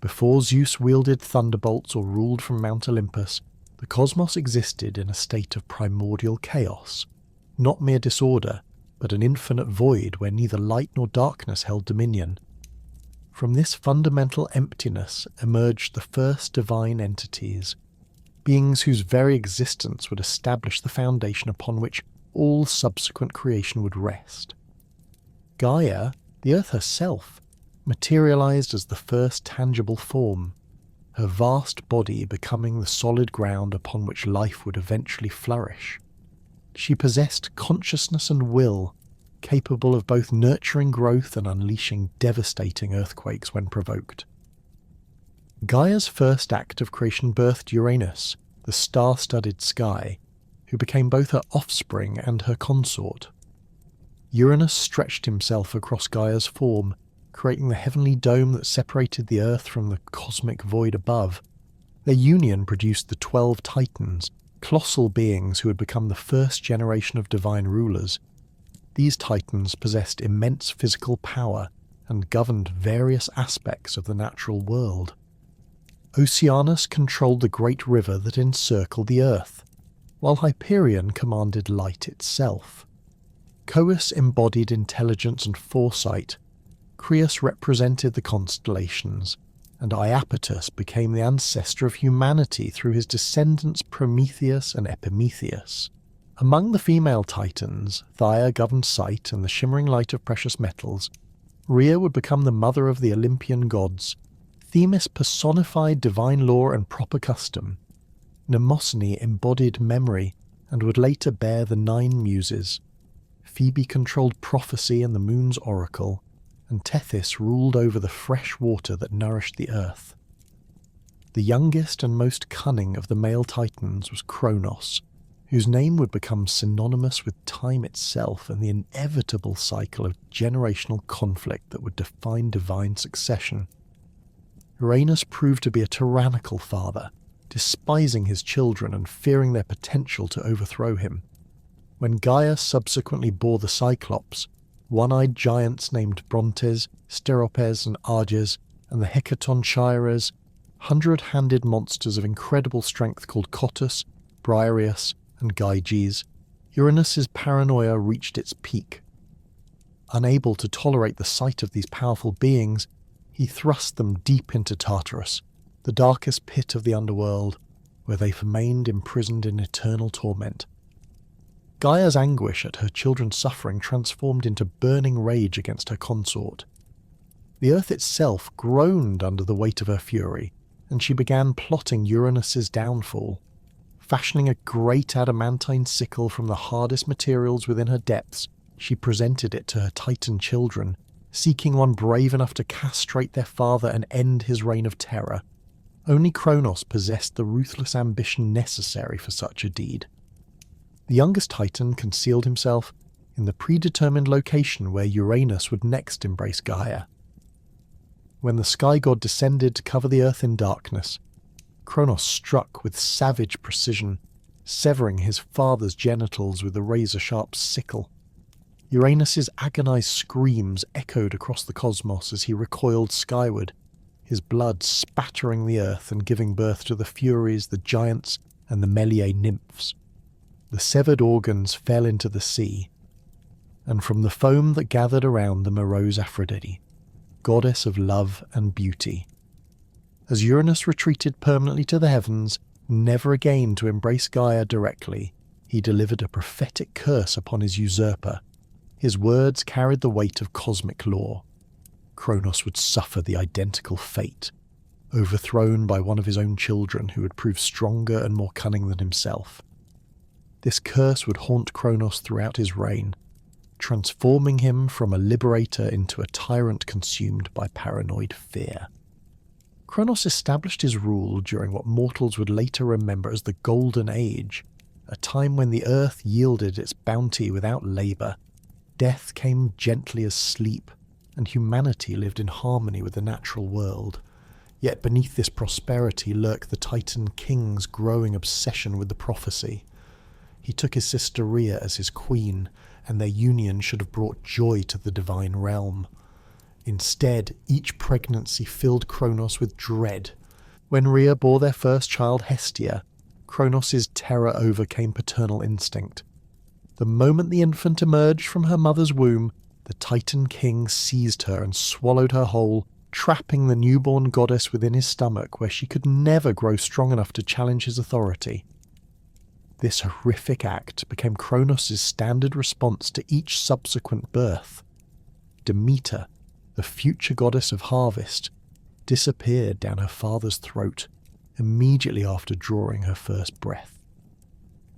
Before Zeus wielded thunderbolts or ruled from Mount Olympus, the cosmos existed in a state of primordial chaos, not mere disorder, but an infinite void where neither light nor darkness held dominion. From this fundamental emptiness emerged the first divine entities, beings whose very existence would establish the foundation upon which all subsequent creation would rest. Gaia, the Earth herself, materialized as the first tangible form, her vast body becoming the solid ground upon which life would eventually flourish. She possessed consciousness and will, capable of both nurturing growth and unleashing devastating earthquakes when provoked. Gaia's first act of creation birthed Uranus, the star-studded sky, who became both her offspring and her consort. Uranus stretched himself across Gaia's form, creating the heavenly dome that separated the Earth from the cosmic void above. Their union produced the 12 Titans, colossal beings who had become the first generation of divine rulers. These Titans possessed immense physical power and governed various aspects of the natural world. Oceanus controlled the great river that encircled the Earth, while Hyperion commanded light itself. Coeus embodied intelligence and foresight, Creus represented the constellations, and Iapetus became the ancestor of humanity through his descendants Prometheus and Epimetheus. Among the female Titans, Theia governed sight and the shimmering light of precious metals. Rhea would become the mother of the Olympian gods. Themis personified divine law and proper custom. Mnemosyne embodied memory and would later bear the 9 muses. Phoebe controlled prophecy and the moon's oracle, and Tethys ruled over the fresh water that nourished the earth. The youngest and most cunning of the male Titans was Cronus, whose name would become synonymous with time itself and the inevitable cycle of generational conflict that would define divine succession. Uranus proved to be a tyrannical father, despising his children and fearing their potential to overthrow him. When Gaia subsequently bore the Cyclops, one-eyed giants named Brontes, Steropes and Arges, and the Hecaton Chires, 100-handed monsters of incredible strength called Cottus, Briareus, and Gyges, Uranus's paranoia reached its peak. Unable to tolerate the sight of these powerful beings, he thrust them deep into Tartarus, the darkest pit of the underworld, where they remained imprisoned in eternal torment. Gaia's anguish at her children's suffering transformed into burning rage against her consort. The earth itself groaned under the weight of her fury, and she began plotting Uranus's downfall. Fashioning a great adamantine sickle from the hardest materials within her depths, she presented it to her Titan children, seeking one brave enough to castrate their father and end his reign of terror. Only Cronus possessed the ruthless ambition necessary for such a deed. The youngest Titan concealed himself in the predetermined location where Uranus would next embrace Gaia. When the sky god descended to cover the earth in darkness, Cronus struck with savage precision, severing his father's genitals with the razor-sharp sickle. Uranus's agonized screams echoed across the cosmos as he recoiled skyward, his blood spattering the earth and giving birth to the Furies, the giants, and the Meliae nymphs. The severed organs fell into the sea, and from the foam that gathered around them arose Aphrodite, goddess of love and beauty. As Uranus retreated permanently to the heavens, never again to embrace Gaia directly, he delivered a prophetic curse upon his usurper. His words carried the weight of cosmic law. Cronus would suffer the identical fate, overthrown by one of his own children who would prove stronger and more cunning than himself. This curse would haunt Cronus throughout his reign, transforming him from a liberator into a tyrant consumed by paranoid fear. Cronus established his rule during what mortals would later remember as the Golden Age, a time when the earth yielded its bounty without labour, death came gently as sleep, and humanity lived in harmony with the natural world. Yet beneath this prosperity lurked the Titan king's growing obsession with the prophecy. He took his sister Rhea as his queen, and their union should have brought joy to the divine realm. Instead, each pregnancy filled Cronus with dread. When Rhea bore their first child, Hestia, Cronus' terror overcame paternal instinct. The moment the infant emerged from her mother's womb, the Titan king seized her and swallowed her whole, trapping the newborn goddess within his stomach where she could never grow strong enough to challenge his authority. This horrific act became Cronus' standard response to each subsequent birth. Demeter, the future goddess of harvest, disappeared down her father's throat immediately after drawing her first breath.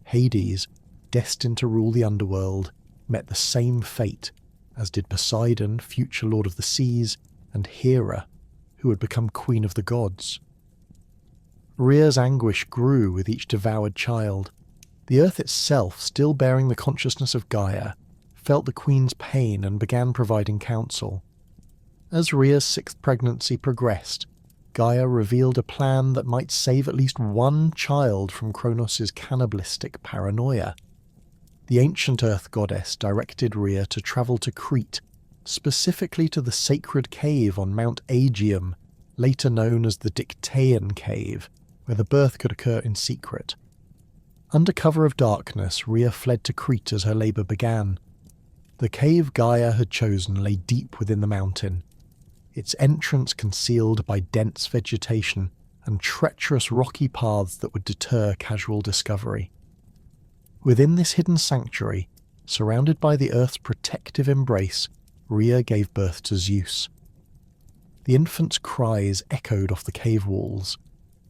Hades, destined to rule the underworld, met the same fate, as did Poseidon, future lord of the seas, and Hera, who would become queen of the gods. Rhea's anguish grew with each devoured child. The earth itself, still bearing the consciousness of Gaia, felt the queen's pain and began providing counsel. As Rhea's sixth pregnancy progressed, Gaia revealed a plan that might save at least one child from Cronus' cannibalistic paranoia. The ancient earth goddess directed Rhea to travel to Crete, specifically to the sacred cave on Mount Aegeum, later known as the Dictaean Cave, where the birth could occur in secret. Under cover of darkness, Rhea fled to Crete as her labour began. The cave Gaia had chosen lay deep within the mountain, its entrance concealed by dense vegetation and treacherous rocky paths that would deter casual discovery. Within this hidden sanctuary, surrounded by the earth's protective embrace, Rhea gave birth to Zeus. The infant's cries echoed off the cave walls,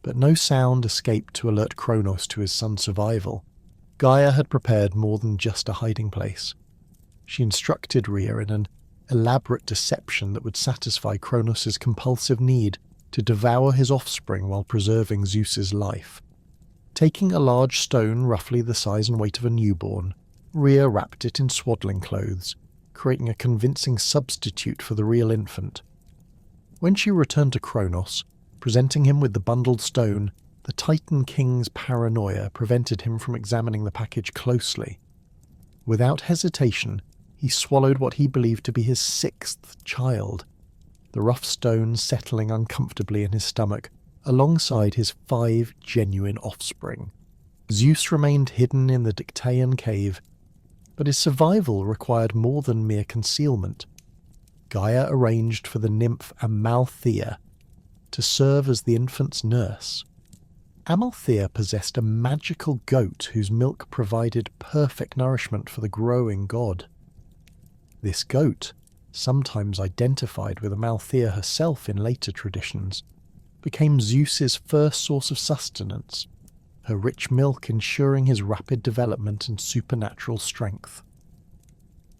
but no sound escaped to alert Cronus to his son's survival. Gaia had prepared more than just a hiding place. She instructed Rhea in an elaborate deception that would satisfy Cronus' compulsive need to devour his offspring while preserving Zeus's life. Taking a large stone roughly the size and weight of a newborn, Rhea wrapped it in swaddling clothes, creating a convincing substitute for the real infant. When she returned to Cronus, presenting him with the bundled stone, the Titan King's paranoia prevented him from examining the package closely. Without hesitation, he swallowed what he believed to be his sixth child, the rough stone settling uncomfortably in his stomach, alongside his 5 genuine offspring. Zeus remained hidden in the Dictaean cave, but his survival required more than mere concealment. Gaia arranged for the nymph Amalthea to serve as the infant's nurse. Amalthea possessed a magical goat whose milk provided perfect nourishment for the growing god. This goat, sometimes identified with Amalthea herself in later traditions, became Zeus's first source of sustenance, her rich milk ensuring his rapid development and supernatural strength.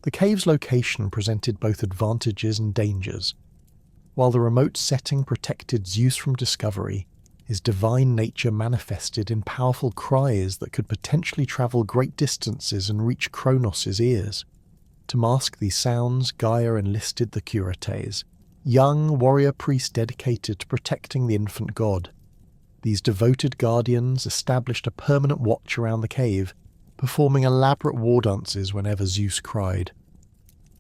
The cave's location presented both advantages and dangers. While the remote setting protected Zeus from discovery, his divine nature manifested in powerful cries that could potentially travel great distances and reach Cronus' ears. To mask these sounds, Gaia enlisted the Curates, young warrior priests dedicated to protecting the infant god. These devoted guardians established a permanent watch around the cave, performing elaborate war dances whenever Zeus cried.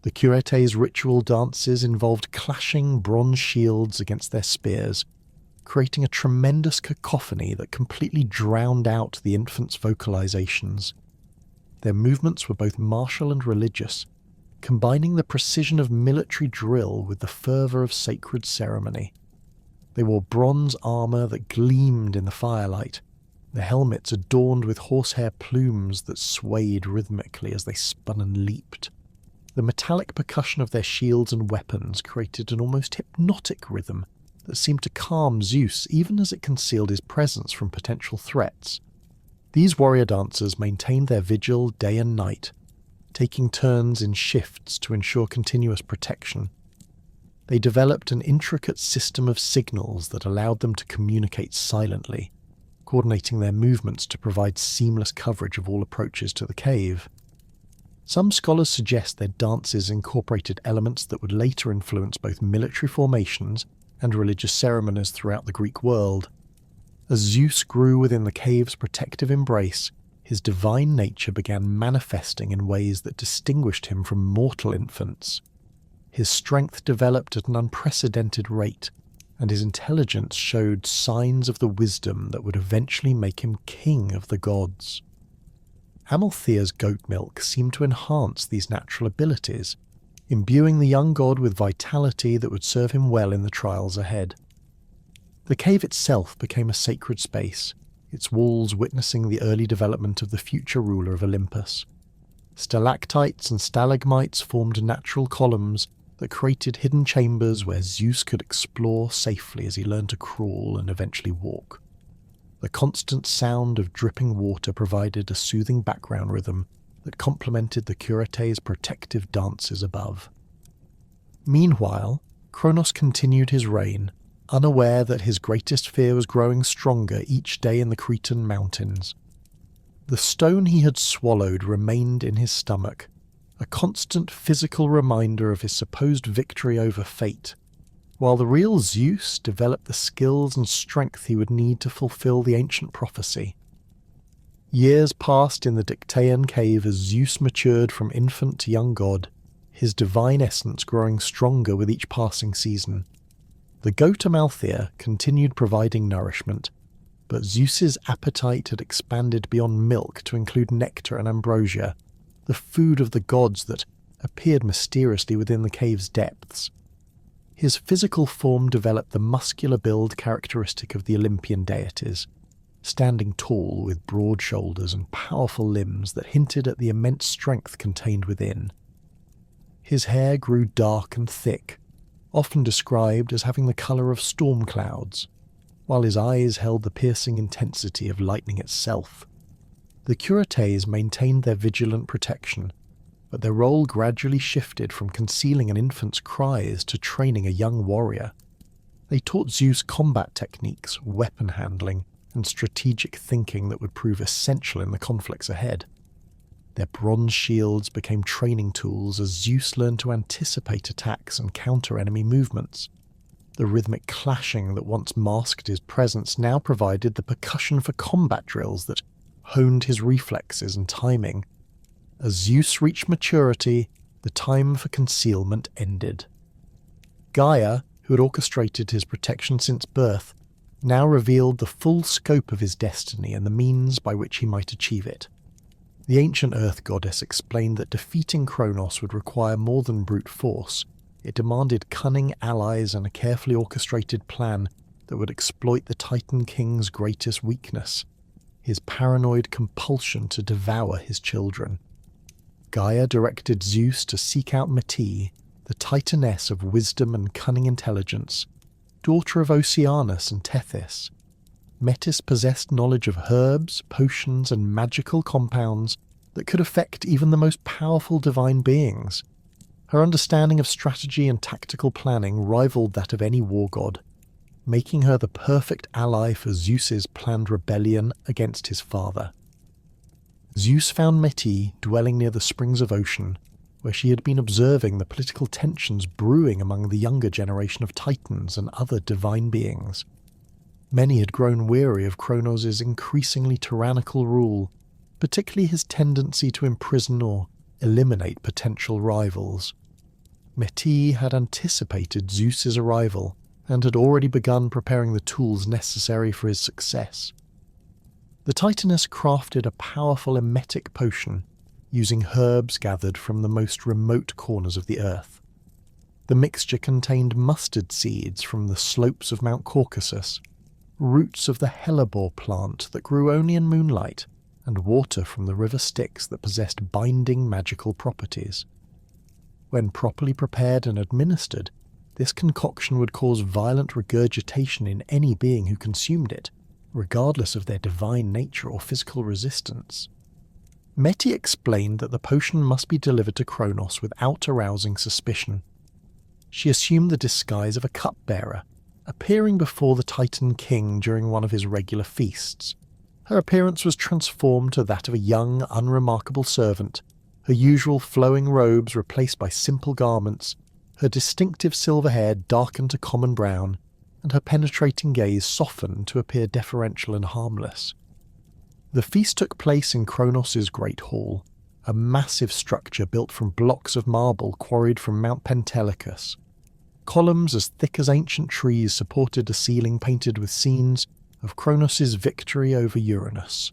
The Curates' ritual dances involved clashing bronze shields against their spears, creating a tremendous cacophony that completely drowned out the infant's vocalizations. Their movements were both martial and religious, combining the precision of military drill with the fervour of sacred ceremony. They wore bronze armour that gleamed in the firelight, their helmets adorned with horsehair plumes that swayed rhythmically as they spun and leaped. The metallic percussion of their shields and weapons created an almost hypnotic rhythm that seemed to calm Zeus even as it concealed his presence from potential threats. These warrior dancers maintained their vigil day and night, taking turns in shifts to ensure continuous protection. They developed an intricate system of signals that allowed them to communicate silently, coordinating their movements to provide seamless coverage of all approaches to the cave. Some scholars suggest their dances incorporated elements that would later influence both military formations and religious ceremonies throughout the Greek world. As Zeus grew within the cave's protective embrace, his divine nature began manifesting in ways that distinguished him from mortal infants. His strength developed at an unprecedented rate, and his intelligence showed signs of the wisdom that would eventually make him king of the gods. Amalthea's goat milk seemed to enhance these natural abilities, imbuing the young god with vitality that would serve him well in the trials ahead. The cave itself became a sacred space, its walls witnessing the early development of the future ruler of Olympus. Stalactites and stalagmites formed natural columns that created hidden chambers where Zeus could explore safely as he learned to crawl and eventually walk. The constant sound of dripping water provided a soothing background rhythm that complemented the Curete's protective dances above. Meanwhile, Cronus continued his reign, unaware that his greatest fear was growing stronger each day in the Cretan mountains. The stone he had swallowed remained in his stomach, a constant physical reminder of his supposed victory over fate, while the real Zeus developed the skills and strength he would need to fulfill the ancient prophecy. Years passed in the Dictaean cave as Zeus matured from infant to young god, his divine essence growing stronger with each passing season. The goat Amalthea continued providing nourishment, but Zeus's appetite had expanded beyond milk to include nectar and ambrosia, the food of the gods that appeared mysteriously within the cave's depths. His physical form developed the muscular build characteristic of the Olympian deities, standing tall with broad shoulders and powerful limbs that hinted at the immense strength contained within. His hair grew dark and thick, often described as having the colour of storm clouds, while his eyes held the piercing intensity of lightning itself. The Curetes maintained their vigilant protection, but their role gradually shifted from concealing an infant's cries to training a young warrior. They taught Zeus combat techniques, weapon handling, and strategic thinking that would prove essential in the conflicts ahead. Their bronze shields became training tools as Zeus learned to anticipate attacks and counter enemy movements. The rhythmic clashing that once masked his presence now provided the percussion for combat drills that honed his reflexes and timing. As Zeus reached maturity, the time for concealment ended. Gaia, who had orchestrated his protection since birth, now revealed the full scope of his destiny and the means by which he might achieve it. The ancient earth goddess explained that defeating Cronus would require more than brute force. It demanded cunning allies and a carefully orchestrated plan that would exploit the Titan King's greatest weakness, his paranoid compulsion to devour his children. Gaia directed Zeus to seek out Metis, the Titaness of wisdom and cunning intelligence, daughter of Oceanus and Tethys. Metis possessed knowledge of herbs, potions, and magical compounds that could affect even the most powerful divine beings. Her understanding of strategy and tactical planning rivaled that of any war god, making her the perfect ally for Zeus's planned rebellion against his father. Zeus found Metis dwelling near the springs of Ocean, where she had been observing the political tensions brewing among the younger generation of Titans and other divine beings. Many had grown weary of Cronus' increasingly tyrannical rule, particularly his tendency to imprison or eliminate potential rivals. Metis had anticipated Zeus's arrival and had already begun preparing the tools necessary for his success. The Titaness crafted a powerful emetic potion using herbs gathered from the most remote corners of the earth. The mixture contained mustard seeds from the slopes of Mount Caucasus, roots of the hellebore plant that grew only in moonlight, and water from the river Styx that possessed binding magical properties. When properly prepared and administered, this concoction would cause violent regurgitation in any being who consumed it, regardless of their divine nature or physical resistance. Metis explained that the potion must be delivered to Cronus without arousing suspicion. She assumed the disguise of a cupbearer, appearing before the Titan King during one of his regular feasts. Her appearance was transformed to that of a young, unremarkable servant, her usual flowing robes replaced by simple garments, her distinctive silver hair darkened to common brown, and her penetrating gaze softened to appear deferential and harmless. The feast took place in Cronus' great hall, a massive structure built from blocks of marble quarried from Mount Pentelicus. Columns as thick as ancient trees supported a ceiling painted with scenes of Cronus' victory over Uranus,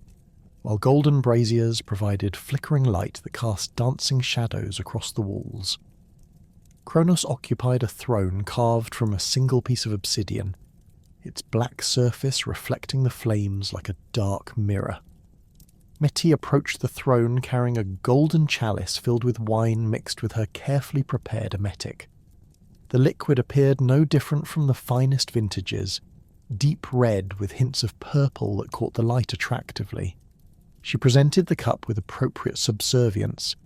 while golden braziers provided flickering light that cast dancing shadows across the walls. Cronus occupied a throne carved from a single piece of obsidian, its black surface reflecting the flames like a dark mirror. Métis approached the throne carrying a golden chalice filled with wine mixed with her carefully prepared emetic. The liquid appeared no different from the finest vintages, deep red with hints of purple that caught the light attractively. She presented the cup with appropriate subservience,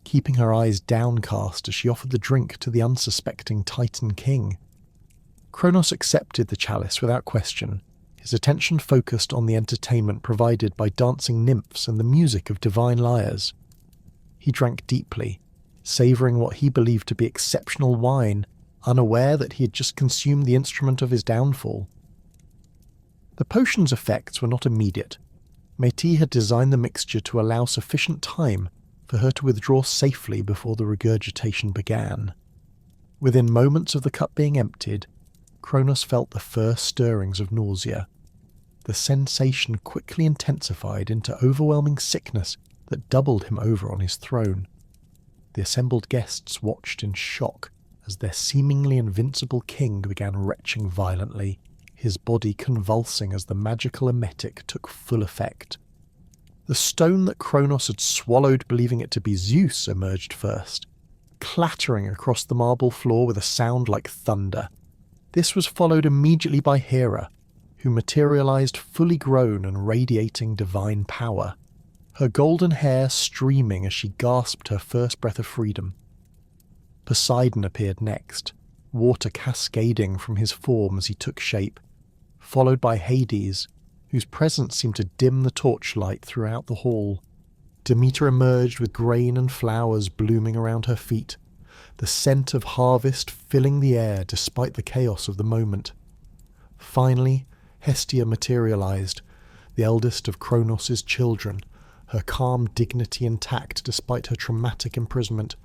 keeping her eyes downcast as she offered the drink to the unsuspecting Titan king. Cronus accepted the chalice without question, his attention focused on the entertainment provided by dancing nymphs and the music of divine lyres. He drank deeply, savouring what he believed to be exceptional wine, unaware that he had just consumed the instrument of his downfall. The potion's effects were not immediate. Métis had designed the mixture to allow sufficient time for her to withdraw safely before the regurgitation began. Within moments of the cup being emptied, Cronus felt the first stirrings of nausea. The sensation quickly intensified into overwhelming sickness that doubled him over on his throne. The assembled guests watched in shock as their seemingly invincible king began retching violently, his body convulsing as the magical emetic took full effect. The stone that Cronus had swallowed believing it to be Zeus emerged first, clattering across the marble floor with a sound like thunder. This was followed immediately by Hera, who materialized fully grown and radiating divine power, her golden hair streaming as she gasped her first breath of freedom. Poseidon appeared next, water cascading from his form as he took shape, followed by Hades, whose presence seemed to dim the torchlight throughout the hall. Demeter emerged with grain and flowers blooming around her feet, the scent of harvest filling the air despite the chaos of the moment. Finally, Hestia materialized, the eldest of Cronos' children, her calm dignity intact despite her traumatic imprisonment.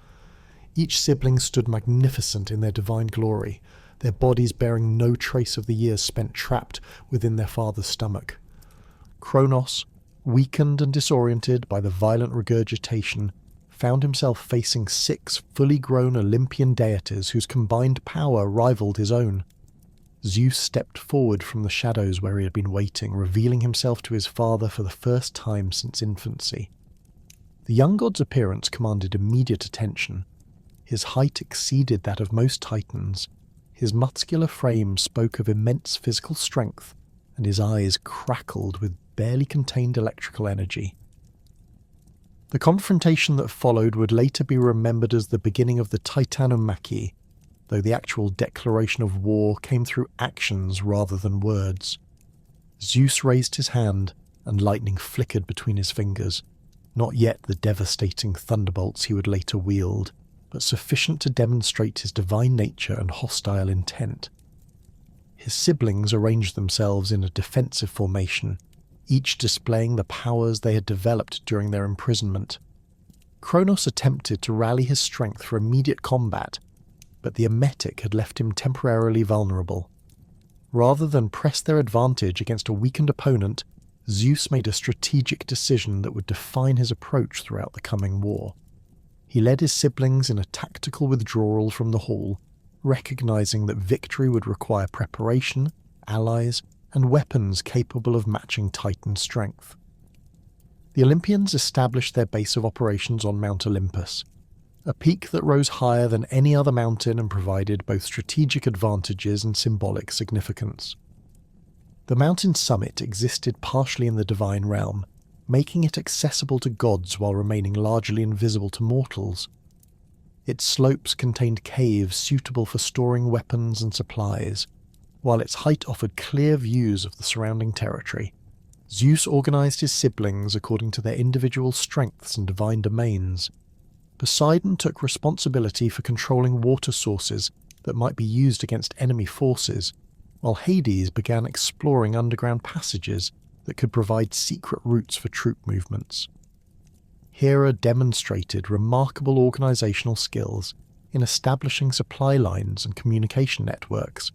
Each sibling stood magnificent in their divine glory, their bodies bearing no trace of the years spent trapped within their father's stomach. Cronus, weakened and disoriented by the violent regurgitation, found himself facing 6 fully grown Olympian deities whose combined power rivaled his own. Zeus stepped forward from the shadows where he had been waiting, revealing himself to his father for the first time since infancy. The young god's appearance commanded immediate attention. His height exceeded that of most Titans, his muscular frame spoke of immense physical strength, and his eyes crackled with barely contained electrical energy. The confrontation that followed would later be remembered as the beginning of the Titanomachy, though the actual declaration of war came through actions rather than words. Zeus raised his hand, and lightning flickered between his fingers, not yet the devastating thunderbolts he would later wield, but sufficient to demonstrate his divine nature and hostile intent. His siblings arranged themselves in a defensive formation, each displaying the powers they had developed during their imprisonment. Cronus attempted to rally his strength for immediate combat, but the emetic had left him temporarily vulnerable. Rather than press their advantage against a weakened opponent, Zeus made a strategic decision that would define his approach throughout the coming war. He led his siblings in a tactical withdrawal from the hall, recognizing that victory would require preparation, allies, and weapons capable of matching Titan strength. The Olympians established their base of operations on Mount Olympus, a peak that rose higher than any other mountain and provided both strategic advantages and symbolic significance. The mountain's summit existed partially in the divine realm, making it accessible to gods while remaining largely invisible to mortals. Its slopes contained caves suitable for storing weapons and supplies, while its height offered clear views of the surrounding territory. Zeus organized his siblings according to their individual strengths and divine domains. Poseidon took responsibility for controlling water sources that might be used against enemy forces, while Hades began exploring underground passages that could provide secret routes for troop movements. Hera demonstrated remarkable organisational skills in establishing supply lines and communication networks,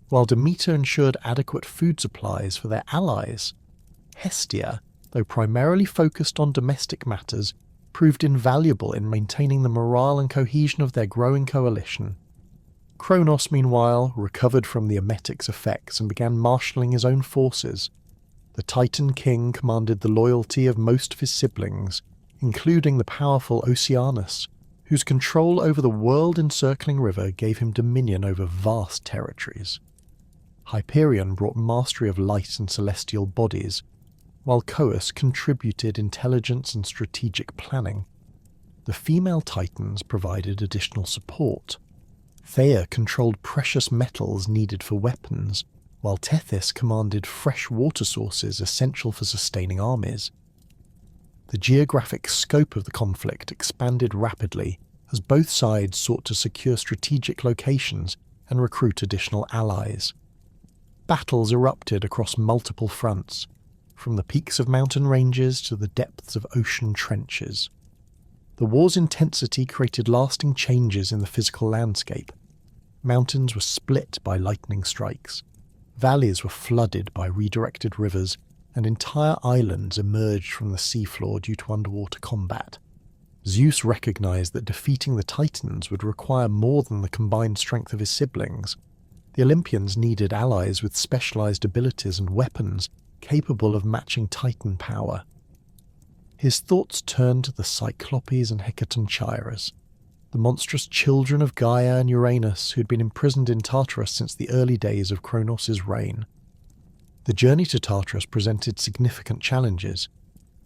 while Demeter ensured adequate food supplies for their allies. Hestia, though primarily focused on domestic matters, proved invaluable in maintaining the morale and cohesion of their growing coalition. Cronus, meanwhile, recovered from the emetic's effects and began marshalling his own forces. The Titan King commanded the loyalty of most of his siblings, including the powerful Oceanus, whose control over the world-encircling river gave him dominion over vast territories. Hyperion brought mastery of light and celestial bodies, while Coeus contributed intelligence and strategic planning. The female Titans provided additional support. Theia controlled precious metals needed for weapons, while Tethys commanded fresh water sources essential for sustaining armies. The geographic scope of the conflict expanded rapidly as both sides sought to secure strategic locations and recruit additional allies. Battles erupted across multiple fronts, from the peaks of mountain ranges to the depths of ocean trenches. The war's intensity created lasting changes in the physical landscape. Mountains were split by lightning strikes, valleys were flooded by redirected rivers, and entire islands emerged from the seafloor due to underwater combat. Zeus recognized that defeating the Titans would require more than the combined strength of his siblings. The Olympians needed allies with specialized abilities and weapons capable of matching Titan power. His thoughts turned to the Cyclopes and Hecatonchires, the monstrous children of Gaia and Uranus who had been imprisoned in Tartarus since the early days of Cronos' reign. The journey to Tartarus presented significant challenges.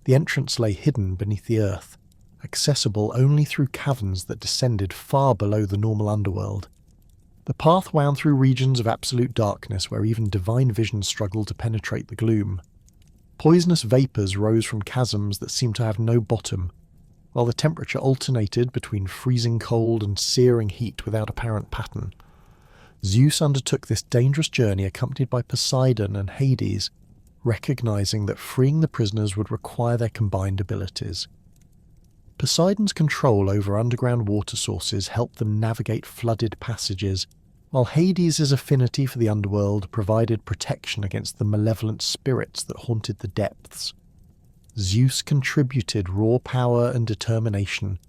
The entrance lay hidden beneath the earth, accessible only through caverns that descended far below the normal underworld. The path wound through regions of absolute darkness where even divine vision struggled to penetrate the gloom. Poisonous vapours rose from chasms that seemed to have no bottom, while the temperature alternated between freezing cold and searing heat without apparent pattern. Zeus undertook this dangerous journey accompanied by Poseidon and Hades, recognizing that freeing the prisoners would require their combined abilities. Poseidon's control over underground water sources helped them navigate flooded passages, while Hades' affinity for the underworld provided protection against the malevolent spirits that haunted the depths. Zeus contributed raw power and determination,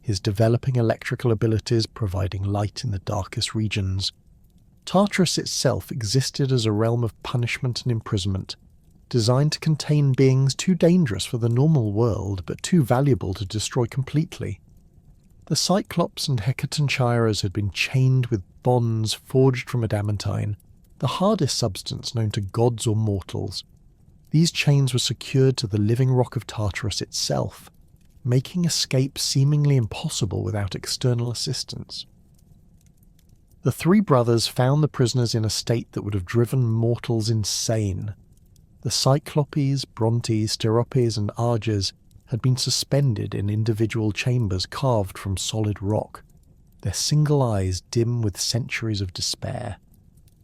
his developing electrical abilities providing light in the darkest regions. Tartarus itself existed as a realm of punishment and imprisonment, designed to contain beings too dangerous for the normal world but too valuable to destroy completely. The Cyclops and Hecatonchires had been chained with bonds forged from adamantine, the hardest substance known to gods or mortals. These chains were secured to the living rock of Tartarus itself, making escape seemingly impossible without external assistance. The three brothers found the prisoners in a state that would have driven mortals insane. The Cyclopes, Brontes, Steropes and Arges had been suspended in individual chambers carved from solid rock, their single eyes dim with centuries of despair.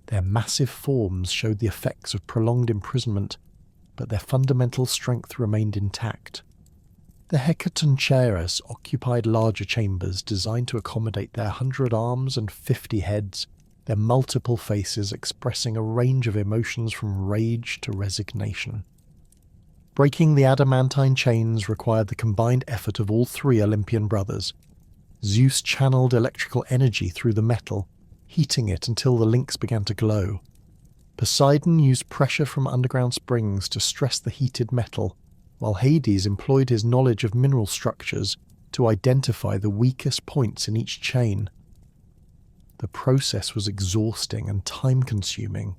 Their massive forms showed the effects of prolonged imprisonment, but their fundamental strength remained intact. The Hecatonchires occupied larger chambers designed to accommodate their 100 arms and 50 heads, their multiple faces expressing a range of emotions from rage to resignation. Breaking the adamantine chains required the combined effort of all three Olympian brothers. Zeus channeled electrical energy through the metal, heating it until the links began to glow. Poseidon used pressure from underground springs to stress the heated metal, while Hades employed his knowledge of mineral structures to identify the weakest points in each chain. The process was exhausting and time-consuming,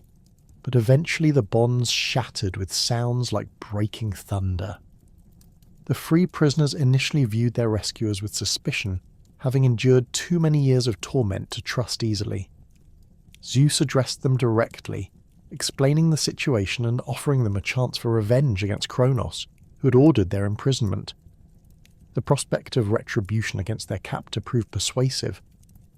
but eventually the bonds shattered with sounds like breaking thunder. The free prisoners initially viewed their rescuers with suspicion, having endured too many years of torment to trust easily. Zeus addressed them directly, explaining the situation and offering them a chance for revenge against Cronus, who had ordered their imprisonment. The prospect of retribution against their captor proved persuasive,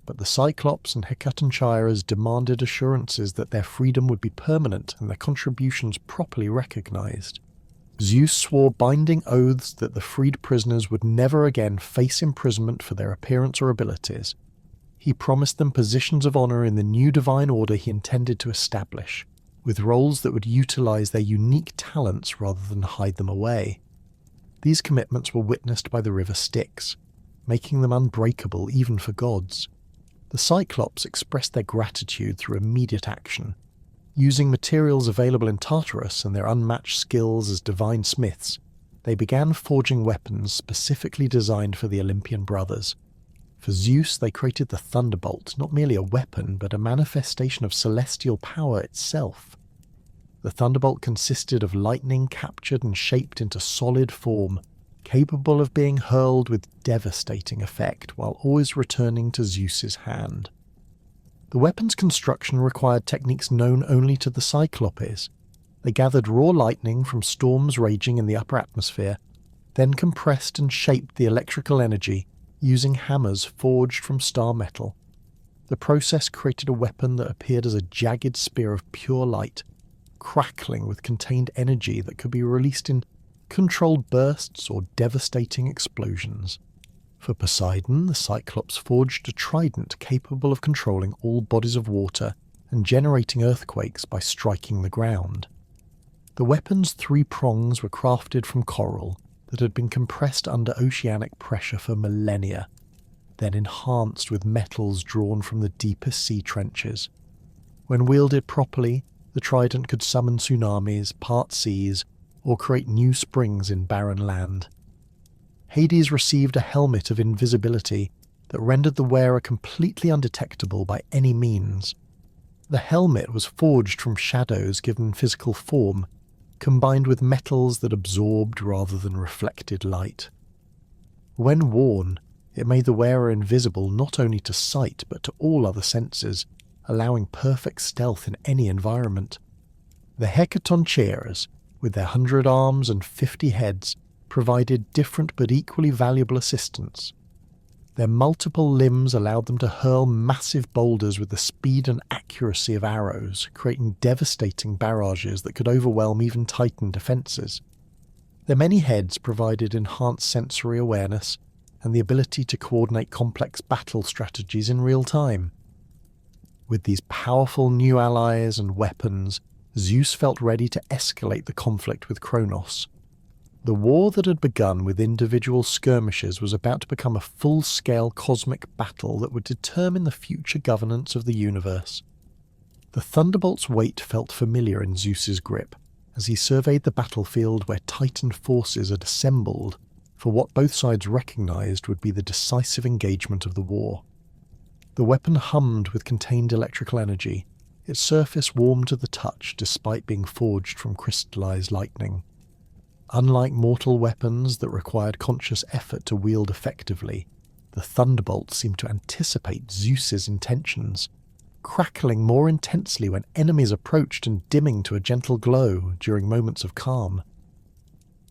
but the Cyclops and Hecatonchires demanded assurances that their freedom would be permanent and their contributions properly recognized. Zeus swore binding oaths that the freed prisoners would never again face imprisonment for their appearance or abilities. He promised them positions of honour in the new divine order he intended to establish, with roles that would utilise their unique talents rather than hide them away. These commitments were witnessed by the river Styx, making them unbreakable even for gods. The Cyclops expressed their gratitude through immediate action. Using materials available in Tartarus and their unmatched skills as divine smiths, they began forging weapons specifically designed for the Olympian brothers. For Zeus, they created the thunderbolt, not merely a weapon, but a manifestation of celestial power itself. The thunderbolt consisted of lightning captured and shaped into solid form, capable of being hurled with devastating effect while always returning to Zeus's hand. The weapon's construction required techniques known only to the Cyclopes. They gathered raw lightning from storms raging in the upper atmosphere, then compressed and shaped the electrical energy using hammers forged from star metal. The process created a weapon that appeared as a jagged spear of pure light, crackling with contained energy that could be released in controlled bursts or devastating explosions. For Poseidon, the Cyclops forged a trident capable of controlling all bodies of water and generating earthquakes by striking the ground. The weapon's 3 prongs were crafted from coral that had been compressed under oceanic pressure for millennia, then enhanced with metals drawn from the deepest sea trenches. When wielded properly, the trident could summon tsunamis, part seas, or create new springs in barren land. Hades received a helmet of invisibility that rendered the wearer completely undetectable by any means. The helmet was forged from shadows given physical form, combined with metals that absorbed rather than reflected light. When worn, it made the wearer invisible not only to sight but to all other senses, allowing perfect stealth in any environment. The Hecatoncheires, with their 100 arms and 50 heads, provided different but equally valuable assistance. Their multiple limbs allowed them to hurl massive boulders with the speed and accuracy of arrows, creating devastating barrages that could overwhelm even Titan defences. Their many heads provided enhanced sensory awareness and the ability to coordinate complex battle strategies in real time. With these powerful new allies and weapons, Zeus felt ready to escalate the conflict with Cronus. The war that had begun with individual skirmishes was about to become a full-scale cosmic battle that would determine the future governance of the universe. The thunderbolt's weight felt familiar in Zeus's grip, as he surveyed the battlefield where Titan forces had assembled for what both sides recognized would be the decisive engagement of the war. The weapon hummed with contained electrical energy, its surface warm to the touch despite being forged from crystallized lightning. Unlike mortal weapons that required conscious effort to wield effectively, the thunderbolt seemed to anticipate Zeus's intentions, crackling more intensely when enemies approached and dimming to a gentle glow during moments of calm.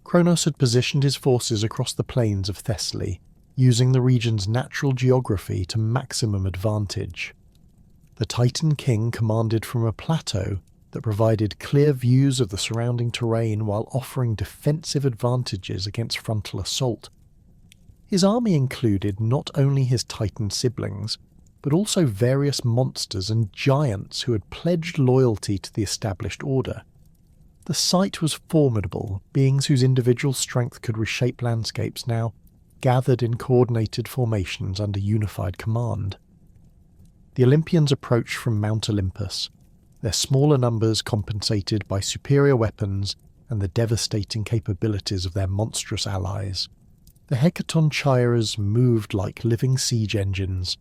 Cronus had positioned his forces across the plains of Thessaly, using the region's natural geography to maximum advantage. The Titan King commanded from a plateau that provided clear views of the surrounding terrain while offering defensive advantages against frontal assault. His army included not only his Titan siblings, but also various monsters and giants who had pledged loyalty to the established order. The sight was formidable, beings whose individual strength could reshape landscapes now gathered in coordinated formations under unified command. The Olympians approached from Mount Olympus, their smaller numbers compensated by superior weapons and the devastating capabilities of their monstrous allies. The Hecatoncheires moved like living siege engines,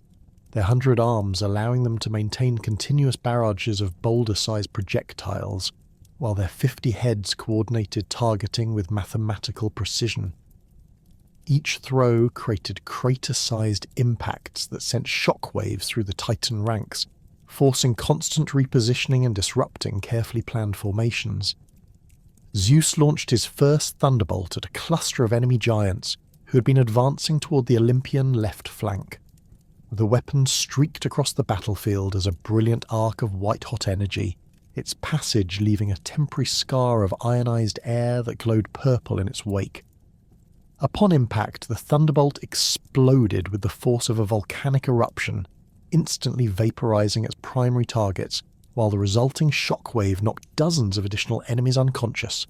their 100 arms allowing them to maintain continuous barrages of boulder-sized projectiles, while their 50 heads coordinated targeting with mathematical precision. Each throw created crater-sized impacts that sent shockwaves through the Titan ranks, forcing constant repositioning and disrupting carefully planned formations. Zeus launched his first thunderbolt at a cluster of enemy giants who had been advancing toward the Olympian left flank. The weapon streaked across the battlefield as a brilliant arc of white-hot energy, its passage leaving a temporary scar of ionized air that glowed purple in its wake. Upon impact, the thunderbolt exploded with the force of a volcanic eruption, instantly vaporizing its primary targets, while the resulting shockwave knocked dozens of additional enemies unconscious.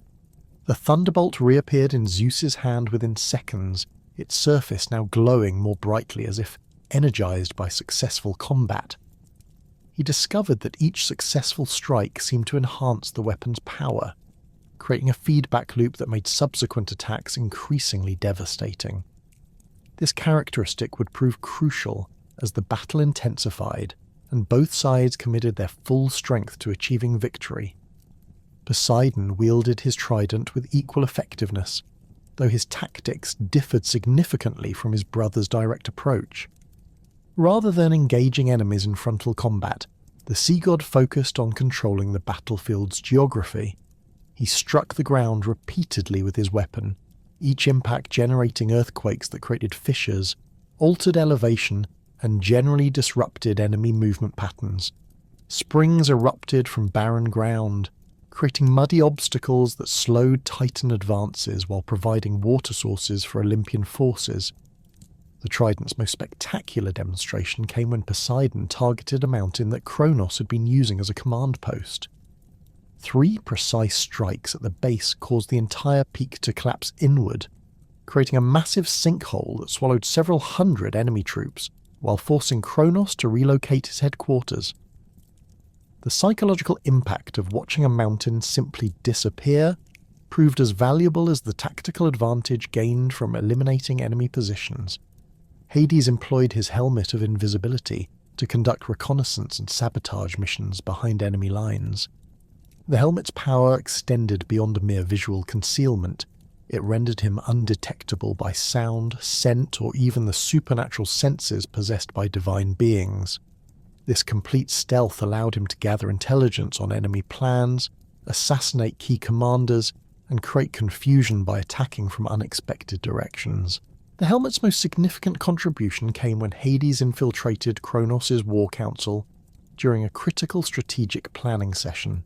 The thunderbolt reappeared in Zeus's hand within seconds, its surface now glowing more brightly as if energized by successful combat. He discovered that each successful strike seemed to enhance the weapon's power, creating a feedback loop that made subsequent attacks increasingly devastating. This characteristic would prove crucial as the battle intensified and both sides committed their full strength to achieving victory. Poseidon wielded his trident with equal effectiveness, though his tactics differed significantly from his brother's direct approach. Rather than engaging enemies in frontal combat, the sea god focused on controlling the battlefield's geography. He struck the ground repeatedly with his weapon, each impact generating earthquakes that created fissures, altered elevation, and generally disrupted enemy movement patterns. Springs erupted from barren ground, creating muddy obstacles that slowed Titan advances while providing water sources for Olympian forces. The trident's most spectacular demonstration came when Poseidon targeted a mountain that Cronus had been using as a command post. 3 precise strikes at the base caused the entire peak to collapse inward, creating a massive sinkhole that swallowed several hundred enemy troops, while forcing Cronus to relocate his headquarters. The psychological impact of watching a mountain simply disappear proved as valuable as the tactical advantage gained from eliminating enemy positions. Hades employed his helmet of invisibility to conduct reconnaissance and sabotage missions behind enemy lines. The helmet's power extended beyond mere visual concealment. It rendered him undetectable by sound, scent, or even the supernatural senses possessed by divine beings. This complete stealth allowed him to gather intelligence on enemy plans, assassinate key commanders, and create confusion by attacking from unexpected directions. The helmet's most significant contribution came when Hades infiltrated Cronus' war council during a critical strategic planning session.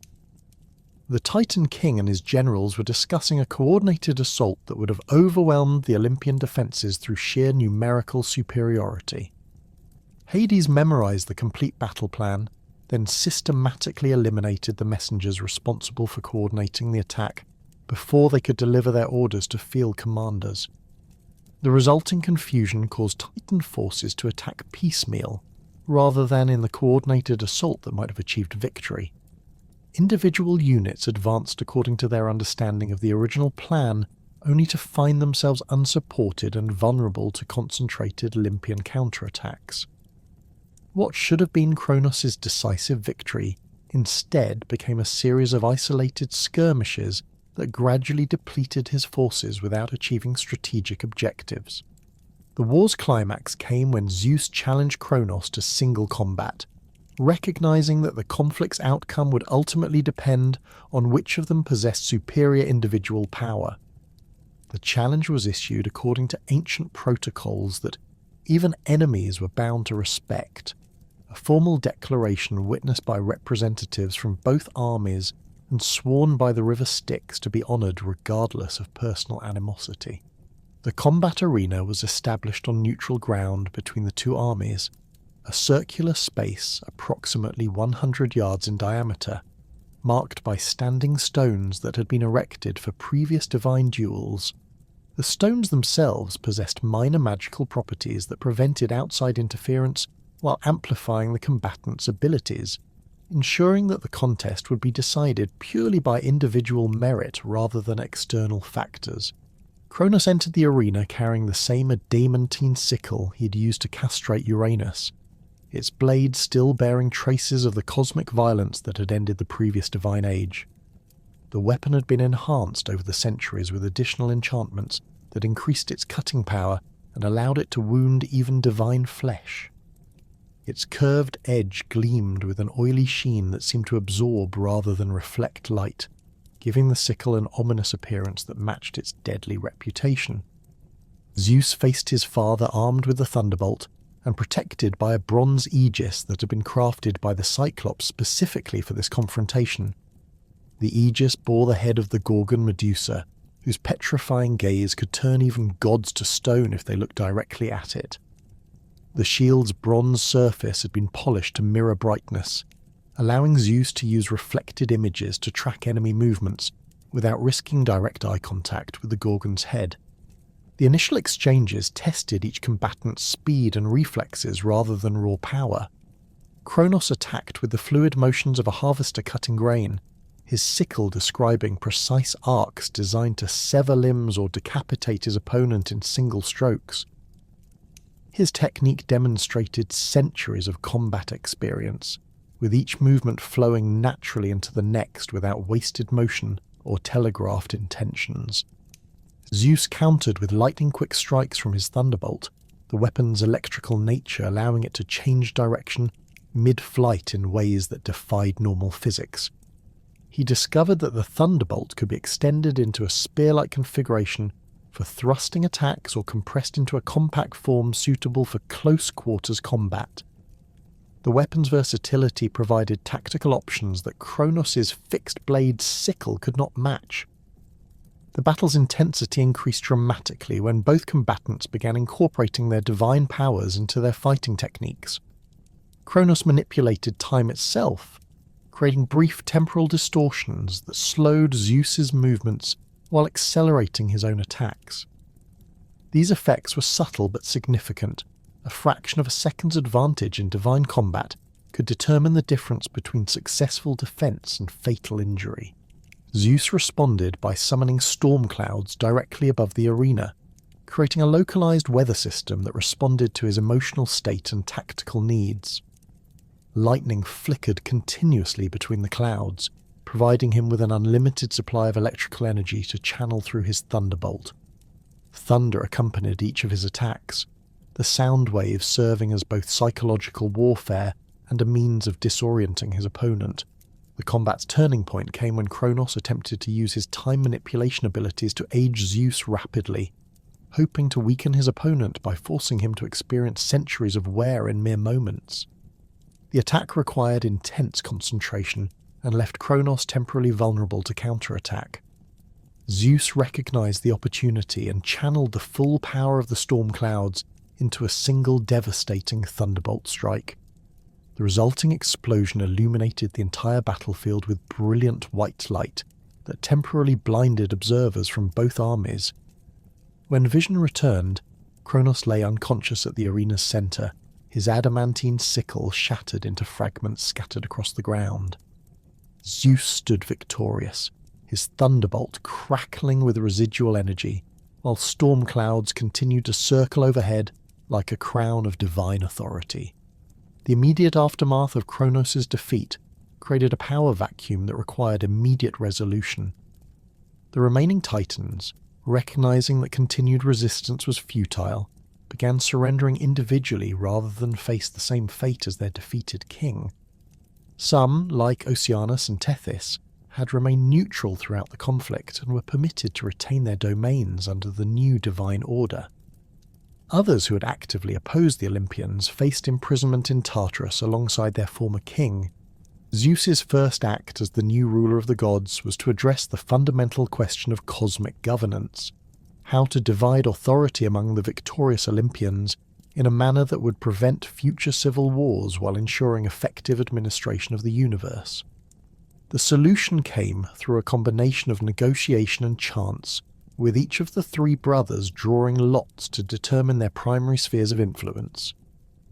The Titan King and his generals were discussing a coordinated assault that would have overwhelmed the Olympian defences through sheer numerical superiority. Hades memorized the complete battle plan, then systematically eliminated the messengers responsible for coordinating the attack before they could deliver their orders to field commanders. The resulting confusion caused Titan forces to attack piecemeal, rather than in the coordinated assault that might have achieved victory. Individual units advanced according to their understanding of the original plan, only to find themselves unsupported and vulnerable to concentrated Olympian counterattacks. What should have been Cronus' decisive victory instead became a series of isolated skirmishes that gradually depleted his forces without achieving strategic objectives. The war's climax came when Zeus challenged Cronus to single combat, recognizing that the conflict's outcome would ultimately depend on which of them possessed superior individual power. The challenge was issued according to ancient protocols that even enemies were bound to respect, a formal declaration witnessed by representatives from both armies and sworn by the river Styx to be honoured regardless of personal animosity. The combat arena was established on neutral ground between the two armies, a circular space approximately 100 yards in diameter, marked by standing stones that had been erected for previous divine duels. The stones themselves possessed minor magical properties that prevented outside interference while amplifying the combatants' abilities, ensuring that the contest would be decided purely by individual merit rather than external factors. Cronus entered the arena carrying the same adamantine sickle he had used to castrate Uranus, its blade still bearing traces of the cosmic violence that had ended the previous divine age. The weapon had been enhanced over the centuries with additional enchantments that increased its cutting power and allowed it to wound even divine flesh. Its curved edge gleamed with an oily sheen that seemed to absorb rather than reflect light, giving the sickle an ominous appearance that matched its deadly reputation. Zeus faced his father armed with the thunderbolt, and protected by a bronze aegis that had been crafted by the Cyclops specifically for this confrontation. The aegis bore the head of the Gorgon Medusa, whose petrifying gaze could turn even gods to stone if they looked directly at it. The shield's bronze surface had been polished to mirror brightness, allowing Zeus to use reflected images to track enemy movements without risking direct eye contact with the Gorgon's head. The initial exchanges tested each combatant's speed and reflexes rather than raw power. Cronus attacked with the fluid motions of a harvester cutting grain, his sickle describing precise arcs designed to sever limbs or decapitate his opponent in single strokes. His technique demonstrated centuries of combat experience, with each movement flowing naturally into the next without wasted motion or telegraphed intentions. Zeus countered with lightning-quick strikes from his thunderbolt, the weapon's electrical nature allowing it to change direction mid-flight in ways that defied normal physics. He discovered that the thunderbolt could be extended into a spear-like configuration for thrusting attacks or compressed into a compact form suitable for close-quarters combat. The weapon's versatility provided tactical options that Cronus's fixed-blade sickle could not match. The battle's intensity increased dramatically when both combatants began incorporating their divine powers into their fighting techniques. Cronus manipulated time itself, creating brief temporal distortions that slowed Zeus's movements while accelerating his own attacks. These effects were subtle but significant. A fraction of a second's advantage in divine combat could determine the difference between successful defense and fatal injury. Zeus responded by summoning storm clouds directly above the arena, creating a localized weather system that responded to his emotional state and tactical needs. Lightning flickered continuously between the clouds, providing him with an unlimited supply of electrical energy to channel through his thunderbolt. Thunder accompanied each of his attacks, the sound waves serving as both psychological warfare and a means of disorienting his opponent. The combat's turning point came when Cronus attempted to use his time manipulation abilities to age Zeus rapidly, hoping to weaken his opponent by forcing him to experience centuries of wear in mere moments. The attack required intense concentration and left Cronus temporarily vulnerable to counterattack. Zeus recognized the opportunity and channeled the full power of the storm clouds into a single devastating thunderbolt strike. The resulting explosion illuminated the entire battlefield with brilliant white light that temporarily blinded observers from both armies. When vision returned, Cronus lay unconscious at the arena's center, his adamantine sickle shattered into fragments scattered across the ground. Zeus stood victorious, his thunderbolt crackling with residual energy, while storm clouds continued to circle overhead like a crown of divine authority. The immediate aftermath of Cronus' defeat created a power vacuum that required immediate resolution. The remaining Titans, recognizing that continued resistance was futile, began surrendering individually rather than face the same fate as their defeated king. Some, like Oceanus and Tethys, had remained neutral throughout the conflict and were permitted to retain their domains under the new divine order. Others who had actively opposed the Olympians faced imprisonment in Tartarus alongside their former king. Zeus's first act as the new ruler of the gods was to address the fundamental question of cosmic governance, how to divide authority among the victorious Olympians in a manner that would prevent future civil wars while ensuring effective administration of the universe. The solution came through a combination of negotiation and chance, with each of the three brothers drawing lots to determine their primary spheres of influence.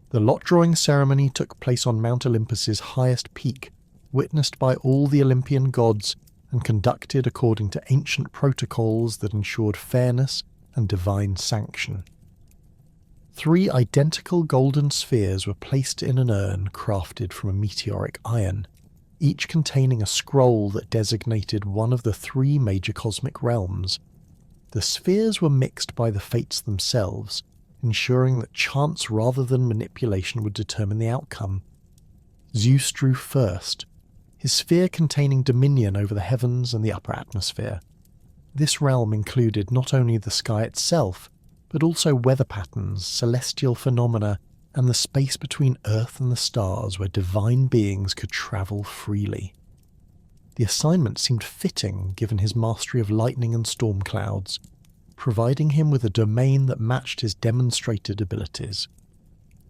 The lot-drawing ceremony took place on Mount Olympus's highest peak, witnessed by all the Olympian gods and conducted according to ancient protocols that ensured fairness and divine sanction. 3 identical golden spheres were placed in an urn crafted from a meteoric iron, each containing a scroll that designated one of the 3 major cosmic realms. The spheres were mixed by the fates themselves, ensuring that chance rather than manipulation would determine the outcome. Zeus drew first, his sphere containing dominion over the heavens and the upper atmosphere. This realm included not only the sky itself, but also weather patterns, celestial phenomena, and the space between Earth and the stars where divine beings could travel freely. The assignment seemed fitting given his mastery of lightning and storm clouds, providing him with a domain that matched his demonstrated abilities.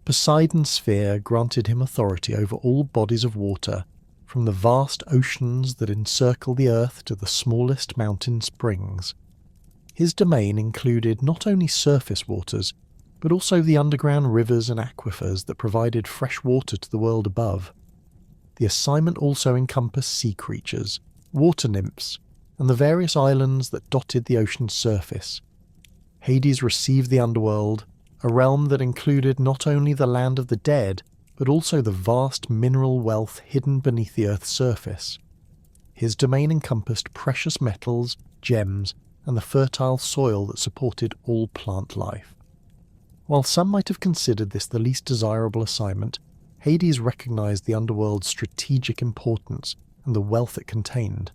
Poseidon's sphere granted him authority over all bodies of water, from the vast oceans that encircle the Earth to the smallest mountain springs. His domain included not only surface waters, but also the underground rivers and aquifers that provided fresh water to the world above. The assignment also encompassed sea creatures, water nymphs, and the various islands that dotted the ocean's surface. Hades received the underworld, a realm that included not only the land of the dead, but also the vast mineral wealth hidden beneath the Earth's surface. His domain encompassed precious metals, gems, and the fertile soil that supported all plant life. While some might have considered this the least desirable assignment, Hades recognized the underworld's strategic importance and the wealth it contained.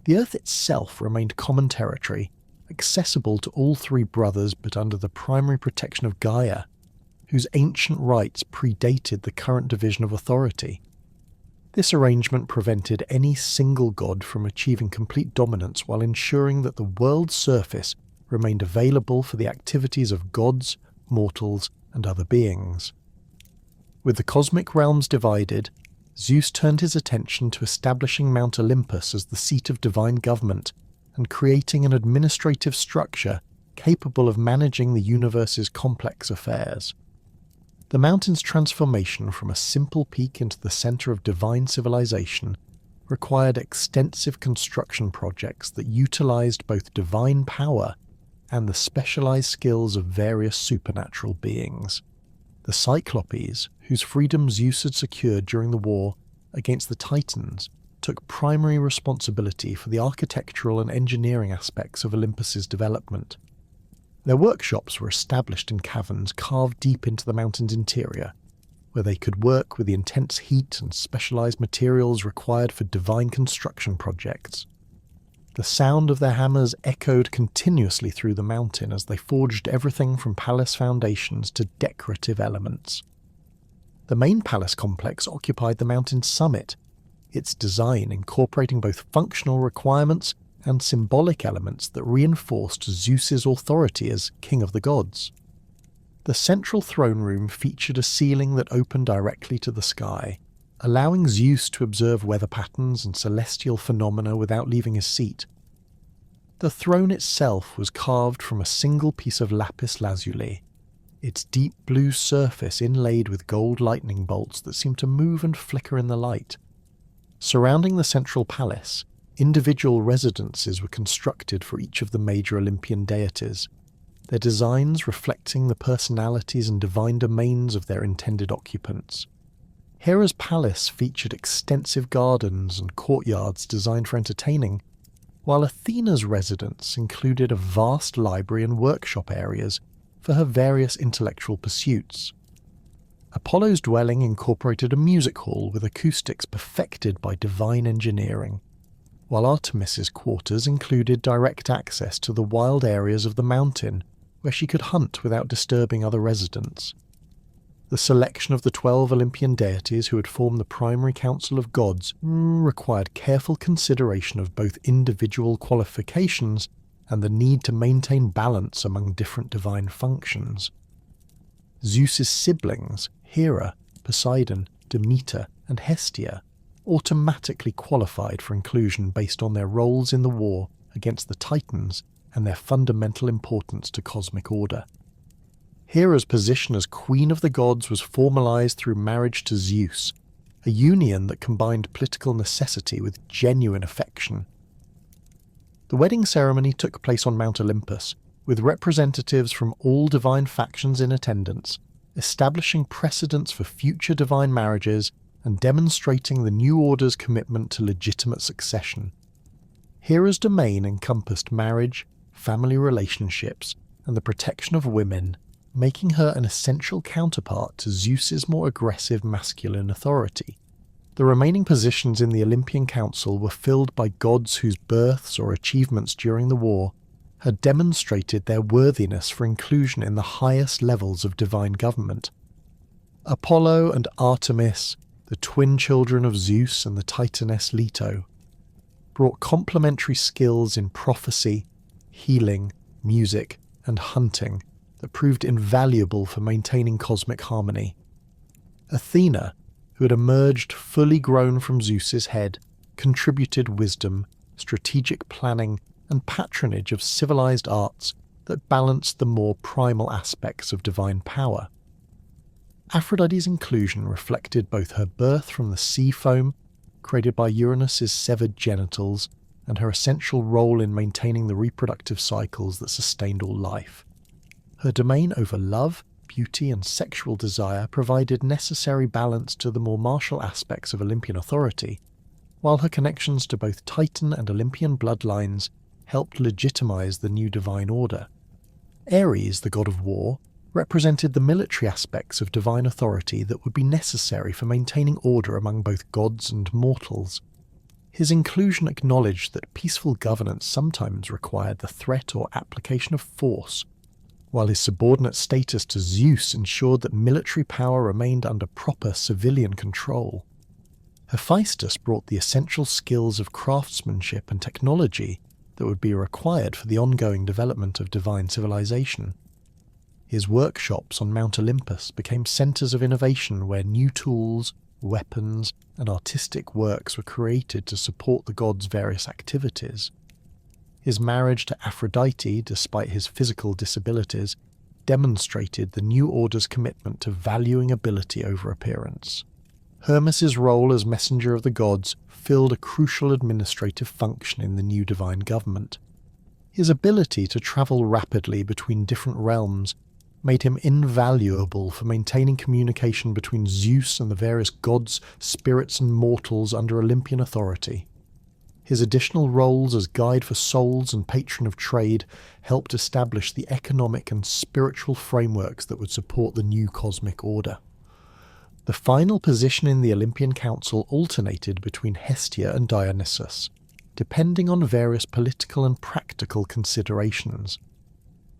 The Earth itself remained common territory, accessible to all three brothers but under the primary protection of Gaia, whose ancient rights predated the current division of authority. This arrangement prevented any single god from achieving complete dominance while ensuring that the world's surface remained available for the activities of gods, mortals, and other beings. With the cosmic realms divided, Zeus turned his attention to establishing Mount Olympus as the seat of divine government and creating an administrative structure capable of managing the universe's complex affairs. The mountain's transformation from a simple peak into the center of divine civilization required extensive construction projects that utilized both divine power and the specialized skills of various supernatural beings. The Cyclopes, whose freedom Zeus had secured during the war against the Titans, took primary responsibility for the architectural and engineering aspects of Olympus's development. Their workshops were established in caverns carved deep into the mountain's interior, where they could work with the intense heat and specialized materials required for divine construction projects. The sound of their hammers echoed continuously through the mountain as they forged everything from palace foundations to decorative elements. The main palace complex occupied the mountain's summit, its design incorporating both functional requirements and symbolic elements that reinforced Zeus's authority as king of the gods. The central throne room featured a ceiling that opened directly to the sky, allowing Zeus to observe weather patterns and celestial phenomena without leaving his seat. The throne itself was carved from a single piece of lapis lazuli, its deep blue surface inlaid with gold lightning bolts that seemed to move and flicker in the light. Surrounding the central palace, individual residences were constructed for each of the major Olympian deities, their designs reflecting the personalities and divine domains of their intended occupants. Hera's palace featured extensive gardens and courtyards designed for entertaining, while Athena's residence included a vast library and workshop areas for her various intellectual pursuits. Apollo's dwelling incorporated a music hall with acoustics perfected by divine engineering, while Artemis's quarters included direct access to the wild areas of the mountain, where she could hunt without disturbing other residents. The selection of the 12 Olympian deities who had formed the primary council of gods required careful consideration of both individual qualifications and the need to maintain balance among different divine functions. Zeus's siblings, Hera, Poseidon, Demeter, and Hestia, automatically qualified for inclusion based on their roles in the war against the Titans and their fundamental importance to cosmic order. Hera's position as Queen of the Gods was formalized through marriage to Zeus, a union that combined political necessity with genuine affection. The wedding ceremony took place on Mount Olympus, with representatives from all divine factions in attendance, establishing precedents for future divine marriages and demonstrating the new order's commitment to legitimate succession. Hera's domain encompassed marriage, family relationships, and the protection of women, making her an essential counterpart to Zeus's more aggressive masculine authority. The remaining positions in the Olympian Council were filled by gods whose births or achievements during the war had demonstrated their worthiness for inclusion in the highest levels of divine government. Apollo and Artemis, the twin children of Zeus and the Titaness Leto, brought complementary skills in prophecy, healing, music, and hunting that proved invaluable for maintaining cosmic harmony. Athena, who had emerged fully grown from Zeus's head, contributed wisdom, strategic planning, and patronage of civilized arts that balanced the more primal aspects of divine power. Aphrodite's inclusion reflected both her birth from the sea foam, created by Uranus's severed genitals, and her essential role in maintaining the reproductive cycles that sustained all life. Her domain over love, beauty, and sexual desire provided necessary balance to the more martial aspects of Olympian authority, while her connections to both Titan and Olympian bloodlines helped legitimize the new divine order. Ares, the god of war, represented the military aspects of divine authority that would be necessary for maintaining order among both gods and mortals. His inclusion acknowledged that peaceful governance sometimes required the threat or application of force, while his subordinate status to Zeus ensured that military power remained under proper civilian control. Hephaestus brought the essential skills of craftsmanship and technology that would be required for the ongoing development of divine civilization. His workshops on Mount Olympus became centers of innovation where new tools, weapons, and artistic works were created to support the god's various activities. His marriage to Aphrodite, despite his physical disabilities, demonstrated the new order's commitment to valuing ability over appearance. Hermes's role as messenger of the gods filled a crucial administrative function in the new divine government. His ability to travel rapidly between different realms made him invaluable for maintaining communication between Zeus and the various gods, spirits, and mortals under Olympian authority. His additional roles as guide for souls and patron of trade helped establish the economic and spiritual frameworks that would support the new cosmic order. The final position in the Olympian Council alternated between Hestia and Dionysus, depending on various political and practical considerations.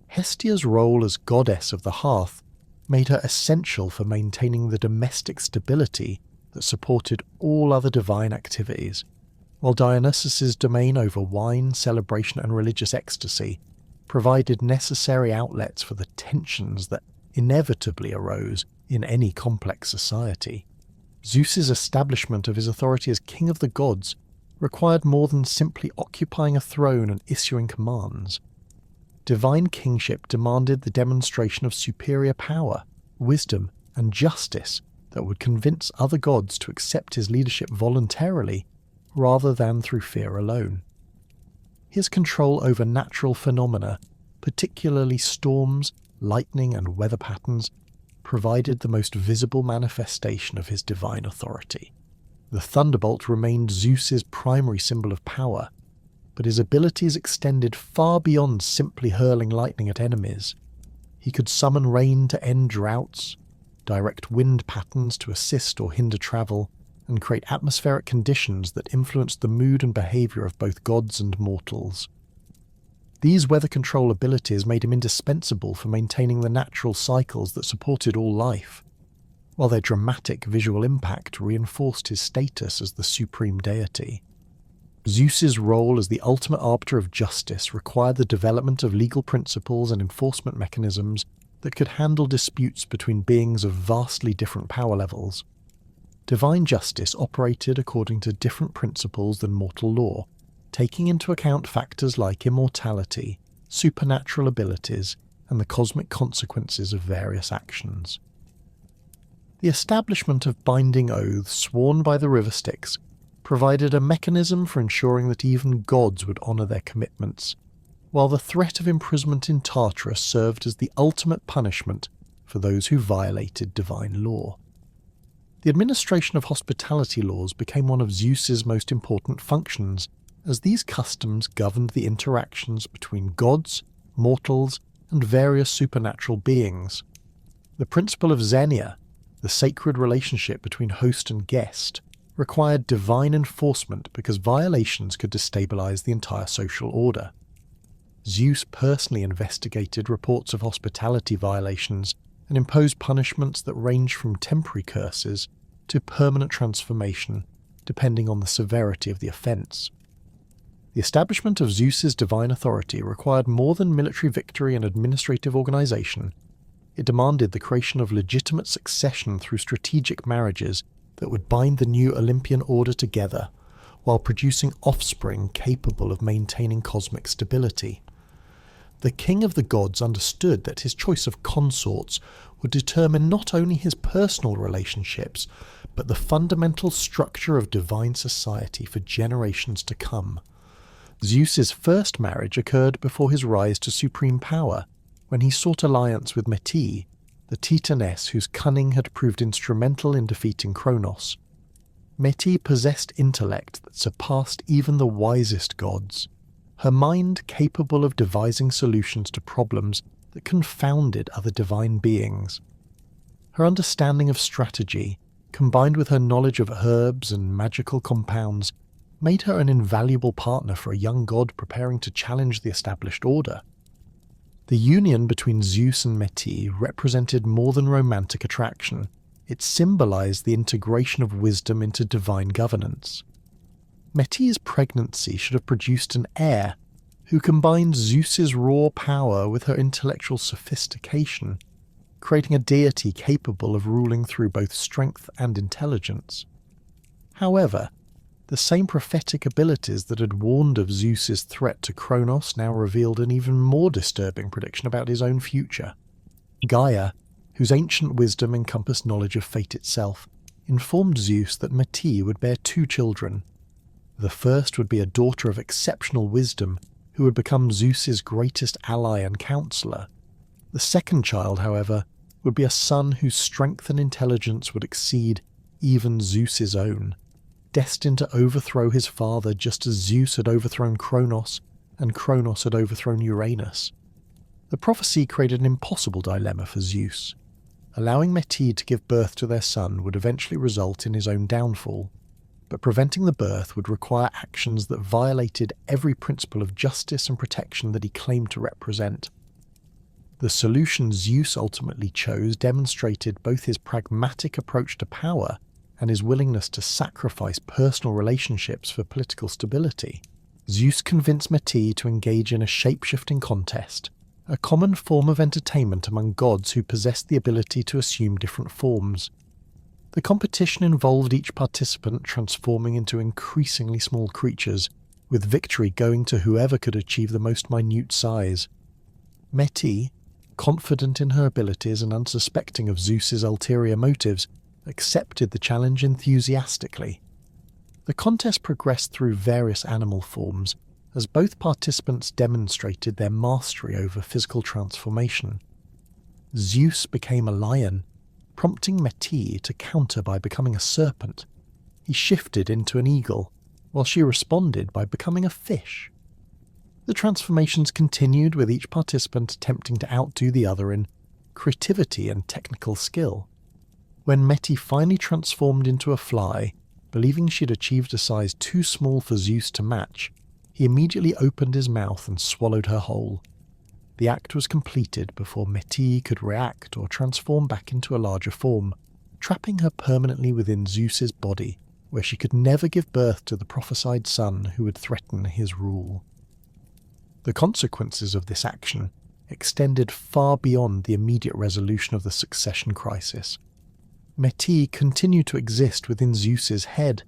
Hestia's role as goddess of the hearth made her essential for maintaining the domestic stability that supported all other divine activities, while Dionysus's domain over wine, celebration, and religious ecstasy provided necessary outlets for the tensions that inevitably arose in any complex society. Zeus's establishment of his authority as king of the gods required more than simply occupying a throne and issuing commands. Divine kingship demanded the demonstration of superior power, wisdom, and justice that would convince other gods to accept his leadership voluntarily rather than through fear alone. His control over natural phenomena, particularly storms, lightning, and weather patterns, provided the most visible manifestation of his divine authority. The thunderbolt remained Zeus's primary symbol of power, but his abilities extended far beyond simply hurling lightning at enemies. He could summon rain to end droughts, direct wind patterns to assist or hinder travel, and create atmospheric conditions that influenced the mood and behavior of both gods and mortals. These weather control abilities made him indispensable for maintaining the natural cycles that supported all life, while their dramatic visual impact reinforced his status as the supreme deity. Zeus's role as the ultimate arbiter of justice required the development of legal principles and enforcement mechanisms that could handle disputes between beings of vastly different power levels. Divine justice operated according to different principles than mortal law, taking into account factors like immortality, supernatural abilities, and the cosmic consequences of various actions. The establishment of binding oaths sworn by the river Styx provided a mechanism for ensuring that even gods would honour their commitments, while the threat of imprisonment in Tartarus served as the ultimate punishment for those who violated divine law. The administration of hospitality laws became one of Zeus's most important functions, as these customs governed the interactions between gods, mortals, and various supernatural beings. The principle of xenia, the sacred relationship between host and guest, required divine enforcement because violations could destabilize the entire social order. Zeus personally investigated reports of hospitality violations and imposed punishments that ranged from temporary curses to permanent transformation, depending on the severity of the offence. The establishment of Zeus's divine authority required more than military victory and administrative organisation. It demanded the creation of legitimate succession through strategic marriages that would bind the new Olympian order together, while producing offspring capable of maintaining cosmic stability. The king of the gods understood that his choice of consorts would determine not only his personal relationships, but the fundamental structure of divine society for generations to come. Zeus's first marriage occurred before his rise to supreme power, when he sought alliance with Metis, the Titaness whose cunning had proved instrumental in defeating Cronus. Metis possessed intellect that surpassed even the wisest gods, her mind capable of devising solutions to problems that confounded other divine beings. Her understanding of strategy, combined with her knowledge of herbs and magical compounds, made her an invaluable partner for a young god preparing to challenge the established order. The union between Zeus and Metis represented more than romantic attraction. It symbolized the integration of wisdom into divine governance. Metis' pregnancy should have produced an heir who combined Zeus's raw power with her intellectual sophistication, creating a deity capable of ruling through both strength and intelligence. However, the same prophetic abilities that had warned of Zeus's threat to Cronus now revealed an even more disturbing prediction about his own future. Gaia, whose ancient wisdom encompassed knowledge of fate itself, informed Zeus that Metis would bear 2 children. The first would be a daughter of exceptional wisdom, who would become Zeus's greatest ally and counsellor. The second child, however, would be a son whose strength and intelligence would exceed even Zeus's own, destined to overthrow his father just as Zeus had overthrown Cronus and Cronus had overthrown Uranus. The prophecy created an impossible dilemma for Zeus. Allowing Metis to give birth to their son would eventually result in his own downfall, but preventing the birth would require actions that violated every principle of justice and protection that he claimed to represent. The solution Zeus ultimately chose demonstrated both his pragmatic approach to power and his willingness to sacrifice personal relationships for political stability. Zeus convinced Metis to engage in a shape-shifting contest, a common form of entertainment among gods who possessed the ability to assume different forms. The competition involved each participant transforming into increasingly small creatures, with victory going to whoever could achieve the most minute size. Metis, confident in her abilities and unsuspecting of Zeus's ulterior motives, accepted the challenge enthusiastically. The contest progressed through various animal forms, as both participants demonstrated their mastery over physical transformation. Zeus became a lion, prompting Metis to counter by becoming a serpent. He shifted into an eagle, while she responded by becoming a fish. The transformations continued, with each participant attempting to outdo the other in creativity and technical skill. When Metis finally transformed into a fly, believing she'd achieved a size too small for Zeus to match, he immediately opened his mouth and swallowed her whole. The act was completed before Metis could react or transform back into a larger form, trapping her permanently within Zeus's body, where she could never give birth to the prophesied son who would threaten his rule. The consequences of this action extended far beyond the immediate resolution of the succession crisis. Metis continued to exist within Zeus's head,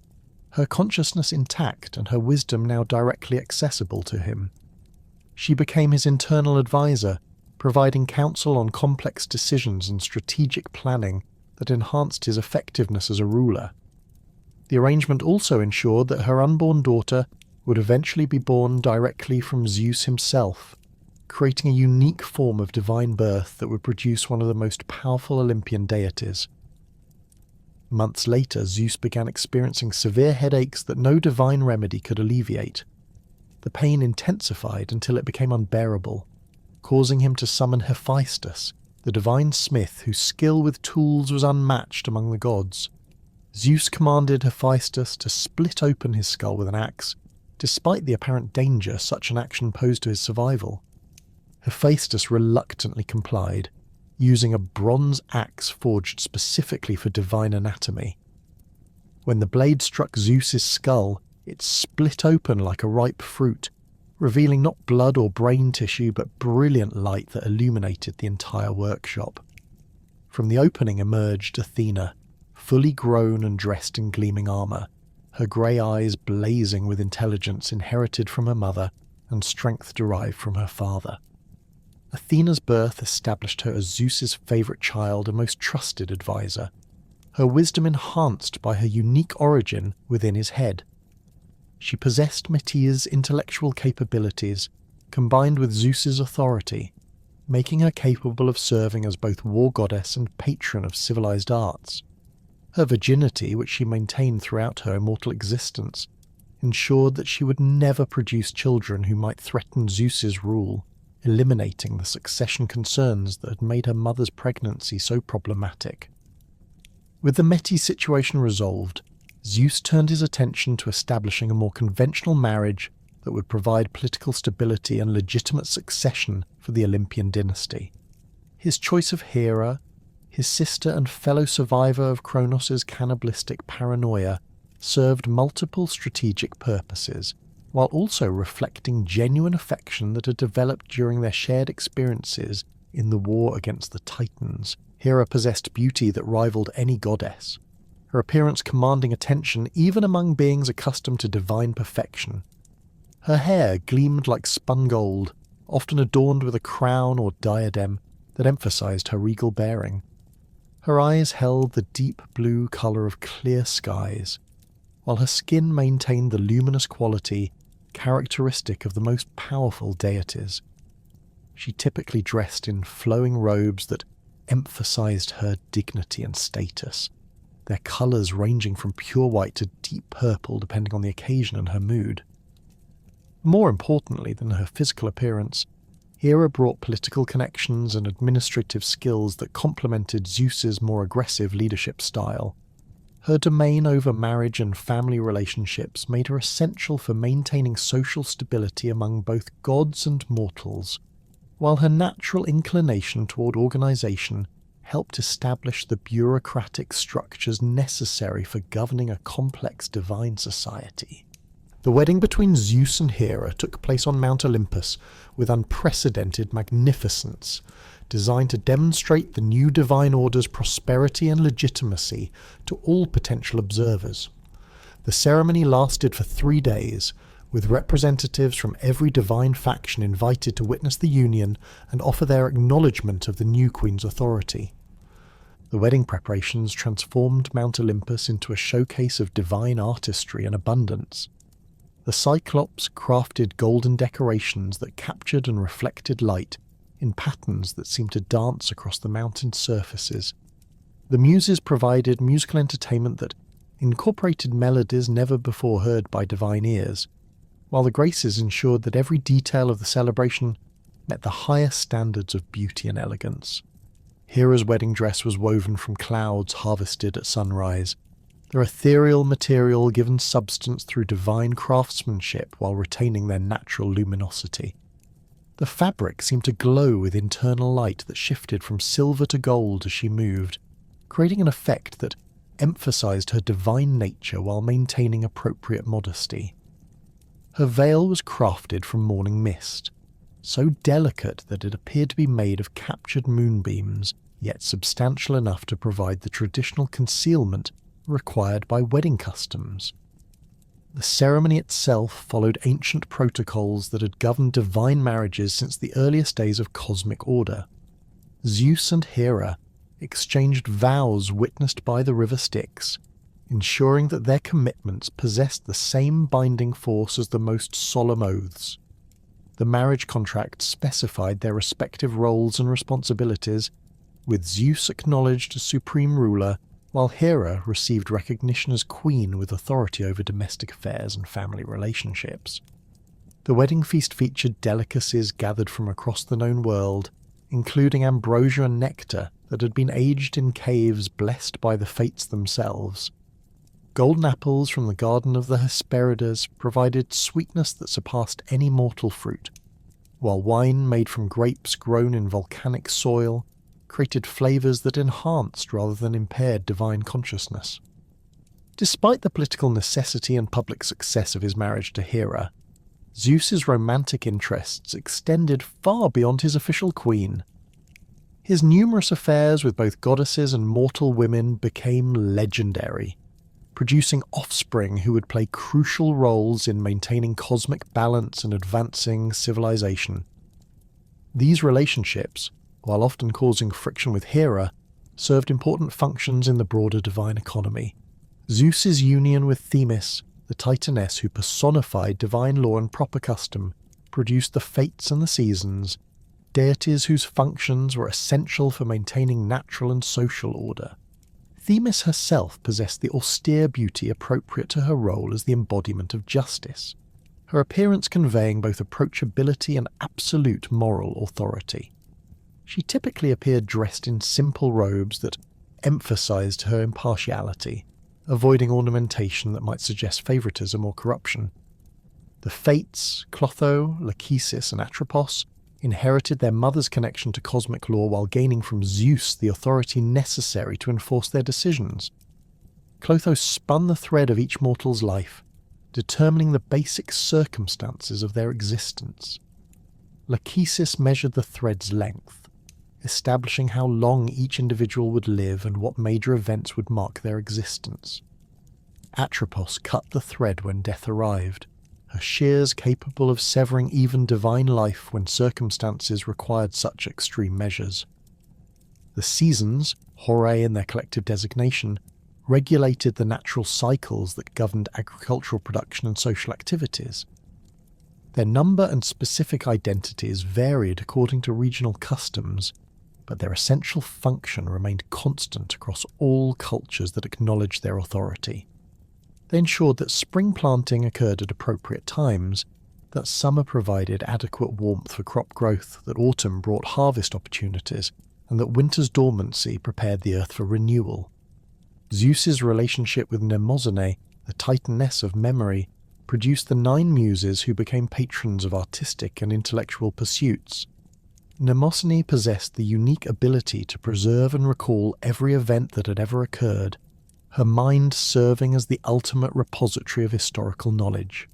her consciousness intact and her wisdom now directly accessible to him. She became his internal advisor, providing counsel on complex decisions and strategic planning that enhanced his effectiveness as a ruler. The arrangement also ensured that her unborn daughter would eventually be born directly from Zeus himself, creating a unique form of divine birth that would produce one of the most powerful Olympian deities. Months later, Zeus began experiencing severe headaches that no divine remedy could alleviate. The pain intensified until it became unbearable, causing him to summon Hephaestus, the divine smith whose skill with tools was unmatched among the gods. Zeus commanded Hephaestus to split open his skull with an axe, despite the apparent danger such an action posed to his survival. Hephaestus reluctantly complied, using a bronze axe forged specifically for divine anatomy. When the blade struck Zeus's skull, it split open like a ripe fruit, revealing not blood or brain tissue but brilliant light that illuminated the entire workshop. From the opening emerged Athena, fully grown and dressed in gleaming armour, her grey eyes blazing with intelligence inherited from her mother and strength derived from her father. Athena's birth established her as Zeus's favourite child and most trusted advisor, her wisdom enhanced by her unique origin within his head. She possessed Medea's intellectual capabilities, combined with Zeus's authority, making her capable of serving as both war goddess and patron of civilized arts. Her virginity, which she maintained throughout her immortal existence, ensured that she would never produce children who might threaten Zeus's rule, eliminating the succession concerns that had made her mother's pregnancy so problematic. With the Medes situation resolved, Zeus turned his attention to establishing a more conventional marriage that would provide political stability and legitimate succession for the Olympian dynasty. His choice of Hera, his sister and fellow survivor of Kronos' cannibalistic paranoia, served multiple strategic purposes, while also reflecting genuine affection that had developed during their shared experiences in the war against the Titans. Hera possessed beauty that rivaled any goddess, her appearance commanding attention even among beings accustomed to divine perfection. Her hair gleamed like spun gold, often adorned with a crown or diadem that emphasized her regal bearing. Her eyes held the deep blue colour of clear skies, while her skin maintained the luminous quality characteristic of the most powerful deities. She typically dressed in flowing robes that emphasized her dignity and status, their colours ranging from pure white to deep purple depending on the occasion and her mood. More importantly than her physical appearance, Hera brought political connections and administrative skills that complemented Zeus's more aggressive leadership style. Her domain over marriage and family relationships made her essential for maintaining social stability among both gods and mortals, while her natural inclination toward organisation helped establish the bureaucratic structures necessary for governing a complex divine society. The wedding between Zeus and Hera took place on Mount Olympus with unprecedented magnificence, designed to demonstrate the new divine order's prosperity and legitimacy to all potential observers. The ceremony lasted for 3 days, with representatives from every divine faction invited to witness the union and offer their acknowledgement of the new queen's authority. The wedding preparations transformed Mount Olympus into a showcase of divine artistry and abundance. The Cyclops crafted golden decorations that captured and reflected light in patterns that seemed to dance across the mountain's surfaces. The Muses provided musical entertainment that incorporated melodies never before heard by divine ears, while the Graces ensured that every detail of the celebration met the highest standards of beauty and elegance. Hera's wedding dress was woven from clouds harvested at sunrise, their ethereal material given substance through divine craftsmanship while retaining their natural luminosity. The fabric seemed to glow with internal light that shifted from silver to gold as she moved, creating an effect that emphasized her divine nature while maintaining appropriate modesty. Her veil was crafted from morning mist, so delicate that it appeared to be made of captured moonbeams, yet substantial enough to provide the traditional concealment required by wedding customs. The ceremony itself followed ancient protocols that had governed divine marriages since the earliest days of cosmic order. Zeus and Hera exchanged vows witnessed by the river Styx, ensuring that their commitments possessed the same binding force as the most solemn oaths. The marriage contract specified their respective roles and responsibilities, with Zeus acknowledged as supreme ruler, while Hera received recognition as queen with authority over domestic affairs and family relationships. The wedding feast featured delicacies gathered from across the known world, including ambrosia and nectar that had been aged in caves blessed by the fates themselves. Golden apples from the garden of the Hesperides provided sweetness that surpassed any mortal fruit, while wine made from grapes grown in volcanic soil created flavours that enhanced rather than impaired divine consciousness. Despite the political necessity and public success of his marriage to Hera, Zeus's romantic interests extended far beyond his official queen. His numerous affairs with both goddesses and mortal women became legendary, producing offspring who would play crucial roles in maintaining cosmic balance and advancing civilization. These relationships, while often causing friction with Hera, served important functions in the broader divine economy. Zeus's union with Themis, the Titaness who personified divine law and proper custom, produced the fates and the seasons, deities whose functions were essential for maintaining natural and social order. Themis herself possessed the austere beauty appropriate to her role as the embodiment of justice, her appearance conveying both approachability and absolute moral authority. She typically appeared dressed in simple robes that emphasized her impartiality, avoiding ornamentation that might suggest favoritism or corruption. The Fates, Clotho, Lachesis, and Atropos, inherited their mother's connection to cosmic law while gaining from Zeus the authority necessary to enforce their decisions. Clotho spun the thread of each mortal's life, determining the basic circumstances of their existence. Lachesis measured the thread's length, establishing how long each individual would live and what major events would mark their existence. Atropos cut the thread when death arrived, her shears capable of severing even divine life when circumstances required such extreme measures. The seasons, Horae in their collective designation, regulated the natural cycles that governed agricultural production and social activities. Their number and specific identities varied according to regional customs, but their essential function remained constant across all cultures that acknowledged their authority. They ensured that spring planting occurred at appropriate times, that summer provided adequate warmth for crop growth, that autumn brought harvest opportunities, and that winter's dormancy prepared the earth for renewal. Zeus's relationship with Mnemosyne, the Titaness of memory, produced the 9 muses who became patrons of artistic and intellectual pursuits. Mnemosyne possessed the unique ability to preserve and recall every event that had ever occurred, her mind serving as the ultimate repository of historical knowledge.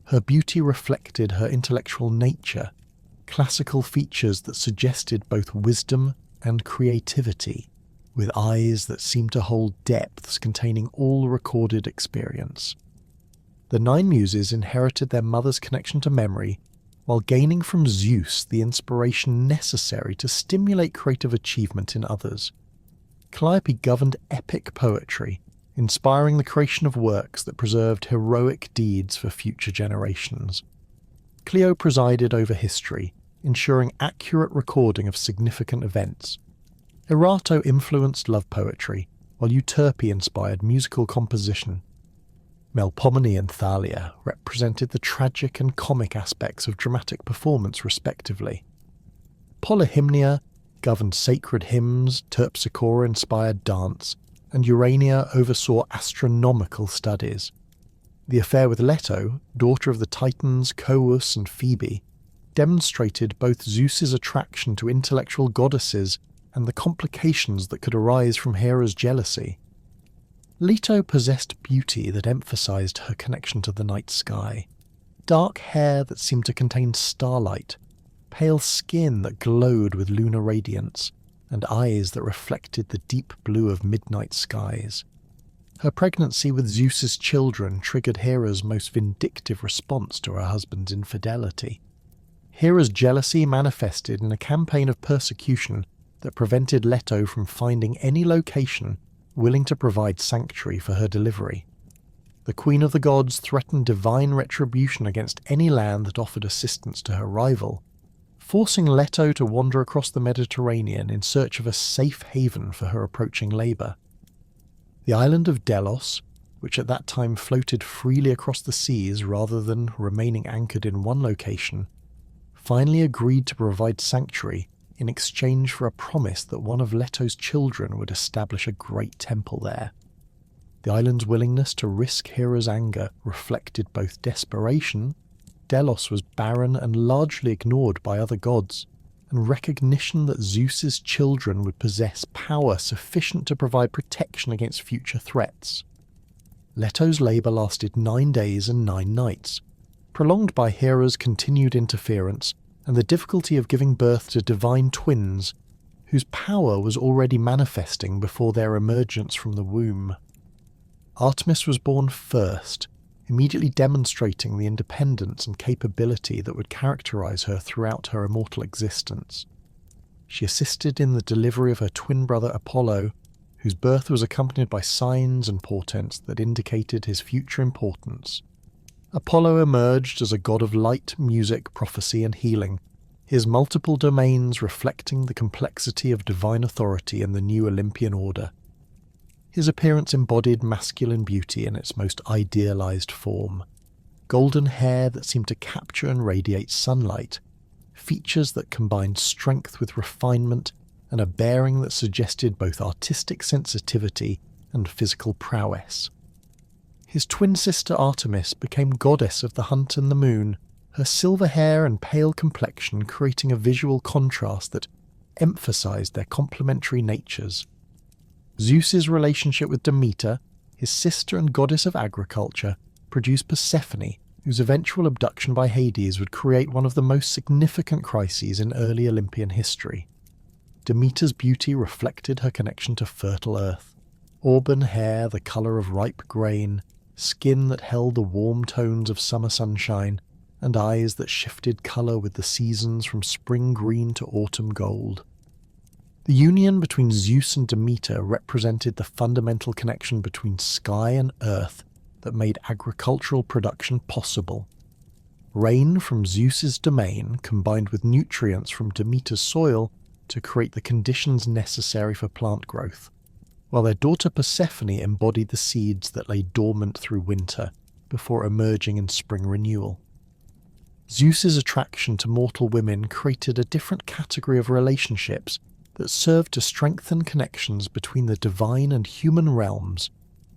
Her beauty reflected her intellectual nature, classical features that suggested both wisdom and creativity, with eyes that seemed to hold depths containing all recorded experience. The 9 muses inherited their mother's connection to memory, while gaining from Zeus the inspiration necessary to stimulate creative achievement in others. Calliope governed epic poetry, inspiring the creation of works that preserved heroic deeds for future generations. Clio presided over history, ensuring accurate recording of significant events. Erato influenced love poetry, while Euterpe inspired musical composition. Melpomene and Thalia represented the tragic and comic aspects of dramatic performance respectively. Polyhymnia governed sacred hymns, Terpsichore inspired dance, and Urania oversaw astronomical studies. The affair with Leto, daughter of the Titans Coeus and Phoebe, demonstrated both Zeus's attraction to intellectual goddesses and the complications that could arise from Hera's jealousy. Leto possessed beauty that emphasized her connection to the night sky, dark hair that seemed to contain starlight, pale skin that glowed with lunar radiance, and eyes that reflected the deep blue of midnight skies. Her pregnancy with Zeus's children triggered Hera's most vindictive response to her husband's infidelity. Hera's jealousy manifested in a campaign of persecution that prevented Leto from finding any location willing to provide sanctuary for her delivery. The Queen of the Gods threatened divine retribution against any land that offered assistance to her rival, forcing Leto to wander across the Mediterranean in search of a safe haven for her approaching labour. The island of Delos, which at that time floated freely across the seas rather than remaining anchored in one location, finally agreed to provide sanctuary in exchange for a promise that one of Leto's children would establish a great temple there. The island's willingness to risk Hera's anger reflected both desperation — Delos was barren and largely ignored by other gods — and recognition that Zeus's children would possess power sufficient to provide protection against future threats. Leto's labour lasted 9 days and 9 nights, prolonged by Hera's continued interference and the difficulty of giving birth to divine twins, whose power was already manifesting before their emergence from the womb. Artemis was born first, immediately demonstrating the independence and capability that would characterize her throughout her immortal existence. She assisted in the delivery of her twin brother Apollo, whose birth was accompanied by signs and portents that indicated his future importance. Apollo emerged as a god of light, music, prophecy, and healing, his multiple domains reflecting the complexity of divine authority in the new Olympian order. His appearance embodied masculine beauty in its most idealized form. Golden hair that seemed to capture and radiate sunlight, features that combined strength with refinement, and a bearing that suggested both artistic sensitivity and physical prowess. His twin sister Artemis became goddess of the hunt and the moon, her silver hair and pale complexion creating a visual contrast that emphasized their complementary natures. Zeus's relationship with Demeter, his sister and goddess of agriculture, produced Persephone, whose eventual abduction by Hades would create one of the most significant crises in early Olympian history. Demeter's beauty reflected her connection to fertile earth. Auburn hair the colour of ripe grain, skin that held the warm tones of summer sunshine, and eyes that shifted colour with the seasons from spring green to autumn gold. The union between Zeus and Demeter represented the fundamental connection between sky and earth that made agricultural production possible. Rain from Zeus's domain combined with nutrients from Demeter's soil to create the conditions necessary for plant growth, while their daughter Persephone embodied the seeds that lay dormant through winter before emerging in spring renewal. Zeus's attraction to mortal women created a different category of relationships that served to strengthen connections between the divine and human realms,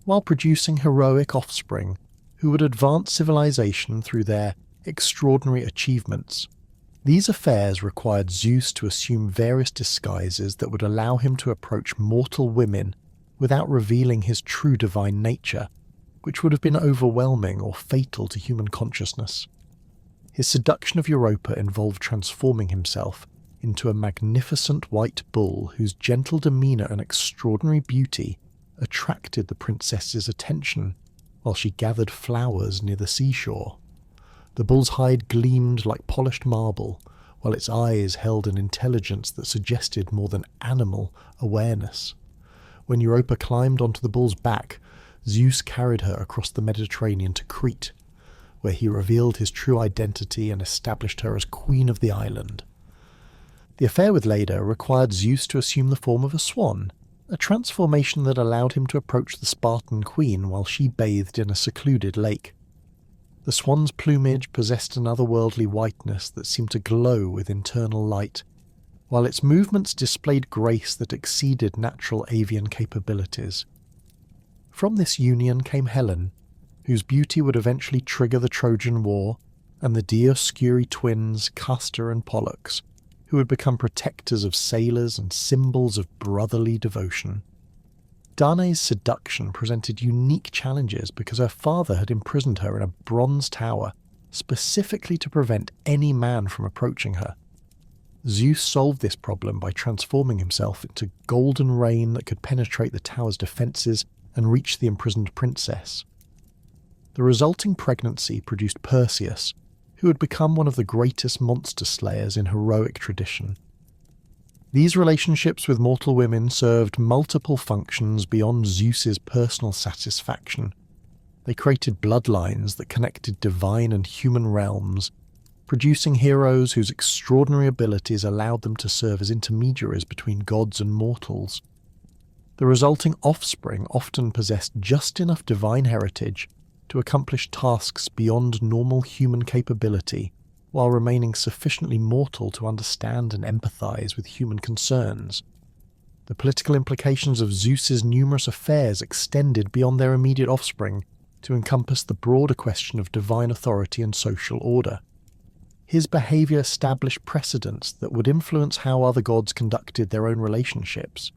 while producing heroic offspring who would advance civilization through their extraordinary achievements. These affairs required Zeus to assume various disguises that would allow him to approach mortal women without revealing his true divine nature, which would have been overwhelming or fatal to human consciousness. His seduction of Europa involved transforming himself into a magnificent white bull whose gentle demeanour and extraordinary beauty attracted the princess's attention while she gathered flowers near the seashore. The bull's hide gleamed like polished marble, while its eyes held an intelligence that suggested more than animal awareness. When Europa climbed onto the bull's back, Zeus carried her across the Mediterranean to Crete, where he revealed his true identity and established her as queen of the island. The affair with Leda required Zeus to assume the form of a swan, a transformation that allowed him to approach the Spartan queen while she bathed in a secluded lake. The swan's plumage possessed an otherworldly whiteness that seemed to glow with internal light, while its movements displayed grace that exceeded natural avian capabilities. From this union came Helen, whose beauty would eventually trigger the Trojan War, and the Dioscuri twins Castor and Pollux, who would become protectors of sailors and symbols of brotherly devotion. Danae's seduction presented unique challenges because her father had imprisoned her in a bronze tower specifically to prevent any man from approaching her. Zeus solved this problem by transforming himself into golden rain that could penetrate the tower's defences and reach the imprisoned princess. The resulting pregnancy produced Perseus, who would become one of the greatest monster slayers in heroic tradition. These relationships with mortal women served multiple functions beyond Zeus's personal satisfaction. They created bloodlines that connected divine and human realms, producing heroes whose extraordinary abilities allowed them to serve as intermediaries between gods and mortals. The resulting offspring often possessed just enough divine heritage to accomplish tasks beyond normal human capability, while remaining sufficiently mortal to understand and empathize with human concerns. The political implications of Zeus's numerous affairs extended beyond their immediate offspring to encompass the broader question of divine authority and social order. His behaviour established precedents that would influence how other gods conducted their own relationships,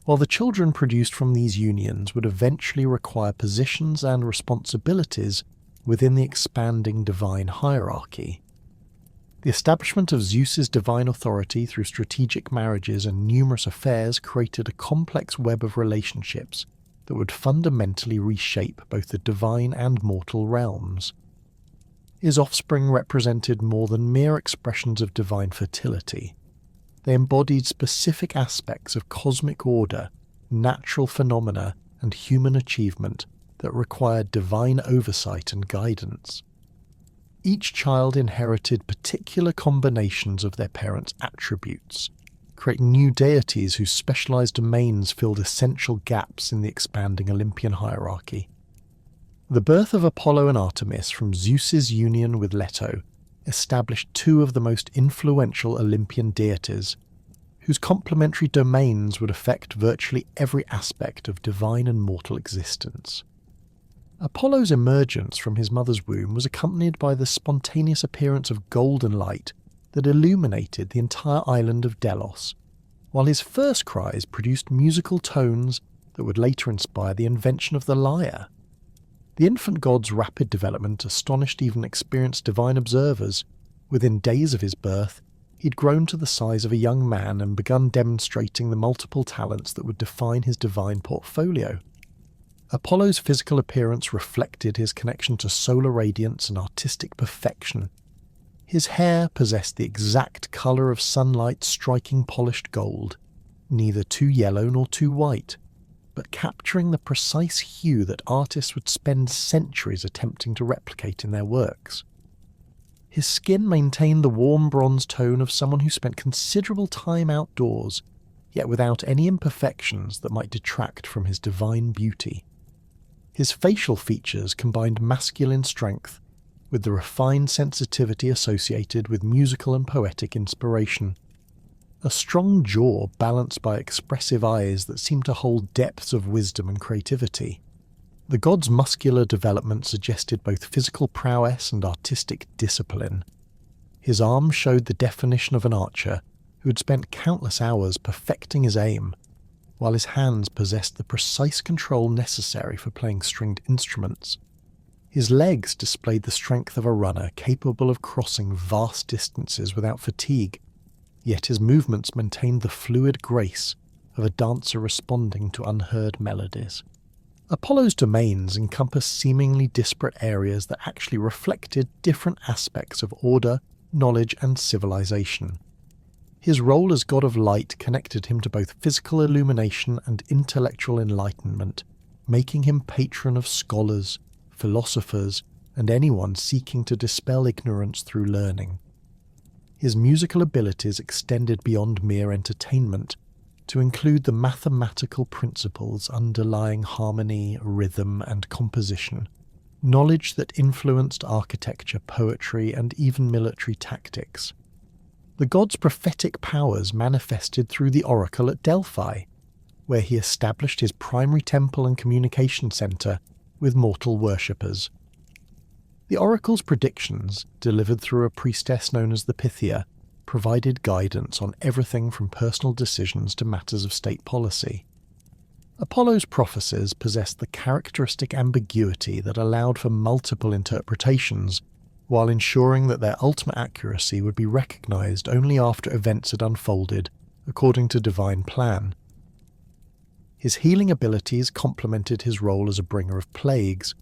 while the children produced from these unions would eventually require positions and responsibilities within the expanding divine hierarchy. The establishment of Zeus's divine authority through strategic marriages and numerous affairs created a complex web of relationships that would fundamentally reshape both the divine and mortal realms. His offspring represented more than mere expressions of divine fertility. They embodied specific aspects of cosmic order, natural phenomena, and human achievement that required divine oversight and guidance. Each child inherited particular combinations of their parents' attributes, creating new deities whose specialized domains filled essential gaps in the expanding Olympian hierarchy. The birth of Apollo and Artemis from Zeus's union with Leto established two of the most influential Olympian deities, whose complementary domains would affect virtually every aspect of divine and mortal existence. Apollo's emergence from his mother's womb was accompanied by the spontaneous appearance of golden light that illuminated the entire island of Delos, while his first cries produced musical tones that would later inspire the invention of the lyre. The infant god's rapid development astonished even experienced divine observers. Within days of his birth, he'd grown to the size of a young man and begun demonstrating the multiple talents that would define his divine portfolio. Apollo's physical appearance reflected his connection to solar radiance and artistic perfection. His hair possessed the exact colour of sunlight striking polished gold, neither too yellow nor too white, but capturing the precise hue that artists would spend centuries attempting to replicate in their works. His skin maintained the warm bronze tone of someone who spent considerable time outdoors, yet without any imperfections that might detract from his divine beauty. His facial features combined masculine strength with the refined sensitivity associated with musical and poetic inspiration. A strong jaw balanced by expressive eyes that seemed to hold depths of wisdom and creativity. The god's muscular development suggested both physical prowess and artistic discipline. His arms showed the definition of an archer who had spent countless hours perfecting his aim, while his hands possessed the precise control necessary for playing stringed instruments. His legs displayed the strength of a runner capable of crossing vast distances without fatigue, yet his movements maintained the fluid grace of a dancer responding to unheard melodies. Apollo's domains encompassed seemingly disparate areas that actually reflected different aspects of order, knowledge, and civilization. His role as god of light connected him to both physical illumination and intellectual enlightenment, making him patron of scholars, philosophers, and anyone seeking to dispel ignorance through learning. His musical abilities extended beyond mere entertainment, to include the mathematical principles underlying harmony, rhythm, and composition, knowledge that influenced architecture, poetry, and even military tactics. The god's prophetic powers manifested through the oracle at Delphi, where he established his primary temple and communication centre with mortal worshippers. The oracle's predictions, delivered through a priestess known as the Pythia, provided guidance on everything from personal decisions to matters of state policy. Apollo's prophecies possessed the characteristic ambiguity that allowed for multiple interpretations, while ensuring that their ultimate accuracy would be recognized only after events had unfolded according to divine plan. His healing abilities complemented his role as a bringer of plagues,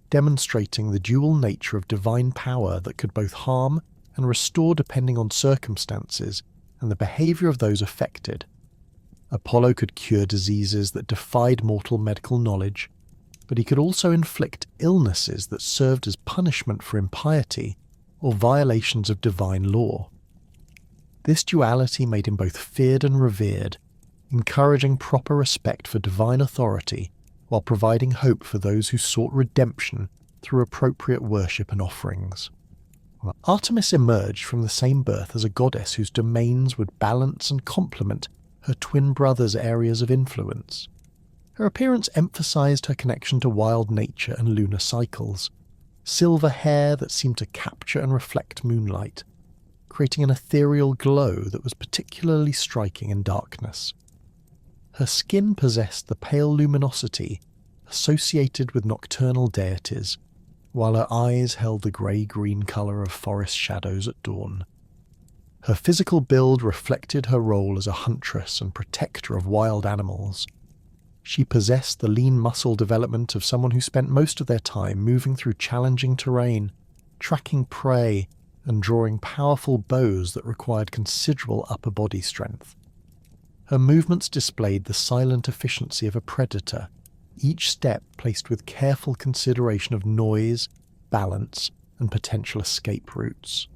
demonstrating the dual nature of divine power that could both harm and restore depending on circumstances and the behaviour of those affected. Apollo could cure diseases that defied mortal medical knowledge, but he could also inflict illnesses that served as punishment for impiety or violations of divine law. This duality made him both feared and revered, encouraging proper respect for divine authority while providing hope for those who sought redemption through appropriate worship and offerings. Artemis emerged from the same birth as a goddess whose domains would balance and complement her twin brother's areas of influence. Her appearance emphasized her connection to wild nature and lunar cycles, silver hair that seemed to capture and reflect moonlight, creating an ethereal glow that was particularly striking in darkness. Her skin possessed the pale luminosity associated with nocturnal deities, while her eyes held the grey-green colour of forest shadows at dawn. Her physical build reflected her role as a huntress and protector of wild animals. She possessed the lean muscle development of someone who spent most of their time moving through challenging terrain, tracking prey, and drawing powerful bows that required considerable upper body strength. Her movements displayed the silent efficiency of a predator, each step placed with careful consideration of noise, balance, and potential escape routes.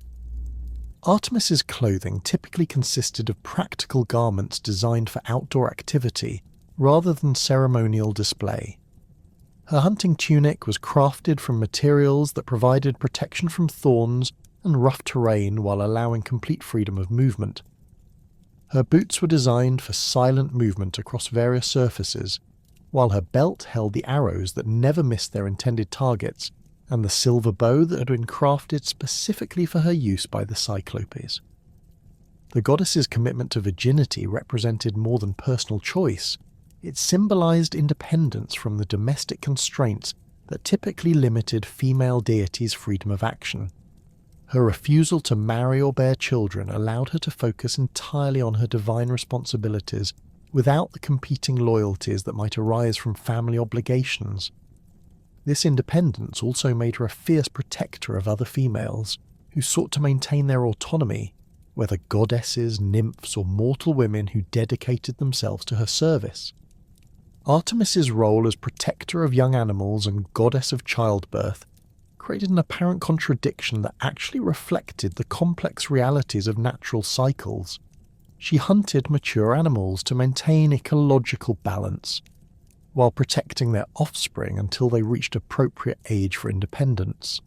Artemis's clothing typically consisted of practical garments designed for outdoor activity rather than ceremonial display. Her hunting tunic was crafted from materials that provided protection from thorns and rough terrain while allowing complete freedom of movement. Her boots were designed for silent movement across various surfaces, while her belt held the arrows that never missed their intended targets and the silver bow that had been crafted specifically for her use by the Cyclopes. The goddess's commitment to virginity represented more than personal choice. It symbolized independence from the domestic constraints that typically limited female deities' freedom of action. Her refusal to marry or bear children allowed her to focus entirely on her divine responsibilities without the competing loyalties that might arise from family obligations. This independence also made her a fierce protector of other females who sought to maintain their autonomy, whether goddesses, nymphs, or mortal women who dedicated themselves to her service. Artemis's role as protector of young animals and goddess of childbirth created an apparent contradiction that actually reflected the complex realities of natural cycles. She hunted mature animals to maintain ecological balance, while protecting their offspring until they reached appropriate age for independence.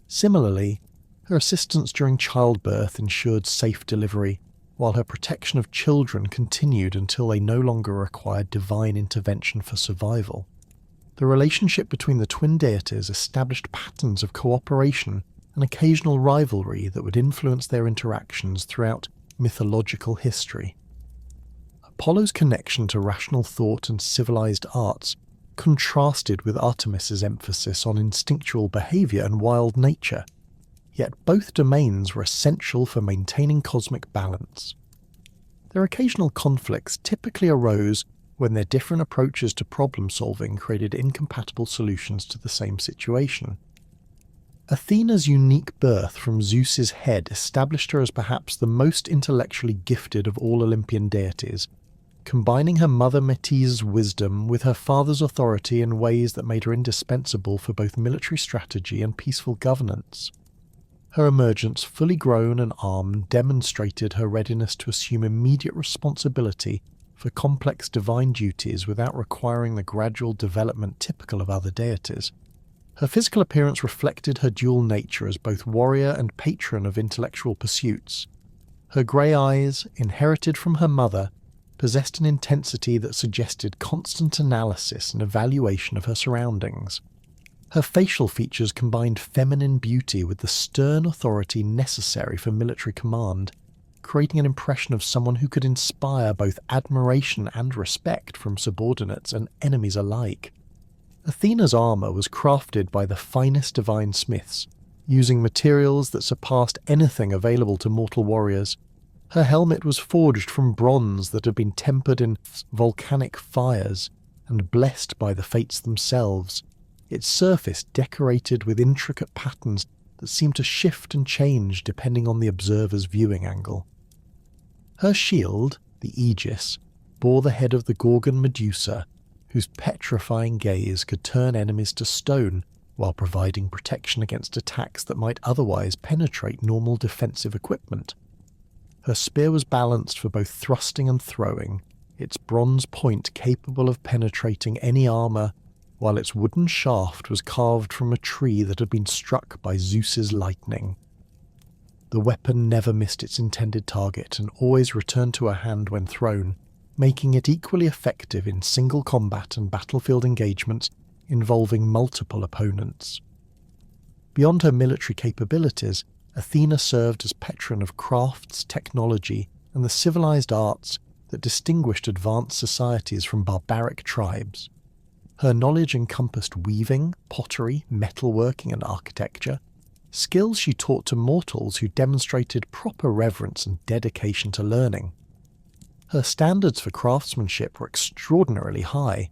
Similarly, her assistance during childbirth ensured safe delivery, while her protection of children continued until they no longer required divine intervention for survival. The relationship between the twin deities established patterns of cooperation and occasional rivalry that would influence their interactions throughout mythological history. Apollo's connection to rational thought and civilized arts contrasted with Artemis's emphasis on instinctual behavior and wild nature, yet both domains were essential for maintaining cosmic balance. Their occasional conflicts typically arose when their different approaches to problem-solving created incompatible solutions to the same situation. Athena's unique birth from Zeus's head established her as perhaps the most intellectually gifted of all Olympian deities, combining her mother Metis's wisdom with her father's authority in ways that made her indispensable for both military strategy and peaceful governance. Her emergence, fully grown and armed, demonstrated her readiness to assume immediate responsibility for complex divine duties without requiring the gradual development typical of other deities. Her physical appearance reflected her dual nature as both warrior and patron of intellectual pursuits. Her grey eyes, inherited from her mother, possessed an intensity that suggested constant analysis and evaluation of her surroundings. Her facial features combined feminine beauty with the stern authority necessary for military command, creating an impression of someone who could inspire both admiration and respect from subordinates and enemies alike. Athena's armour was crafted by the finest divine smiths, using materials that surpassed anything available to mortal warriors. Her helmet was forged from bronze that had been tempered in volcanic fires and blessed by the fates themselves, its surface decorated with intricate patterns that seemed to shift and change depending on the observer's viewing angle. Her shield, the Aegis, bore the head of the Gorgon Medusa, whose petrifying gaze could turn enemies to stone while providing protection against attacks that might otherwise penetrate normal defensive equipment. Her spear was balanced for both thrusting and throwing, its bronze point capable of penetrating any armour, while its wooden shaft was carved from a tree that had been struck by Zeus's lightning. The weapon never missed its intended target and always returned to her hand when thrown, making it equally effective in single combat and battlefield engagements involving multiple opponents. Beyond her military capabilities, Athena served as patron of crafts, technology, and the civilized arts that distinguished advanced societies from barbaric tribes. Her knowledge encompassed weaving, pottery, metalworking, and architecture, skills she taught to mortals who demonstrated proper reverence and dedication to learning. Her standards for craftsmanship were extraordinarily high,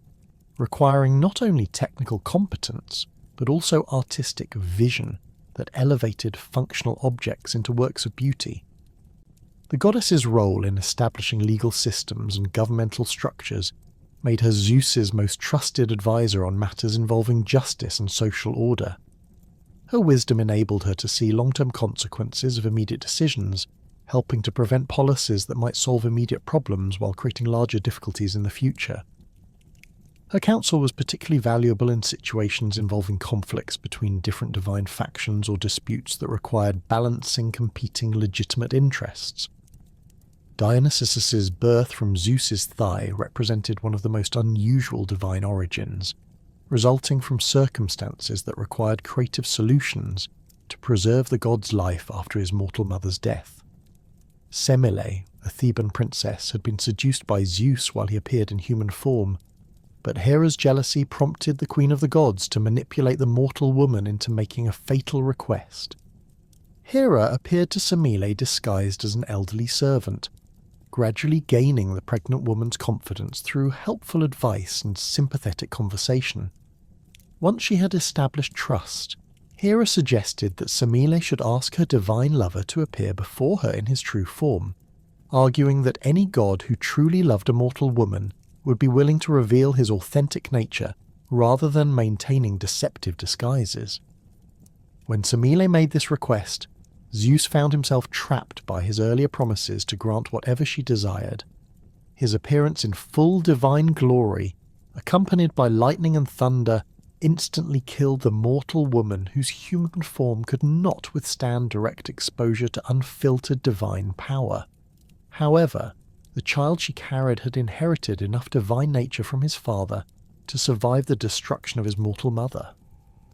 requiring not only technical competence, but also artistic vision that elevated functional objects into works of beauty. The goddess's role in establishing legal systems and governmental structures made her Zeus's most trusted advisor on matters involving justice and social order. Her wisdom enabled her to see long-term consequences of immediate decisions, helping to prevent policies that might solve immediate problems while creating larger difficulties in the future. Her counsel was particularly valuable in situations involving conflicts between different divine factions or disputes that required balancing competing legitimate interests. Dionysus's birth from Zeus's thigh represented one of the most unusual divine origins, resulting from circumstances that required creative solutions to preserve the god's life after his mortal mother's death. Semele, a Theban princess, had been seduced by Zeus while he appeared in human form, but Hera's jealousy prompted the Queen of the Gods to manipulate the mortal woman into making a fatal request. Hera appeared to Semele disguised as an elderly servant, gradually gaining the pregnant woman's confidence through helpful advice and sympathetic conversation. Once she had established trust, Hera suggested that Semele should ask her divine lover to appear before her in his true form, arguing that any god who truly loved a mortal woman would be willing to reveal his authentic nature rather than maintaining deceptive disguises. When Semele made this request, Zeus found himself trapped by his earlier promises to grant whatever she desired. His appearance in full divine glory, accompanied by lightning and thunder, instantly killed the mortal woman whose human form could not withstand direct exposure to unfiltered divine power. However, the child she carried had inherited enough divine nature from his father to survive the destruction of his mortal mother.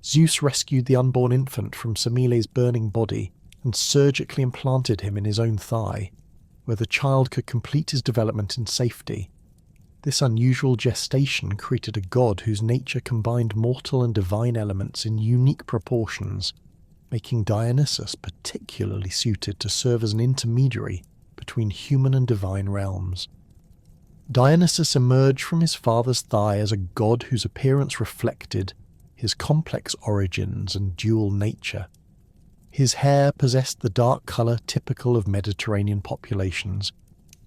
Zeus rescued the unborn infant from Semele's burning body and surgically implanted him in his own thigh, where the child could complete his development in safety. This unusual gestation created a god whose nature combined mortal and divine elements in unique proportions, making Dionysus particularly suited to serve as an intermediary between human and divine realms. Dionysus emerged from his father's thigh as a god whose appearance reflected his complex origins and dual nature. His hair possessed the dark colour typical of Mediterranean populations,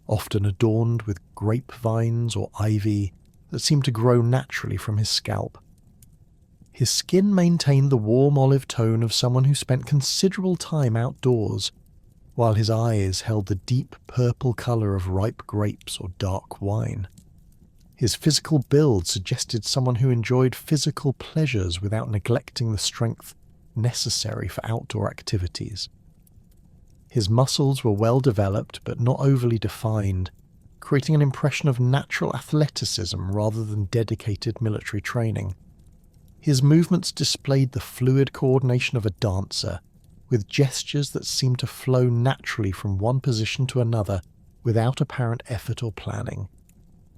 often adorned with grapevines or ivy that seemed to grow naturally from his scalp. His skin maintained the warm olive tone of someone who spent considerable time outdoors, while his eyes held the deep purple colour of ripe grapes or dark wine. His physical build suggested someone who enjoyed physical pleasures without neglecting the strength necessary for outdoor activities. His muscles were well developed but not overly defined, creating an impression of natural athleticism rather than dedicated military training. His movements displayed the fluid coordination of a dancer, with gestures that seemed to flow naturally from one position to another without apparent effort or planning.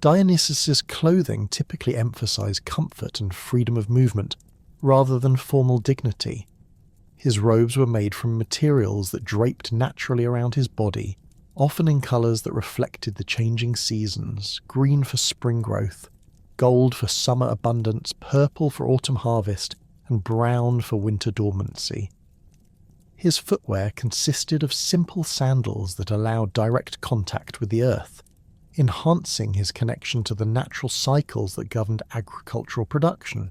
Dionysus's clothing typically emphasized comfort and freedom of movement, rather than formal dignity. His robes were made from materials that draped naturally around his body, often in colours that reflected the changing seasons: green for spring growth, gold for summer abundance, purple for autumn harvest, and brown for winter dormancy. His footwear consisted of simple sandals that allowed direct contact with the earth, enhancing his connection to the natural cycles that governed agricultural production.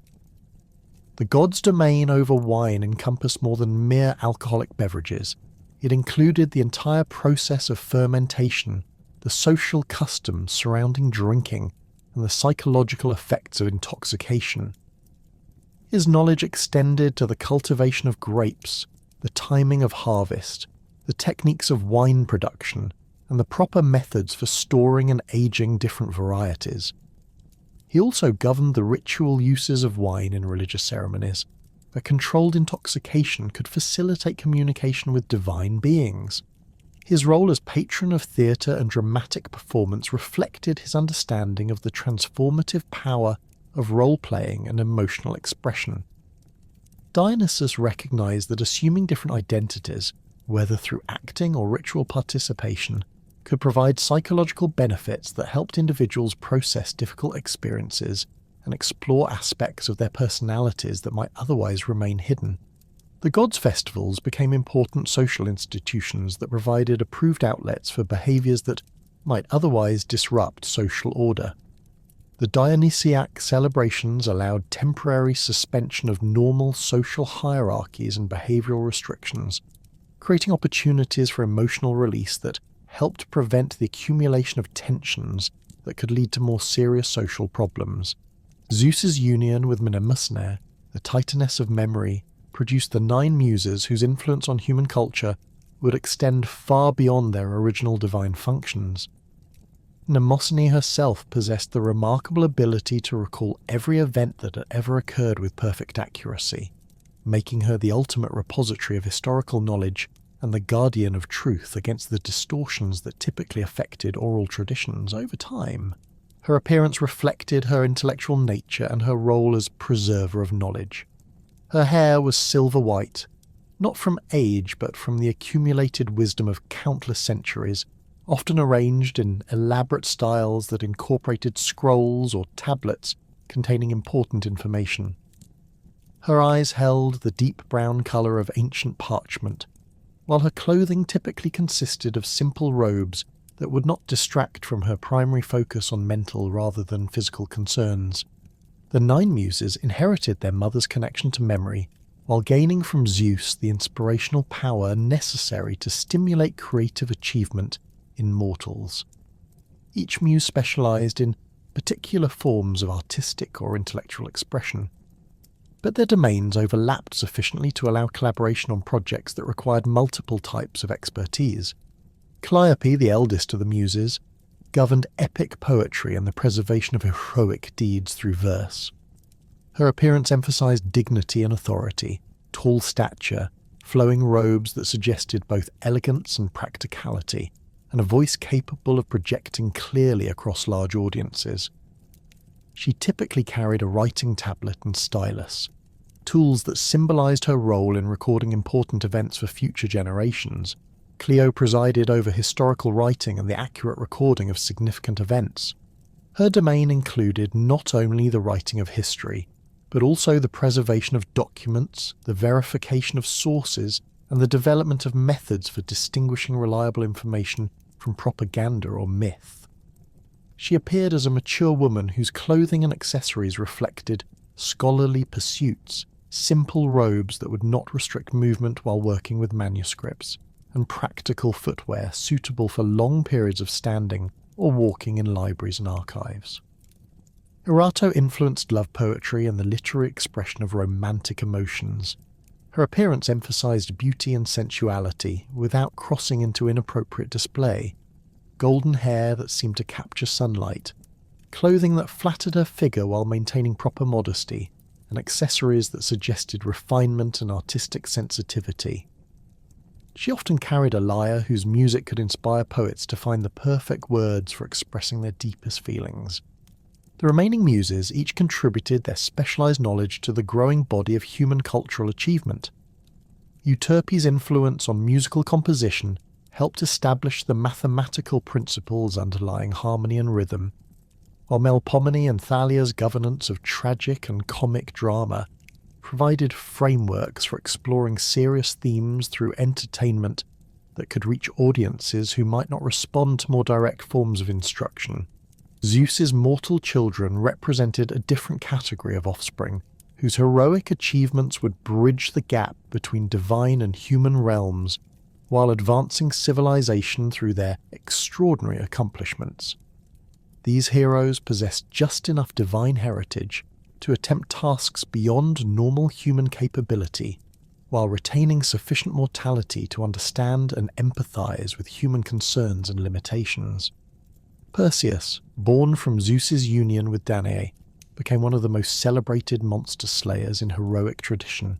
The god's domain over wine encompassed more than mere alcoholic beverages. It included the entire process of fermentation, the social customs surrounding drinking, and the psychological effects of intoxication. His knowledge extended to the cultivation of grapes, the timing of harvest, the techniques of wine production, and the proper methods for storing and aging different varieties. He also governed the ritual uses of wine in religious ceremonies, a controlled intoxication could facilitate communication with divine beings. His role as patron of theatre and dramatic performance reflected his understanding of the transformative power of role-playing and emotional expression. Dionysus recognized that assuming different identities, whether through acting or ritual participation, could provide psychological benefits that helped individuals process difficult experiences and explore aspects of their personalities that might otherwise remain hidden. The gods' festivals became important social institutions that provided approved outlets for behaviours that might otherwise disrupt social order. The Dionysiac celebrations allowed temporary suspension of normal social hierarchies and behavioural restrictions, creating opportunities for emotional release that helped prevent the accumulation of tensions that could lead to more serious social problems. Zeus's union with Mnemosyne, the Titaness of memory, produced the 9 muses whose influence on human culture would extend far beyond their original divine functions. Mnemosyne herself possessed the remarkable ability to recall every event that had ever occurred with perfect accuracy, making her the ultimate repository of historical knowledge and the guardian of truth against the distortions that typically affected oral traditions over time. Her appearance reflected her intellectual nature and her role as preserver of knowledge. Her hair was silver white, not from age but from the accumulated wisdom of countless centuries, often arranged in elaborate styles that incorporated scrolls or tablets containing important information. Her eyes held the deep brown colour of ancient parchment, while her clothing typically consisted of simple robes that would not distract from her primary focus on mental rather than physical concerns. The 9 muses inherited their mother's connection to memory, while gaining from Zeus the inspirational power necessary to stimulate creative achievement in mortals. Each muse specialised in particular forms of artistic or intellectual expression, but their domains overlapped sufficiently to allow collaboration on projects that required multiple types of expertise. Calliope, the eldest of the muses, governed epic poetry and the preservation of heroic deeds through verse. Her appearance emphasised dignity and authority, tall stature, flowing robes that suggested both elegance and practicality, and a voice capable of projecting clearly across large audiences. She typically carried a writing tablet and stylus, tools that symbolised her role in recording important events for future generations. Clio presided over historical writing and the accurate recording of significant events. Her domain included not only the writing of history, but also the preservation of documents, the verification of sources, and the development of methods for distinguishing reliable information from propaganda or myth. She appeared as a mature woman whose clothing and accessories reflected scholarly pursuits, simple robes that would not restrict movement while working with manuscripts, and practical footwear suitable for long periods of standing or walking in libraries and archives. Erato influenced love poetry and the literary expression of romantic emotions. Her appearance emphasised beauty and sensuality without crossing into inappropriate display. Golden hair that seemed to capture sunlight, clothing that flattered her figure while maintaining proper modesty, and accessories that suggested refinement and artistic sensitivity. She often carried a lyre whose music could inspire poets to find the perfect words for expressing their deepest feelings. The remaining muses each contributed their specialised knowledge to the growing body of human cultural achievement. Euterpe's influence on musical composition helped establish the mathematical principles underlying harmony and rhythm, while Melpomene and Thalia's governance of tragic and comic drama provided frameworks for exploring serious themes through entertainment that could reach audiences who might not respond to more direct forms of instruction. Zeus's mortal children represented a different category of offspring, whose heroic achievements would bridge the gap between divine and human realms while advancing civilization through their extraordinary accomplishments. These heroes possessed just enough divine heritage to attempt tasks beyond normal human capability, while retaining sufficient mortality to understand and empathise with human concerns and limitations. Perseus, born from Zeus's union with Danae, became one of the most celebrated monster slayers in heroic tradition.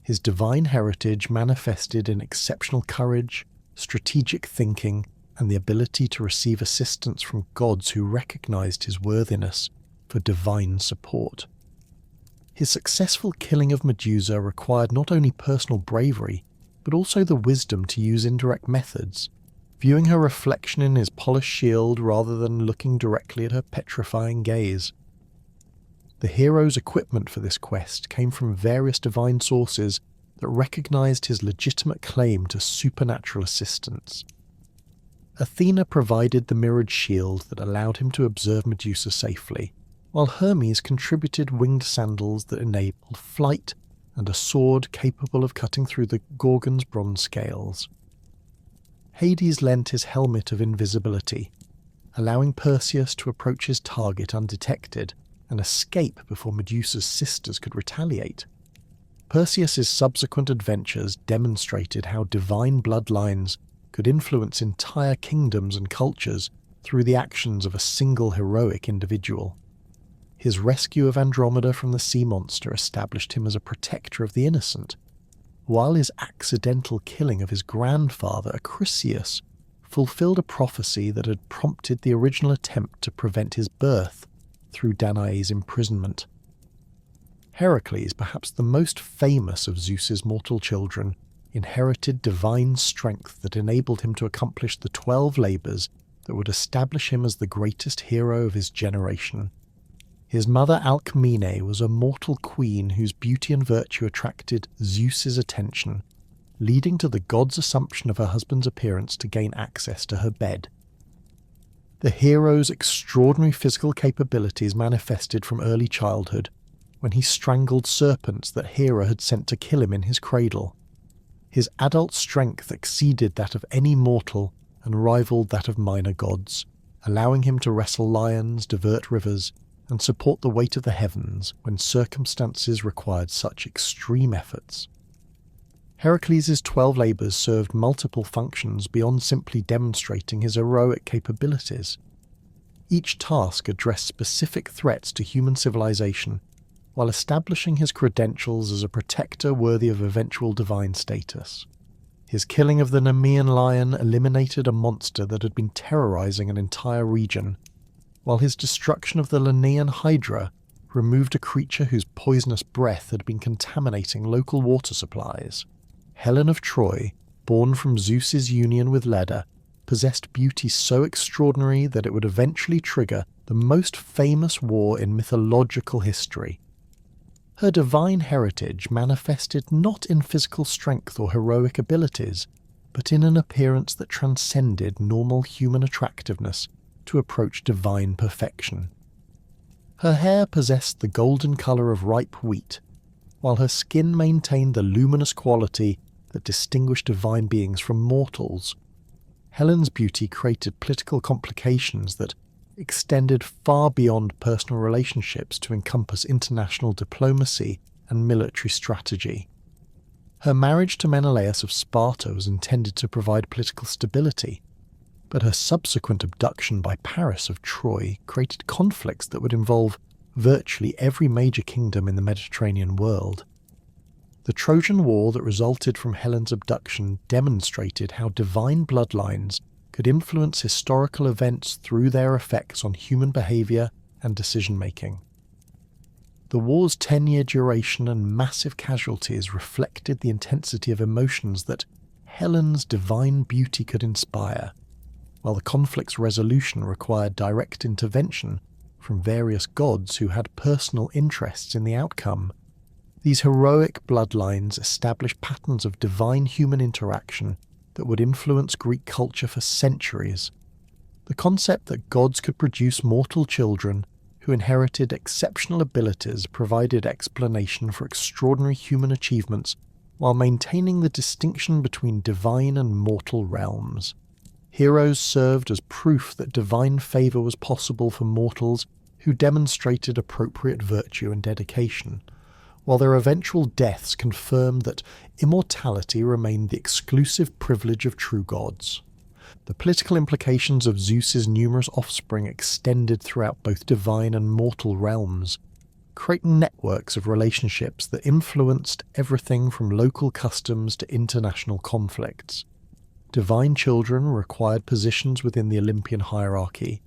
His divine heritage manifested in exceptional courage, strategic thinking, and the ability to receive assistance from gods who recognized his worthiness for divine support. His successful killing of Medusa required not only personal bravery, but also the wisdom to use indirect methods, viewing her reflection in his polished shield rather than looking directly at her petrifying gaze. The hero's equipment for this quest came from various divine sources that recognized his legitimate claim to supernatural assistance. Athena provided the mirrored shield that allowed him to observe Medusa safely, while Hermes contributed winged sandals that enabled flight and a sword capable of cutting through the Gorgon's bronze scales. Hades lent his helmet of invisibility, allowing Perseus to approach his target undetected and escape before Medusa's sisters could retaliate. Perseus's subsequent adventures demonstrated how divine bloodlines could influence entire kingdoms and cultures through the actions of a single heroic individual. His rescue of Andromeda from the sea monster established him as a protector of the innocent, while his accidental killing of his grandfather, Acrisius, fulfilled a prophecy that had prompted the original attempt to prevent his birth through Danae's imprisonment. Heracles, perhaps the most famous of Zeus's mortal children, inherited divine strength that enabled him to accomplish the 12 labours that would establish him as the greatest hero of his generation. His mother Alcmene was a mortal queen whose beauty and virtue attracted Zeus's attention, leading to the god's assumption of her husband's appearance to gain access to her bed. The hero's extraordinary physical capabilities manifested from early childhood, when he strangled serpents that Hera had sent to kill him in his cradle. His adult strength exceeded that of any mortal and rivaled that of minor gods, allowing him to wrestle lions, divert rivers, and support the weight of the heavens when circumstances required such extreme efforts. Heracles' 12 labours served multiple functions beyond simply demonstrating his heroic capabilities. Each task addressed specific threats to human civilization, while establishing his credentials as a protector worthy of eventual divine status. His killing of the Nemean lion eliminated a monster that had been terrorizing an entire region, while his destruction of the Lenaean Hydra removed a creature whose poisonous breath had been contaminating local water supplies. Helen of Troy, born from Zeus's union with Leda, possessed beauty so extraordinary that it would eventually trigger the most famous war in mythological history. Her divine heritage manifested not in physical strength or heroic abilities, but in an appearance that transcended normal human attractiveness to approach divine perfection. Her hair possessed the golden colour of ripe wheat, while her skin maintained the luminous quality that distinguished divine beings from mortals. Helen's beauty created political complications that extended far beyond personal relationships to encompass international diplomacy and military strategy. Her marriage to Menelaus of Sparta was intended to provide political stability, but her subsequent abduction by Paris of Troy created conflicts that would involve virtually every major kingdom in the Mediterranean world. The Trojan War that resulted from Helen's abduction demonstrated how divine bloodlines could influence historical events through their effects on human behaviour and decision-making. The war's 10-year duration and massive casualties reflected the intensity of emotions that Helen's divine beauty could inspire, while the conflict's resolution required direct intervention from various gods who had personal interests in the outcome. These heroic bloodlines established patterns of divine human interaction that would influence Greek culture for centuries. The concept that gods could produce mortal children who inherited exceptional abilities provided explanation for extraordinary human achievements while maintaining the distinction between divine and mortal realms. Heroes served as proof that divine favour was possible for mortals who demonstrated appropriate virtue and dedication, while their eventual deaths confirmed that immortality remained the exclusive privilege of true gods. the political implications of Zeus's numerous offspring extended throughout both divine and mortal realms, creating networks of relationships that influenced everything from local customs to international conflicts. Divine children required positions within the Olympian hierarchy,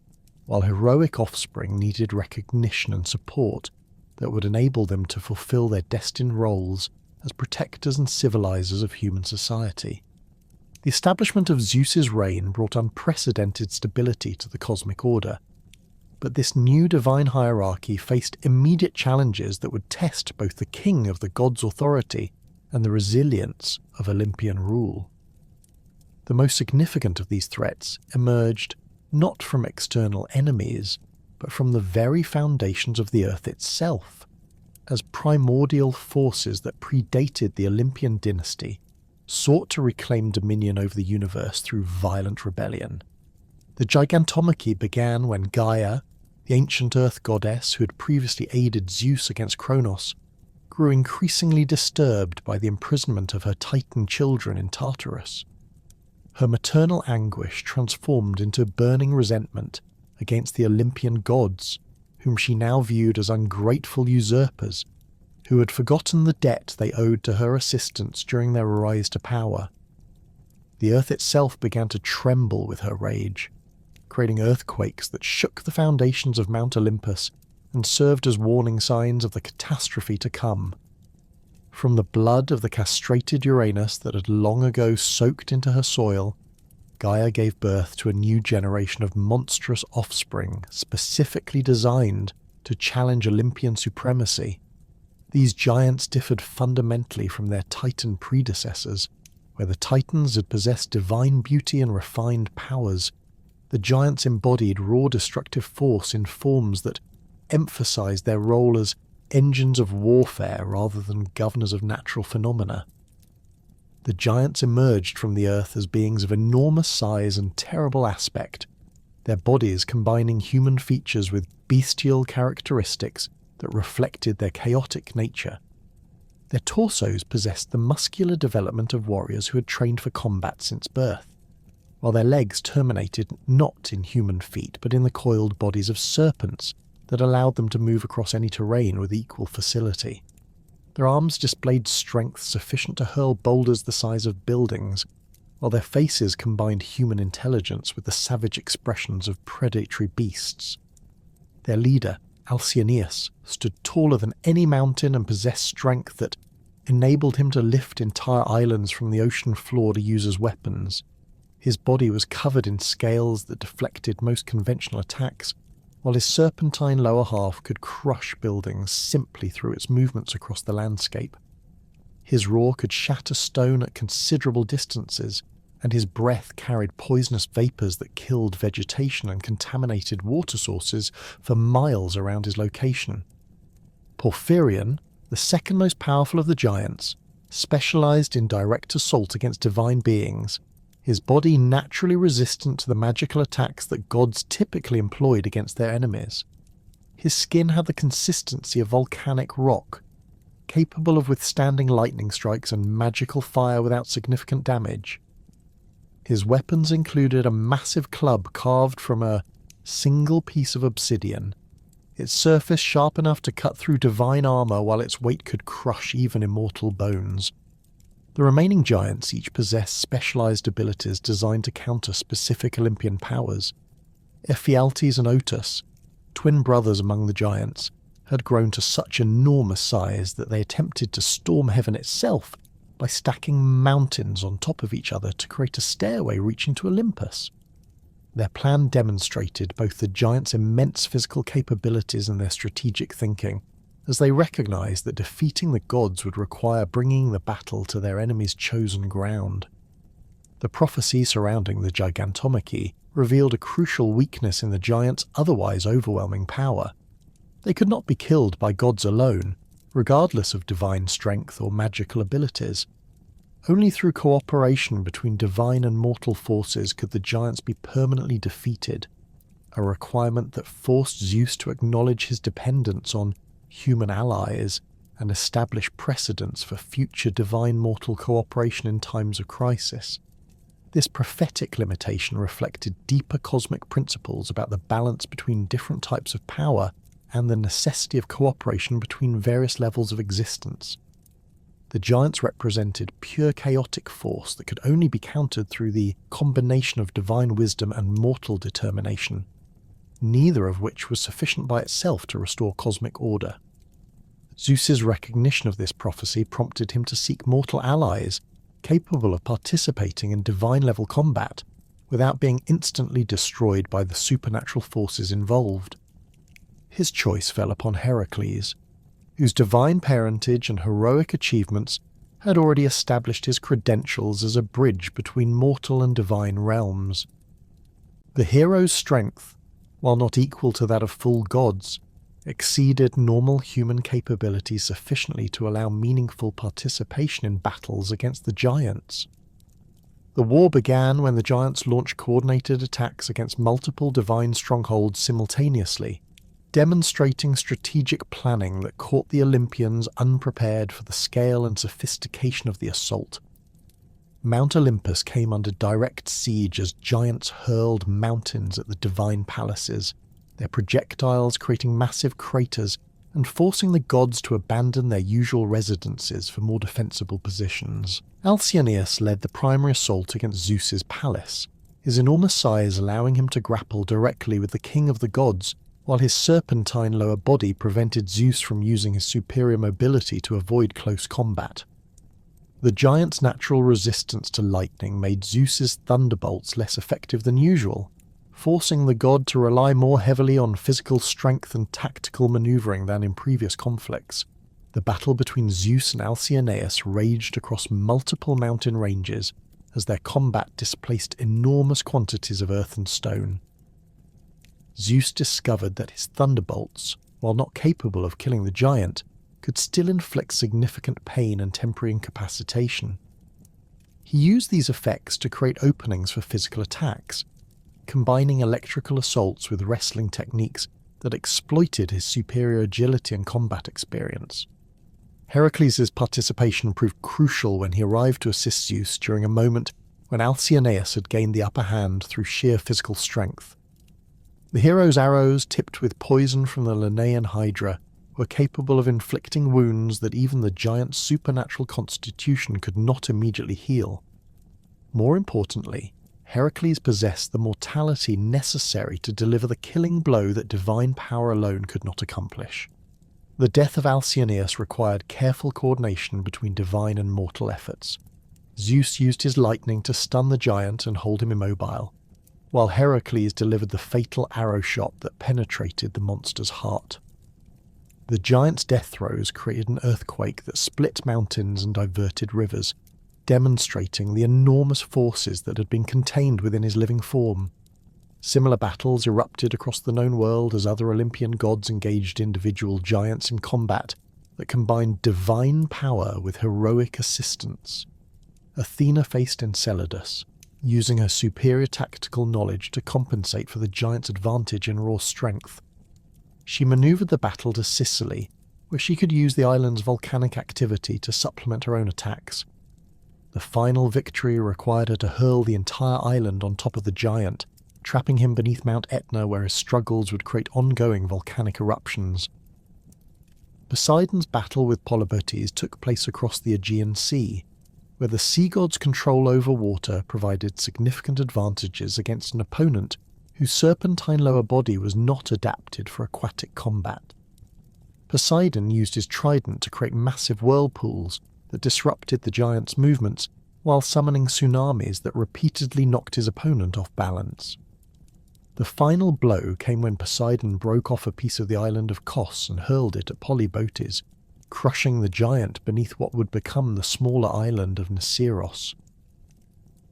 while heroic offspring needed recognition and support that would enable them to fulfill their destined roles as protectors and civilizers of human society. The establishment of Zeus's reign brought unprecedented stability to the cosmic order, but this new divine hierarchy faced immediate challenges that would test both the king of the gods' authority and the resilience of Olympian rule. The most significant of these threats emerged not from external enemies, but from the very foundations of the Earth itself, as primordial forces that predated the Olympian dynasty sought to reclaim dominion over the universe through violent rebellion. The Gigantomachy began when Gaia, the ancient Earth goddess who had previously aided Zeus against Cronus, grew increasingly disturbed by the imprisonment of her Titan children in Tartarus. Her maternal anguish transformed into burning resentment against the Olympian gods, whom she now viewed as ungrateful usurpers, who had forgotten the debt they owed to her assistance during their rise to power. The earth itself began to tremble with her rage, creating earthquakes that shook the foundations of Mount Olympus and served as warning signs of the catastrophe to come. From the blood of the castrated Uranus that had long ago soaked into her soil, Gaia gave birth to a new generation of monstrous offspring specifically designed to challenge Olympian supremacy. These giants differed fundamentally from their Titan predecessors, where the Titans had possessed divine beauty and refined powers. The giants embodied raw destructive force in forms that emphasized their role as engines of warfare rather than governors of natural phenomena. The giants emerged from the earth as beings of enormous size and terrible aspect, their bodies combining human features with bestial characteristics that reflected their chaotic nature. Their torsos possessed the muscular development of warriors who had trained for combat since birth, while their legs terminated not in human feet but in the coiled bodies of serpents that allowed them to move across any terrain with equal facility. Their arms displayed strength sufficient to hurl boulders the size of buildings, while their faces combined human intelligence with the savage expressions of predatory beasts. Their leader, Alcyoneus, stood taller than any mountain and possessed strength that enabled him to lift entire islands from the ocean floor to use as weapons. His body was covered in scales that deflected most conventional attacks, while his serpentine lower half could crush buildings simply through its movements across the landscape. His roar could shatter stone at considerable distances, and his breath carried poisonous vapours that killed vegetation and contaminated water sources for miles around his location. Porphyrion, the second most powerful of the giants, specialised in direct assault against divine beings, his body naturally resistant to the magical attacks that gods typically employed against their enemies. His skin had the consistency of volcanic rock, capable of withstanding lightning strikes and magical fire without significant damage. His weapons included a massive club carved from a single piece of obsidian, its surface sharp enough to cut through divine armour while its weight could crush even immortal bones. The remaining giants each possessed specialised abilities designed to counter specific Olympian powers. Ephialtes and Otus, twin brothers among the giants, had grown to such enormous size that they attempted to storm heaven itself by stacking mountains on top of each other to create a stairway reaching to Olympus. Their plan demonstrated both the giants' immense physical capabilities and their strategic thinking, as they recognised that defeating the gods would require bringing the battle to their enemy's chosen ground. The prophecy surrounding the Gigantomachy revealed a crucial weakness in the giants' otherwise overwhelming power. They could not be killed by gods alone, regardless of divine strength or magical abilities. Only through cooperation between divine and mortal forces could the giants be permanently defeated, a requirement that forced Zeus to acknowledge his dependence on human allies and establish precedents for future divine-mortal cooperation in times of crisis. This prophetic limitation reflected deeper cosmic principles about the balance between different types of power and the necessity of cooperation between various levels of existence. The giants represented pure chaotic force that could only be countered through the combination of divine wisdom and mortal determination, neither of which was sufficient by itself to restore cosmic order. Zeus's recognition of this prophecy prompted him to seek mortal allies capable of participating in divine-level combat without being instantly destroyed by the supernatural forces involved. His choice fell upon Heracles, whose divine parentage and heroic achievements had already established his credentials as a bridge between mortal and divine realms. The hero's strength, while not equal to that of full gods, exceeded normal human capabilities sufficiently to allow meaningful participation in battles against the giants. The war began when the giants launched coordinated attacks against multiple divine strongholds simultaneously, demonstrating strategic planning that caught the Olympians unprepared for the scale and sophistication of the assault. Mount Olympus came under direct siege as giants hurled mountains at the divine palaces, their projectiles creating massive craters and forcing the gods to abandon their usual residences for more defensible positions. Alcyoneus led the primary assault against Zeus's palace, his enormous size allowing him to grapple directly with the king of the gods, while his serpentine lower body prevented Zeus from using his superior mobility to avoid close combat. The giant's natural resistance to lightning made Zeus's thunderbolts less effective than usual, forcing the god to rely more heavily on physical strength and tactical maneuvering than in previous conflicts. The battle between Zeus and Alcyoneus raged across multiple mountain ranges as their combat displaced enormous quantities of earth and stone. Zeus discovered that his thunderbolts, while not capable of killing the giant, could still inflict significant pain and temporary incapacitation. He used these effects to create openings for physical attacks, combining electrical assaults with wrestling techniques that exploited his superior agility and combat experience. Heracles' participation proved crucial when he arrived to assist Zeus during a moment when Alcyoneus had gained the upper hand through sheer physical strength. The hero's arrows, tipped with poison from the Linnaean Hydra, were capable of inflicting wounds that even the giant's supernatural constitution could not immediately heal. More importantly, Heracles possessed the mortality necessary to deliver the killing blow that divine power alone could not accomplish. The death of Alcyoneus required careful coordination between divine and mortal efforts. Zeus used his lightning to stun the giant and hold him immobile, while Heracles delivered the fatal arrow shot that penetrated the monster's heart. The giant's death throes created an earthquake that split mountains and diverted rivers, demonstrating the enormous forces that had been contained within his living form. Similar battles erupted across the known world as other Olympian gods engaged individual giants in combat that combined divine power with heroic assistance. Athena faced Enceladus, using her superior tactical knowledge to compensate for the giant's advantage in raw strength. She maneuvered the battle to Sicily, where she could use the island's volcanic activity to supplement her own attacks. The final victory required her to hurl the entire island on top of the giant, trapping him beneath Mount Etna where his struggles would create ongoing volcanic eruptions. Poseidon's battle with Polybotes took place across the Aegean Sea, where the sea god's control over water provided significant advantages against an opponent whose serpentine lower body was not adapted for aquatic combat. Poseidon used his trident to create massive whirlpools that disrupted the giant's movements while summoning tsunamis that repeatedly knocked his opponent off balance. The final blow came when Poseidon broke off a piece of the island of Kos and hurled it at Polybotes, crushing the giant beneath what would become the smaller island of Niceros.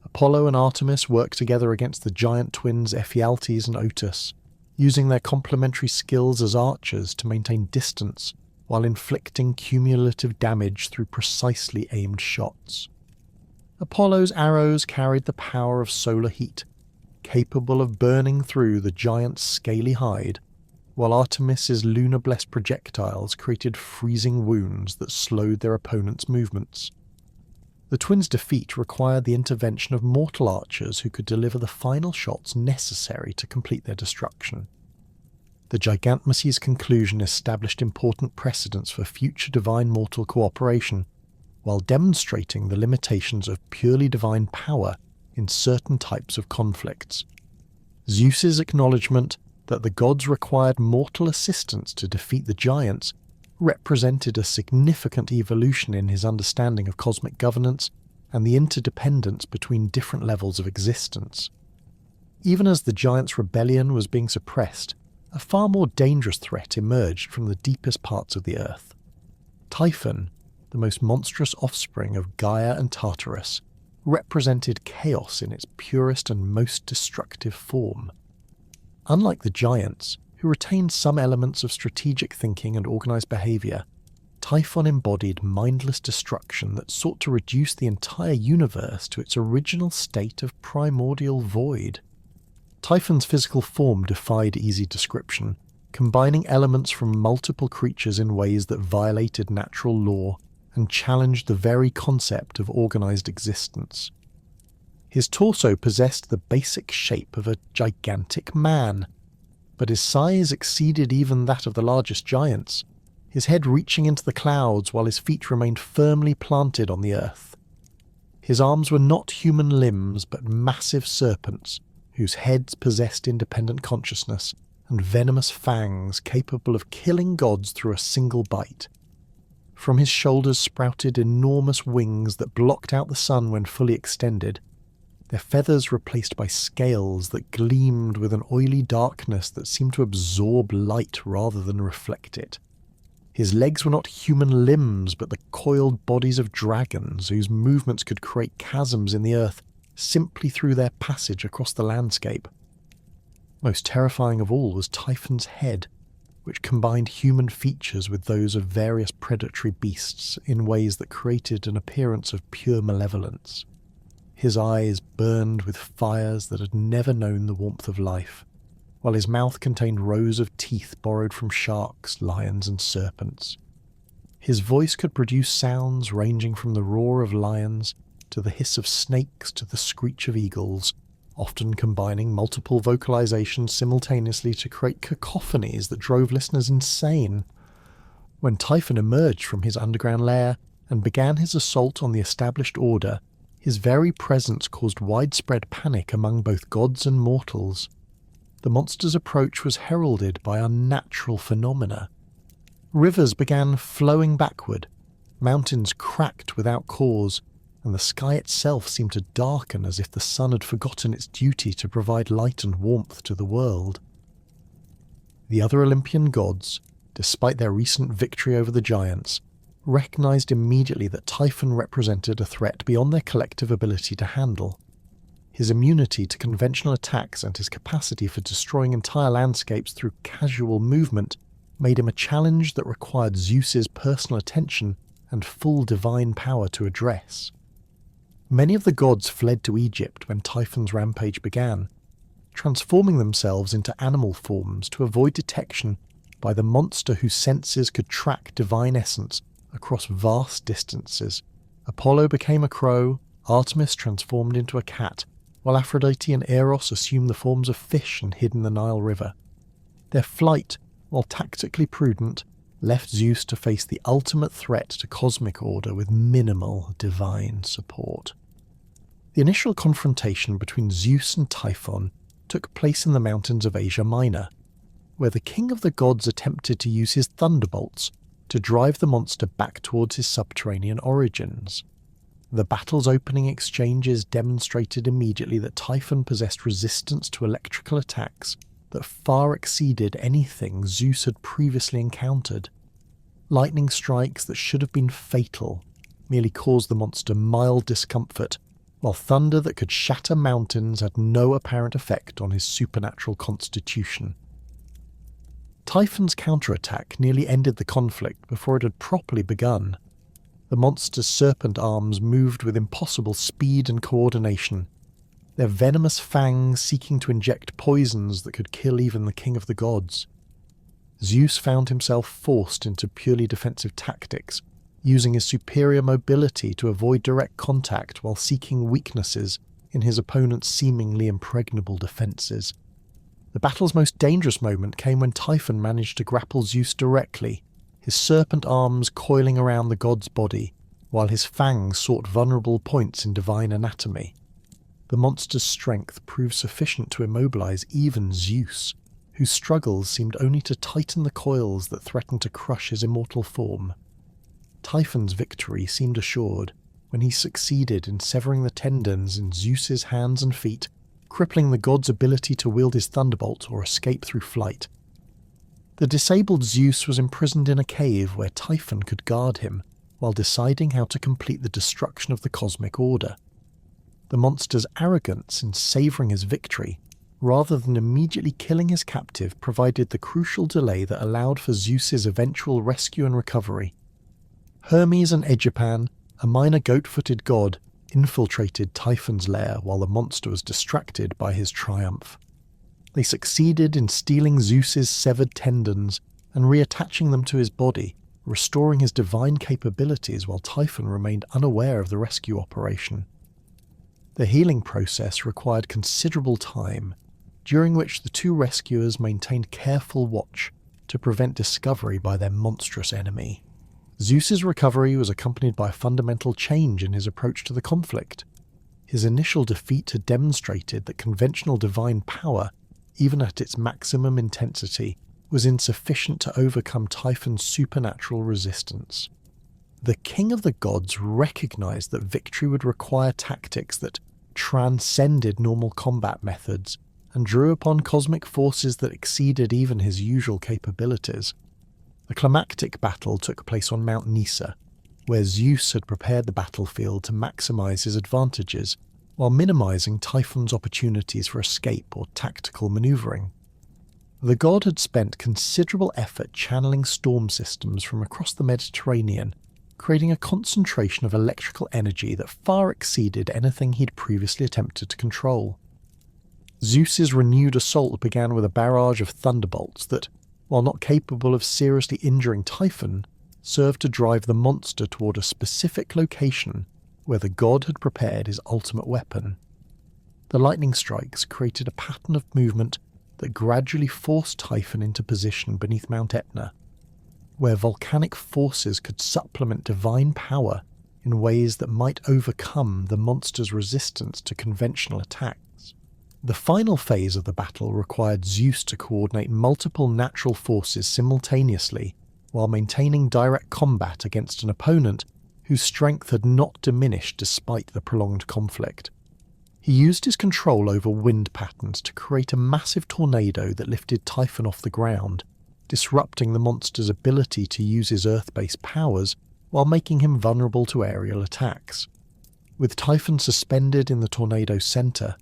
Apollo and Artemis worked together against the giant twins Ephialtes and Otus, using their complementary skills as archers to maintain distance while inflicting cumulative damage through precisely aimed shots. Apollo's arrows carried the power of solar heat, capable of burning through the giant's scaly hide, while Artemis's lunar-blessed projectiles created freezing wounds that slowed their opponent's movements. The The twins' defeat required the intervention of mortal archers who could deliver the final shots necessary to complete their destruction. The Gigantomachy's conclusion established important precedents for future divine-mortal cooperation, while demonstrating the limitations of purely divine power in certain types of conflicts. Zeus's acknowledgement that the gods required mortal assistance to defeat the giants represented a significant evolution in his understanding of cosmic governance and the interdependence between different levels of existence. Even as the giants' rebellion was being suppressed, a far more dangerous threat emerged from the deepest parts of the earth. Typhon, the most monstrous offspring of Gaia and Tartarus, represented chaos in its purest and most destructive form. Unlike the giants, who retained some elements of strategic thinking and organized behavior, Typhon embodied mindless destruction that sought to reduce the entire universe to its original state of primordial void. Typhon's physical form defied easy description, combining elements from multiple creatures in ways that violated natural law and challenged the very concept of organized existence. His torso possessed the basic shape of a gigantic man, but his size exceeded even that of the largest giants, his head reaching into the clouds while his feet remained firmly planted on the earth. His arms were not human limbs but massive serpents, whose heads possessed independent consciousness and venomous fangs capable of killing gods through a single bite. From his shoulders sprouted enormous wings that blocked out the sun when fully extended, their feathers replaced by scales that gleamed with an oily darkness that seemed to absorb light rather than reflect it. His legs were not human limbs but the coiled bodies of dragons whose movements could create chasms in the earth simply through their passage across the landscape. Most terrifying of all was Typhon's head, which combined human features with those of various predatory beasts in ways that created an appearance of pure malevolence. His eyes burned with fires that had never known the warmth of life, while his mouth contained rows of teeth borrowed from sharks, lions, and serpents. His voice could produce sounds ranging from the roar of lions to the hiss of snakes to the screech of eagles, often combining multiple vocalizations simultaneously to create cacophonies that drove listeners insane. When Typhon emerged from his underground lair and began his assault on the established order, his very presence caused widespread panic among both gods and mortals. The monster's approach was heralded by unnatural phenomena. Rivers began flowing backward, mountains cracked without cause, and the sky itself seemed to darken as if the sun had forgotten its duty to provide light and warmth to the world. The other Olympian gods, despite their recent victory over the giants, recognized immediately that Typhon represented a threat beyond their collective ability to handle. His immunity to conventional attacks and his capacity for destroying entire landscapes through casual movement made him a challenge that required Zeus's personal attention and full divine power to address. Many of the gods fled to Egypt when Typhon's rampage began, transforming themselves into animal forms to avoid detection by the monster whose senses could track divine essence across vast distances. Apollo became a crow, Artemis transformed into a cat, while Aphrodite and Eros assumed the forms of fish and hid in the Nile River. Their flight, while tactically prudent, left Zeus to face the ultimate threat to cosmic order with minimal divine support. The initial confrontation between Zeus and Typhon took place in the mountains of Asia Minor, where the king of the gods attempted to use his thunderbolts to drive the monster back towards his subterranean origins. The battle's opening exchanges demonstrated immediately that Typhon possessed resistance to electrical attacks that far exceeded anything Zeus had previously encountered. Lightning strikes that should have been fatal merely caused the monster mild discomfort, while thunder that could shatter mountains had no apparent effect on his supernatural constitution. Typhon's counterattack nearly ended the conflict before it had properly begun. The monster's serpent arms moved with impossible speed and coordination, their venomous fangs seeking to inject poisons that could kill even the king of the gods. Zeus found himself forced into purely defensive tactics, using his superior mobility to avoid direct contact while seeking weaknesses in his opponent's seemingly impregnable defences. The battle's most dangerous moment came when Typhon managed to grapple Zeus directly, his serpent arms coiling around the god's body, while his fangs sought vulnerable points in divine anatomy. The monster's strength proved sufficient to immobilize even Zeus, whose struggles seemed only to tighten the coils that threatened to crush his immortal form. Typhon's victory seemed assured when he succeeded in severing the tendons in Zeus's hands and feet, crippling the god's ability to wield his thunderbolt or escape through flight. The disabled Zeus was imprisoned in a cave where Typhon could guard him while deciding how to complete the destruction of the cosmic order. The monster's arrogance in savouring his victory, rather than immediately killing his captive, provided the crucial delay that allowed for Zeus's eventual rescue and recovery. Hermes and Egipan, a minor goat-footed god, infiltrated Typhon's lair while the monster was distracted by his triumph. They succeeded in stealing Zeus's severed tendons and reattaching them to his body, restoring his divine capabilities while Typhon remained unaware of the rescue operation. The healing process required considerable time, during which the two rescuers maintained careful watch to prevent discovery by their monstrous enemy. Zeus's recovery was accompanied by a fundamental change in his approach to the conflict. His initial defeat had demonstrated that conventional divine power, even at its maximum intensity, was insufficient to overcome Typhon's supernatural resistance. The king of the gods recognized that victory would require tactics that transcended normal combat methods and drew upon cosmic forces that exceeded even his usual capabilities. The climactic battle took place on Mount Nysa, where Zeus had prepared the battlefield to maximize his advantages while minimizing Typhon's opportunities for escape or tactical maneuvering. The god had spent considerable effort channeling storm systems from across the Mediterranean, creating a concentration of electrical energy that far exceeded anything he'd previously attempted to control. Zeus's renewed assault began with a barrage of thunderbolts that, while not capable of seriously injuring Typhon, served to drive the monster toward a specific location where the god had prepared his ultimate weapon. The lightning strikes created a pattern of movement that gradually forced Typhon into position beneath Mount Etna, where volcanic forces could supplement divine power in ways that might overcome the monster's resistance to conventional attacks. The final phase of the battle required Zeus to coordinate multiple natural forces simultaneously while maintaining direct combat against an opponent whose strength had not diminished despite the prolonged conflict. He used his control over wind patterns to create a massive tornado that lifted Typhon off the ground, disrupting the monster's ability to use his Earth-based powers while making him vulnerable to aerial attacks. With Typhon suspended in the tornado's centre,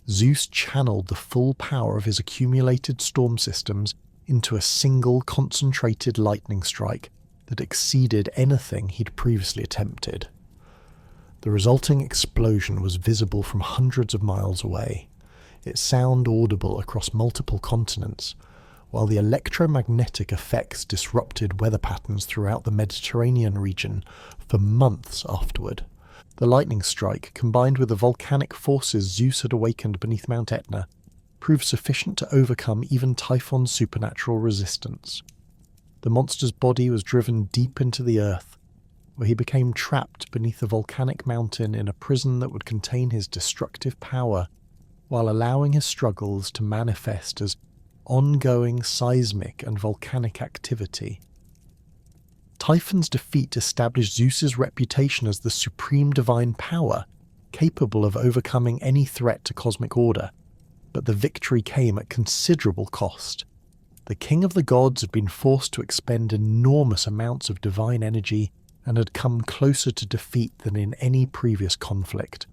Zeus channeled the full power of his accumulated storm systems into a single concentrated lightning strike that exceeded anything he'd previously attempted. The resulting explosion was visible from hundreds of miles away, its sound audible across multiple continents, while the electromagnetic effects disrupted weather patterns throughout the Mediterranean region for months afterward. The lightning strike, combined with the volcanic forces Zeus had awakened beneath Mount Etna, proved sufficient to overcome even Typhon's supernatural resistance. The monster's body was driven deep into the earth, where he became trapped beneath a volcanic mountain in a prison that would contain his destructive power, while allowing his struggles to manifest as ongoing seismic and volcanic activity. Typhon's defeat established Zeus's reputation as the supreme divine power, capable of overcoming any threat to cosmic order, but the victory came at considerable cost. The king of the gods had been forced to expend enormous amounts of divine energy and had come closer to defeat than in any previous conflict.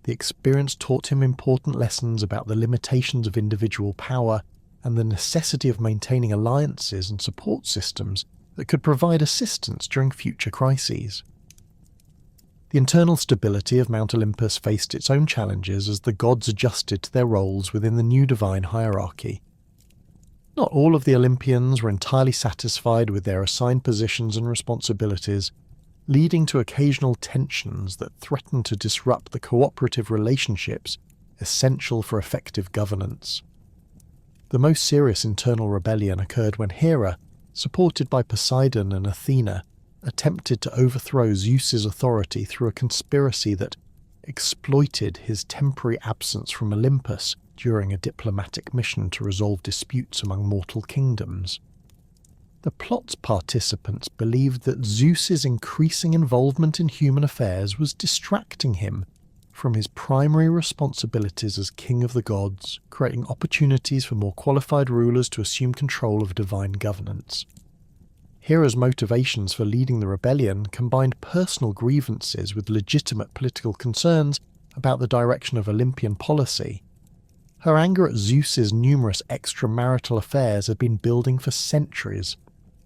The experience taught him important lessons about the limitations of individual power and the necessity of maintaining alliances and support systems that could provide assistance during future crises. The internal stability of Mount Olympus faced its own challenges as the gods adjusted to their roles within the new divine hierarchy. Not all of the Olympians were entirely satisfied with their assigned positions and responsibilities, leading to occasional tensions that threatened to disrupt the cooperative relationships essential for effective governance. The most serious internal rebellion occurred when Hera, supported by Poseidon and Athena, attempted to overthrow Zeus's authority through a conspiracy that exploited his temporary absence from Olympus during a diplomatic mission to resolve disputes among mortal kingdoms. The plot's participants believed that Zeus's increasing involvement in human affairs was distracting him from his primary responsibilities as king of the gods, creating opportunities for more qualified rulers to assume control of divine governance. Hera's motivations for leading the rebellion combined personal grievances with legitimate political concerns about the direction of Olympian policy. Her anger at Zeus's numerous extramarital affairs had been building for centuries,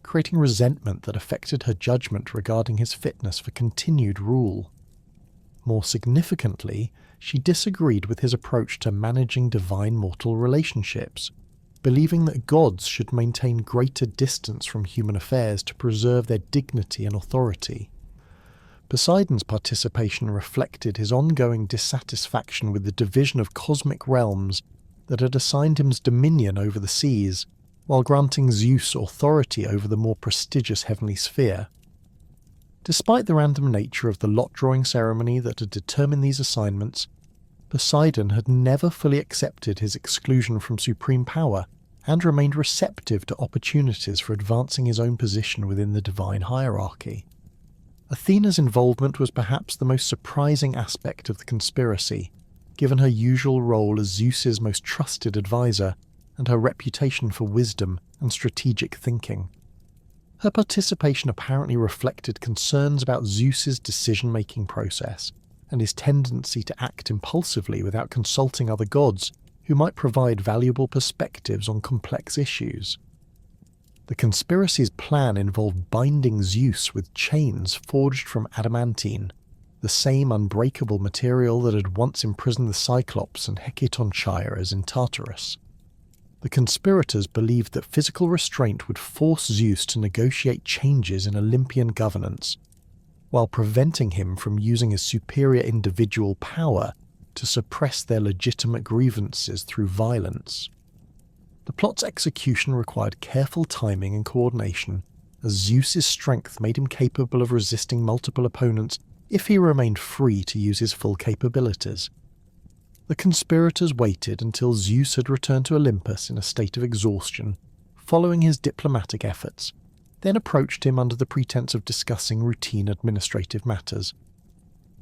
creating resentment that affected her judgment regarding his fitness for continued rule. More significantly, she disagreed with his approach to managing divine-mortal relationships, believing that gods should maintain greater distance from human affairs to preserve their dignity and authority. Poseidon's participation reflected his ongoing dissatisfaction with the division of cosmic realms that had assigned him dominion over the seas, while granting Zeus authority over the more prestigious heavenly sphere. Despite the random nature of the lot-drawing ceremony that had determined these assignments, Poseidon had never fully accepted his exclusion from supreme power and remained receptive to opportunities for advancing his own position within the divine hierarchy. Athena's involvement was perhaps the most surprising aspect of the conspiracy, given her usual role as Zeus's most trusted advisor and her reputation for wisdom and strategic thinking. Her participation apparently reflected concerns about Zeus's decision-making process and his tendency to act impulsively without consulting other gods who might provide valuable perspectives on complex issues. The conspiracy's plan involved binding Zeus with chains forged from adamantine, the same unbreakable material that had once imprisoned the Cyclops and Hecatonchires in Tartarus. The conspirators believed that physical restraint would force Zeus to negotiate changes in Olympian governance, while preventing him from using his superior individual power to suppress their legitimate grievances through violence. The plot's execution required careful timing and coordination, as Zeus's strength made him capable of resisting multiple opponents if he remained free to use his full capabilities. The conspirators waited until Zeus had returned to Olympus in a state of exhaustion, following his diplomatic efforts, then approached him under the pretense of discussing routine administrative matters.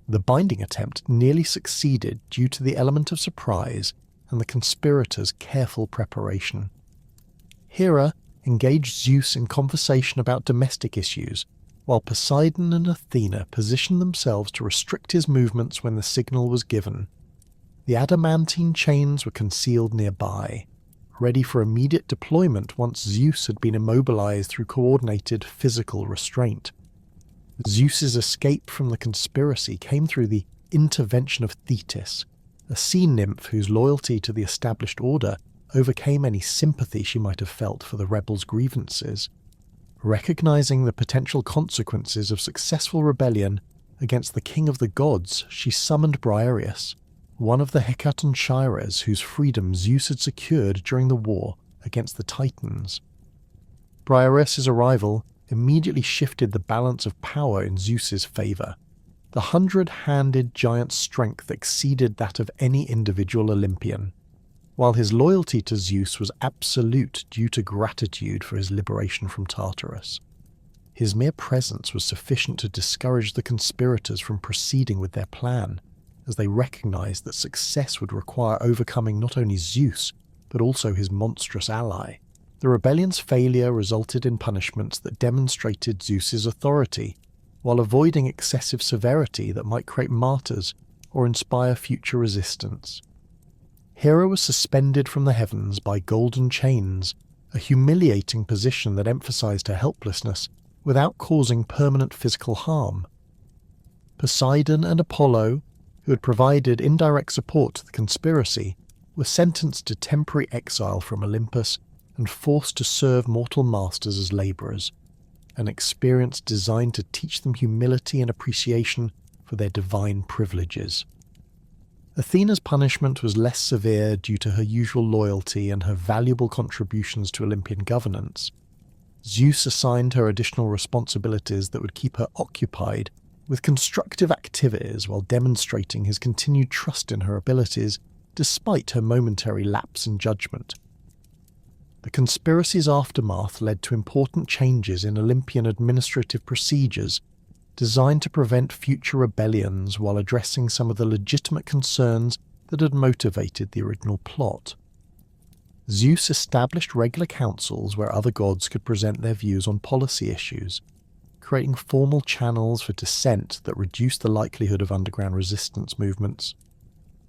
The binding attempt nearly succeeded due to the element of surprise and the conspirators' careful preparation. Hera engaged Zeus in conversation about domestic issues, while Poseidon and Athena positioned themselves to restrict his movements when the signal was given. The adamantine chains were concealed nearby, ready for immediate deployment once Zeus had been immobilized through coordinated physical restraint. Zeus's escape from the conspiracy came through the intervention of Thetis, a sea nymph whose loyalty to the established order overcame any sympathy she might have felt for the rebels' grievances. Recognizing the potential consequences of successful rebellion against the king of the gods, she summoned Briareus, one of the Hecatonchires whose freedom Zeus had secured during the war against the Titans. Briareus' arrival immediately shifted the balance of power in Zeus's favor. The 100-handed giant's strength exceeded that of any individual Olympian, while his loyalty to Zeus was absolute due to gratitude for his liberation from Tartarus. His mere presence was sufficient to discourage the conspirators from proceeding with their plan, as they recognized that success would require overcoming not only Zeus, but also his monstrous ally. The rebellion's failure resulted in punishments that demonstrated Zeus's authority, while avoiding excessive severity that might create martyrs or inspire future resistance. Hera was suspended from the heavens by golden chains, a humiliating position that emphasized her helplessness without causing permanent physical harm. Poseidon and Apollo, who had provided indirect support to the conspiracy, were sentenced to temporary exile from Olympus and forced to serve mortal masters as labourers, an experience designed to teach them humility and appreciation for their divine privileges. Athena's punishment was less severe due to her usual loyalty and her valuable contributions to Olympian governance. Zeus assigned her additional responsibilities that would keep her occupied with constructive activities while demonstrating his continued trust in her abilities despite her momentary lapse in judgment. The conspiracy's aftermath led to important changes in Olympian administrative procedures designed to prevent future rebellions while addressing some of the legitimate concerns that had motivated the original plot. Zeus established regular councils where other gods could present their views on policy issues, creating formal channels for dissent that reduced the likelihood of underground resistance movements.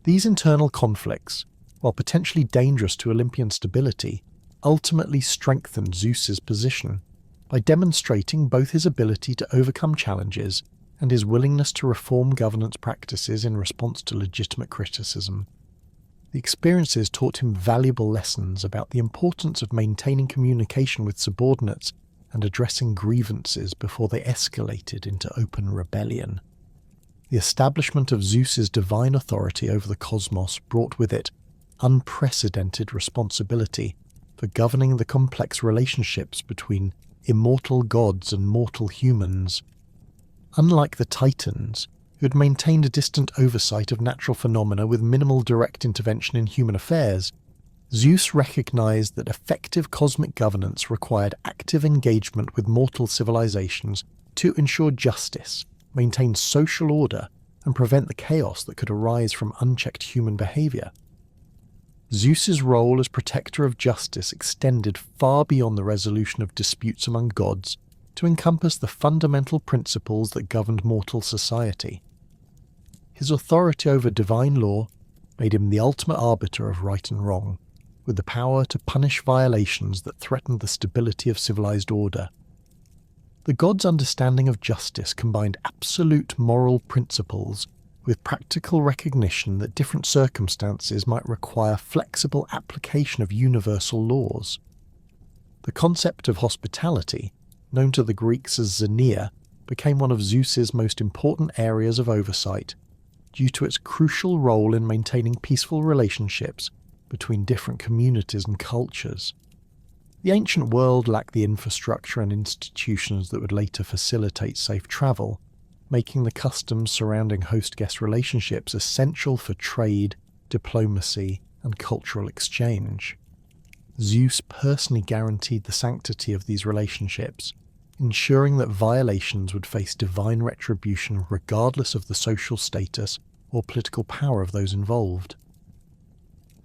These internal conflicts, while potentially dangerous to Olympian stability, ultimately strengthened Zeus's position by demonstrating both his ability to overcome challenges and his willingness to reform governance practices in response to legitimate criticism. The experiences taught him valuable lessons about the importance of maintaining communication with subordinates and addressing grievances before they escalated into open rebellion. The establishment of Zeus's divine authority over the cosmos brought with it unprecedented responsibility for governing the complex relationships between immortal gods and mortal humans. Unlike the Titans, who had maintained a distant oversight of natural phenomena with minimal direct intervention in human affairs, Zeus recognized that effective cosmic governance required active engagement with mortal civilizations to ensure justice, maintain social order, and prevent the chaos that could arise from unchecked human behavior. Zeus's role as protector of justice extended far beyond the resolution of disputes among gods to encompass the fundamental principles that governed mortal society. His authority over divine law made him the ultimate arbiter of right and wrong, with the power to punish violations that threatened the stability of civilized order. The gods' understanding of justice combined absolute moral principles with practical recognition that different circumstances might require flexible application of universal laws. The concept of hospitality, known to the Greeks as xenia, became one of Zeus's most important areas of oversight, due to its crucial role in maintaining peaceful relationships between different communities and cultures. The ancient world lacked the infrastructure and institutions that would later facilitate safe travel, making the customs surrounding host-guest relationships essential for trade, diplomacy, and cultural exchange. Zeus personally guaranteed the sanctity of these relationships, ensuring that violations would face divine retribution regardless of the social status or political power of those involved.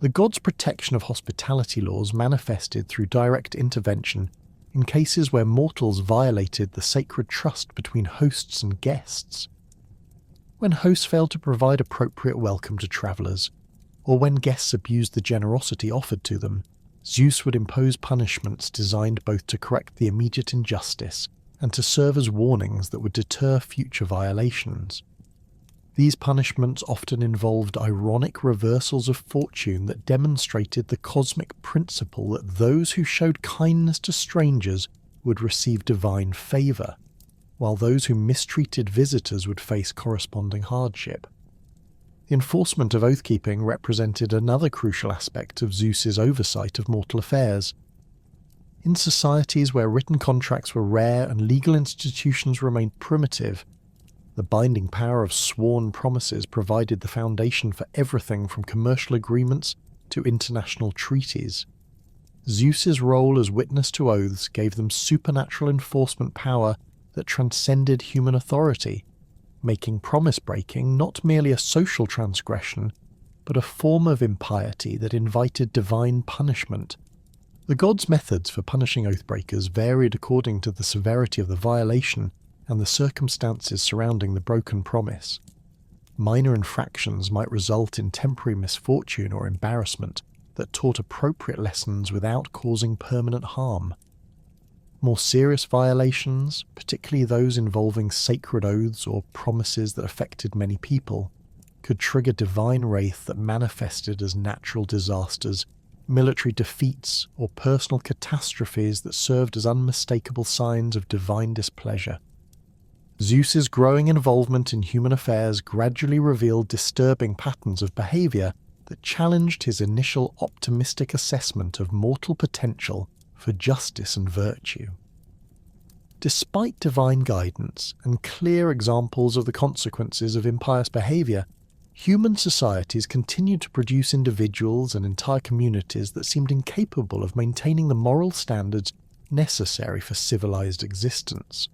The gods' protection of hospitality laws manifested through direct intervention in cases where mortals violated the sacred trust between hosts and guests. When hosts failed to provide appropriate welcome to travellers, or when guests abused the generosity offered to them, Zeus would impose punishments designed both to correct the immediate injustice and to serve as warnings that would deter future violations. These punishments often involved ironic reversals of fortune that demonstrated the cosmic principle that those who showed kindness to strangers would receive divine favour, while those who mistreated visitors would face corresponding hardship. The enforcement of oath-keeping represented another crucial aspect of Zeus's oversight of mortal affairs. In societies where written contracts were rare and legal institutions remained primitive, the binding power of sworn promises provided the foundation for everything from commercial agreements to international treaties. Zeus's role as witness to oaths gave them supernatural enforcement power that transcended human authority, making promise-breaking not merely a social transgression, but a form of impiety that invited divine punishment. The gods' methods for punishing oathbreakers varied according to the severity of the violation and the circumstances surrounding the broken promise. Minor infractions might result in temporary misfortune or embarrassment that taught appropriate lessons without causing permanent harm. More serious violations, particularly those involving sacred oaths or promises that affected many people, could trigger divine wrath that manifested as natural disasters, military defeats, or personal catastrophes that served as unmistakable signs of divine displeasure. Zeus's growing involvement in human affairs gradually revealed disturbing patterns of behaviour that challenged his initial optimistic assessment of mortal potential for justice and virtue. Despite divine guidance and clear examples of the consequences of impious behaviour, human societies continued to produce individuals and entire communities that seemed incapable of maintaining the moral standards necessary for civilized existence.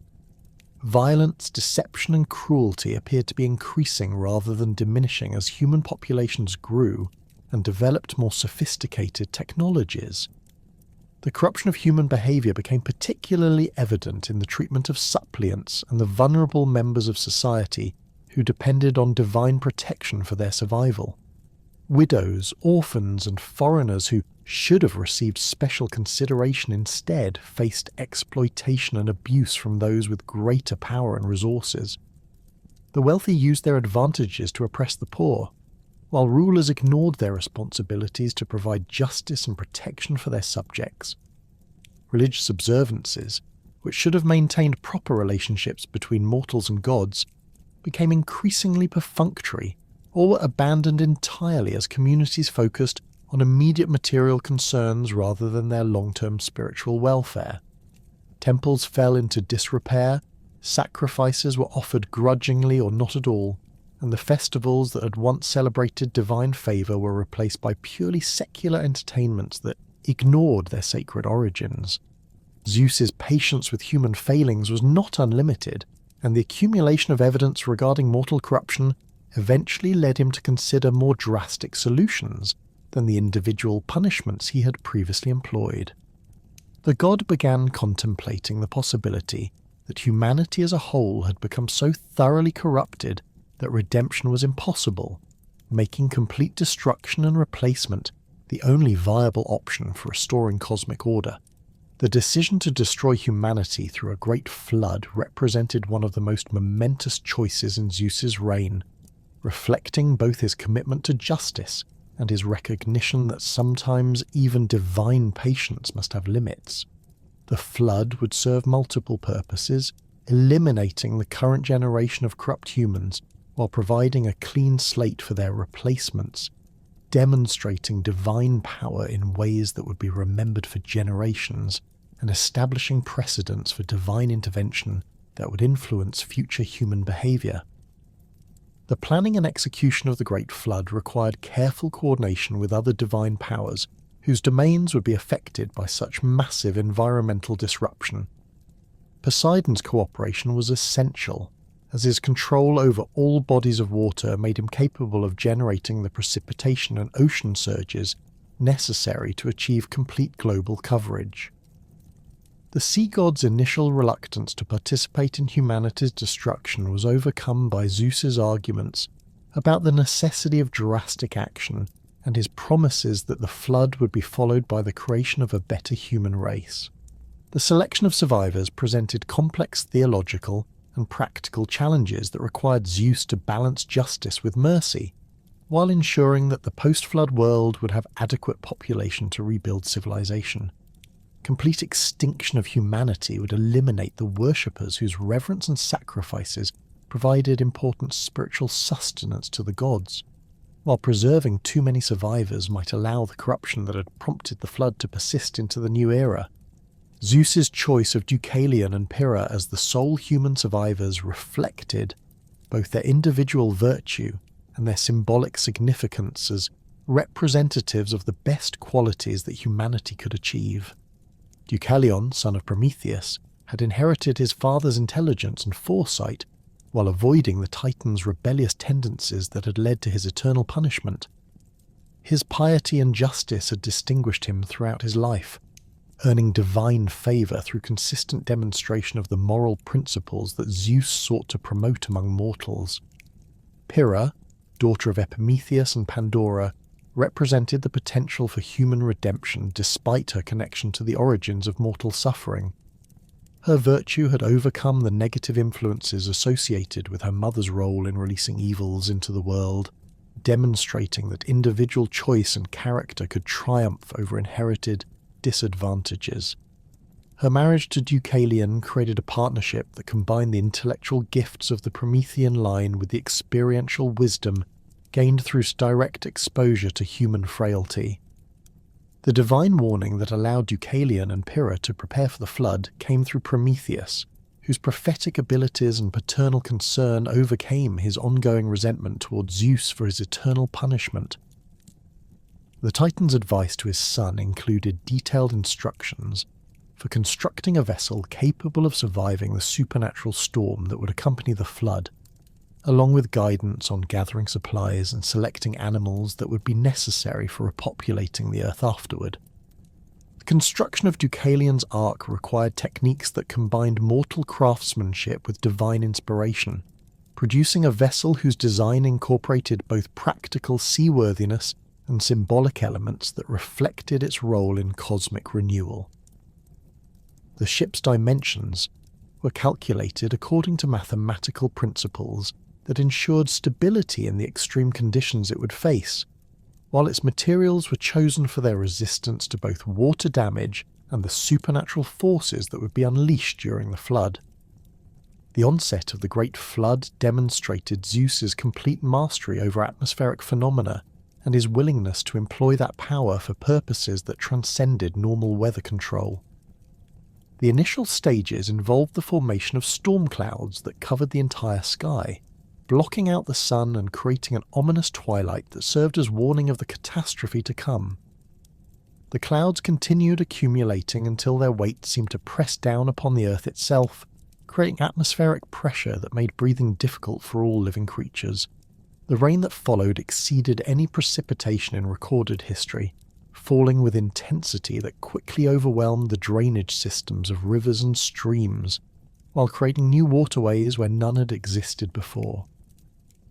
Violence, deception and cruelty appeared to be increasing rather than diminishing as human populations grew and developed more sophisticated technologies. The corruption of human behaviour became particularly evident in the treatment of suppliants and the vulnerable members of society who depended on divine protection for their survival. Widows, orphans and foreigners who should have received special consideration instead faced exploitation and abuse from those with greater power and resources. The wealthy used their advantages to oppress the poor, while rulers ignored their responsibilities to provide justice and protection for their subjects. Religious observances, which should have maintained proper relationships between mortals and gods, became increasingly perfunctory or were abandoned entirely as communities focused on immediate material concerns rather than their long-term spiritual welfare. Temples fell into disrepair, sacrifices were offered grudgingly or not at all, and the festivals that had once celebrated divine favour were replaced by purely secular entertainments that ignored their sacred origins. Zeus's patience with human failings was not unlimited, and the accumulation of evidence regarding mortal corruption eventually led him to consider more drastic solutions than the individual punishments he had previously employed. The god began contemplating the possibility that humanity as a whole had become so thoroughly corrupted that redemption was impossible, making complete destruction and replacement the only viable option for restoring cosmic order. The decision to destroy humanity through a great flood represented one of the most momentous choices in Zeus's reign, reflecting both his commitment to justice and his recognition that sometimes even divine patience must have limits. The flood would serve multiple purposes, eliminating the current generation of corrupt humans while providing a clean slate for their replacements, demonstrating divine power in ways that would be remembered for generations, and establishing precedents for divine intervention that would influence future human behaviour. The planning and execution of the Great Flood required careful coordination with other divine powers whose domains would be affected by such massive environmental disruption. Poseidon's cooperation was essential, as his control over all bodies of water made him capable of generating the precipitation and ocean surges necessary to achieve complete global coverage. The sea god's initial reluctance to participate in humanity's destruction was overcome by Zeus's arguments about the necessity of drastic action and his promises that the flood would be followed by the creation of a better human race. The selection of survivors presented complex theological and practical challenges that required Zeus to balance justice with mercy, while ensuring that the post-flood world would have adequate population to rebuild civilization. Complete extinction of humanity would eliminate the worshippers whose reverence and sacrifices provided important spiritual sustenance to the gods, while preserving too many survivors might allow the corruption that had prompted the flood to persist into the new era. Zeus's choice of Deucalion and Pyrrha as the sole human survivors reflected both their individual virtue and their symbolic significance as representatives of the best qualities that humanity could achieve. Deucalion, son of Prometheus, had inherited his father's intelligence and foresight while avoiding the Titan's rebellious tendencies that had led to his eternal punishment. His piety and justice had distinguished him throughout his life, earning divine favour through consistent demonstration of the moral principles that Zeus sought to promote among mortals. Pyrrha, daughter of Epimetheus and Pandora, represented the potential for human redemption despite her connection to the origins of mortal suffering. Her virtue had overcome the negative influences associated with her mother's role in releasing evils into the world, demonstrating that individual choice and character could triumph over inherited disadvantages. Her marriage to Deucalion created a partnership that combined the intellectual gifts of the Promethean line with the experiential wisdom gained through direct exposure to human frailty. The divine warning that allowed Deucalion and Pyrrha to prepare for the flood came through Prometheus, whose prophetic abilities and paternal concern overcame his ongoing resentment towards Zeus for his eternal punishment. The Titan's advice to his son included detailed instructions for constructing a vessel capable of surviving the supernatural storm that would accompany the flood, along with guidance on gathering supplies and selecting animals that would be necessary for repopulating the Earth afterward. The construction of Deucalion's ark required techniques that combined mortal craftsmanship with divine inspiration, producing a vessel whose design incorporated both practical seaworthiness and symbolic elements that reflected its role in cosmic renewal. The ship's dimensions were calculated according to mathematical principles that ensured stability in the extreme conditions it would face, while its materials were chosen for their resistance to both water damage and the supernatural forces that would be unleashed during the flood. The onset of the Great Flood demonstrated Zeus's complete mastery over atmospheric phenomena and his willingness to employ that power for purposes that transcended normal weather control. The initial stages involved the formation of storm clouds that covered the entire sky, blocking out the sun and creating an ominous twilight that served as warning of the catastrophe to come. The clouds continued accumulating until their weight seemed to press down upon the earth itself, creating atmospheric pressure that made breathing difficult for all living creatures. The rain that followed exceeded any precipitation in recorded history, falling with intensity that quickly overwhelmed the drainage systems of rivers and streams, while creating new waterways where none had existed before.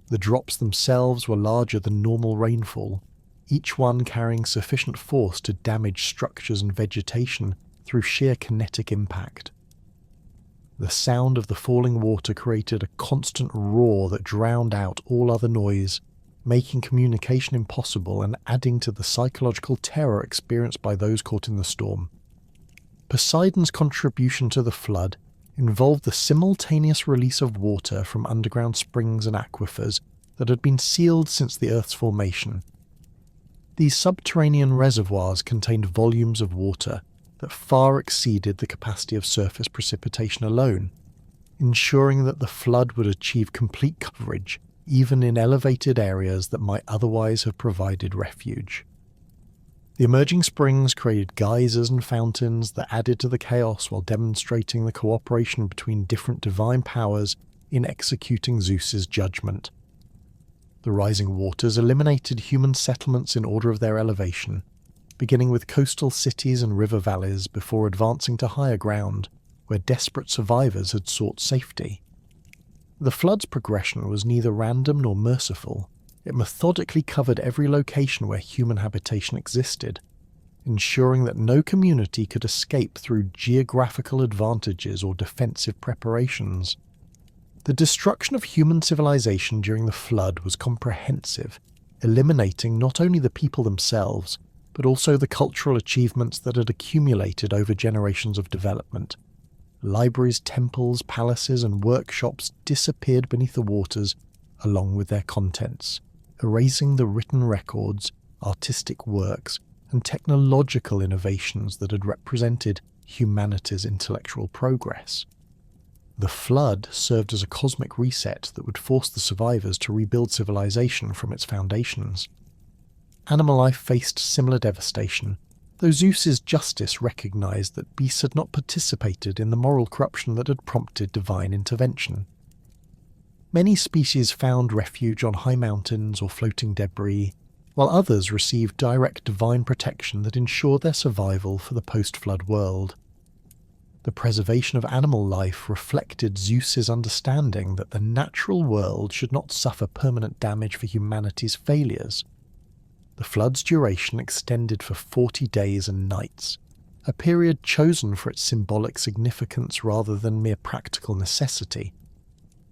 The drops themselves were larger than normal rainfall, each one carrying sufficient force to damage structures and vegetation through sheer kinetic impact. The sound of the falling water created a constant roar that drowned out all other noise, making communication impossible and adding to the psychological terror experienced by those caught in the storm. Poseidon's contribution to the flood involved the simultaneous release of water from underground springs and aquifers that had been sealed since the Earth's formation. These subterranean reservoirs contained volumes of water that far exceeded the capacity of surface precipitation alone, ensuring that the flood would achieve complete coverage even in elevated areas that might otherwise have provided refuge. The emerging springs created geysers and fountains that added to the chaos while demonstrating the cooperation between different divine powers in executing Zeus's judgment. The rising waters eliminated human settlements in order of their elevation, beginning with coastal cities and river valleys before advancing to higher ground, where desperate survivors had sought safety. The flood's progression was neither random nor merciful. It methodically covered every location where human habitation existed, ensuring that no community could escape through geographical advantages or defensive preparations. The destruction of human civilization during the flood was comprehensive, eliminating not only the people themselves, but also the cultural achievements that had accumulated over generations of development. Libraries, temples, palaces, and workshops disappeared beneath the waters along with their contents, erasing the written records, artistic works, and technological innovations that had represented humanity's intellectual progress. The flood served as a cosmic reset that would force the survivors to rebuild civilization from its foundations. Animal life faced similar devastation, though Zeus's justice recognized that beasts had not participated in the moral corruption that had prompted divine intervention. Many species found refuge on high mountains or floating debris, while others received direct divine protection that ensured their survival for the post-flood world. The preservation of animal life reflected Zeus's understanding that the natural world should not suffer permanent damage for humanity's failures. The flood's duration extended for 40 days and nights, a period chosen for its symbolic significance rather than mere practical necessity.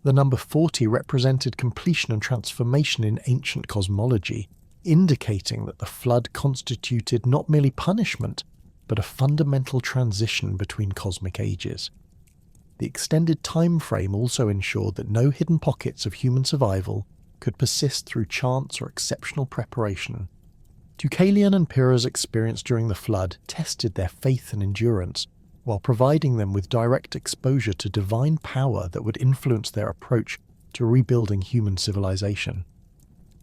The number 40 represented completion and transformation in ancient cosmology, indicating that the flood constituted not merely punishment, but a fundamental transition between cosmic ages. The extended time frame also ensured that no hidden pockets of human survival could persist through chance or exceptional preparation. Deucalion and Pyrrha's experience during the flood tested their faith and endurance, while providing them with direct exposure to divine power that would influence their approach to rebuilding human civilization.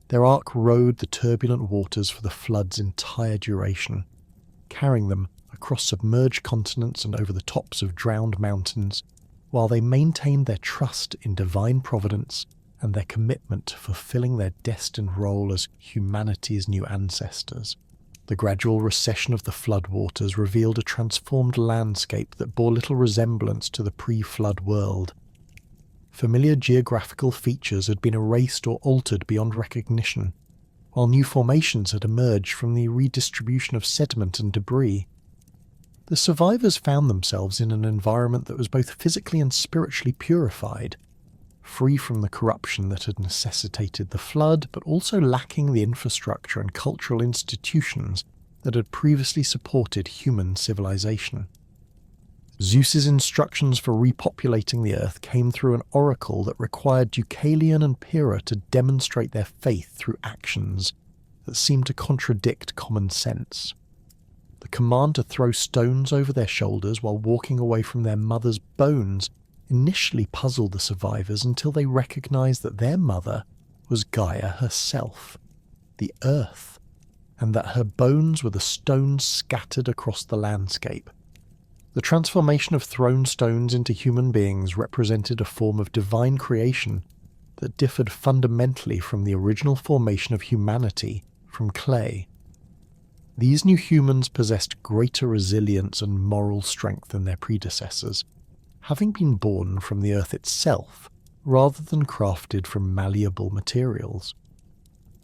Their ark rode the turbulent waters for the flood's entire duration, carrying them across submerged continents and over the tops of drowned mountains, while they maintained their trust in divine providence and their commitment to fulfilling their destined role as humanity's new ancestors. The gradual recession of the floodwaters revealed a transformed landscape that bore little resemblance to the pre-flood world. Familiar geographical features had been erased or altered beyond recognition, while new formations had emerged from the redistribution of sediment and debris. The survivors found themselves in an environment that was both physically and spiritually purified, free from the corruption that had necessitated the flood, but also lacking the infrastructure and cultural institutions that had previously supported human civilization. Zeus's instructions for repopulating the earth came through an oracle that required Deucalion and Pyrrha to demonstrate their faith through actions that seemed to contradict common sense. The command to throw stones over their shoulders while walking away from their mother's bones initially puzzled the survivors until they recognized that their mother was Gaia herself, the earth, and that her bones were the stones scattered across the landscape. The transformation of thrown stones into human beings represented a form of divine creation that differed fundamentally from the original formation of humanity from clay. These new humans possessed greater resilience and moral strength than their predecessors, having been born from the earth itself rather than crafted from malleable materials.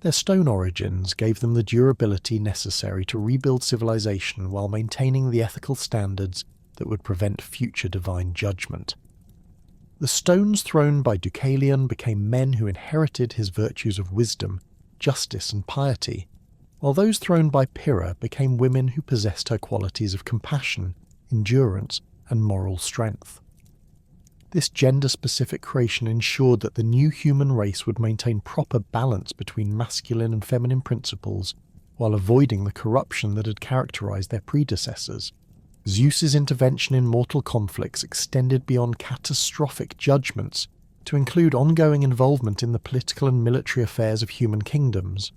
Their stone origins gave them the durability necessary to rebuild civilization while maintaining the ethical standards that would prevent future divine judgment. The stones thrown by Deucalion became men who inherited his virtues of wisdom, justice and piety, while those thrown by Pyrrha became women who possessed her qualities of compassion, endurance and moral strength. This gender-specific creation ensured that the new human race would maintain proper balance between masculine and feminine principles while avoiding the corruption that had characterized their predecessors. Zeus's intervention in mortal conflicts extended beyond catastrophic judgments to include ongoing involvement in the political and military affairs of human kingdoms.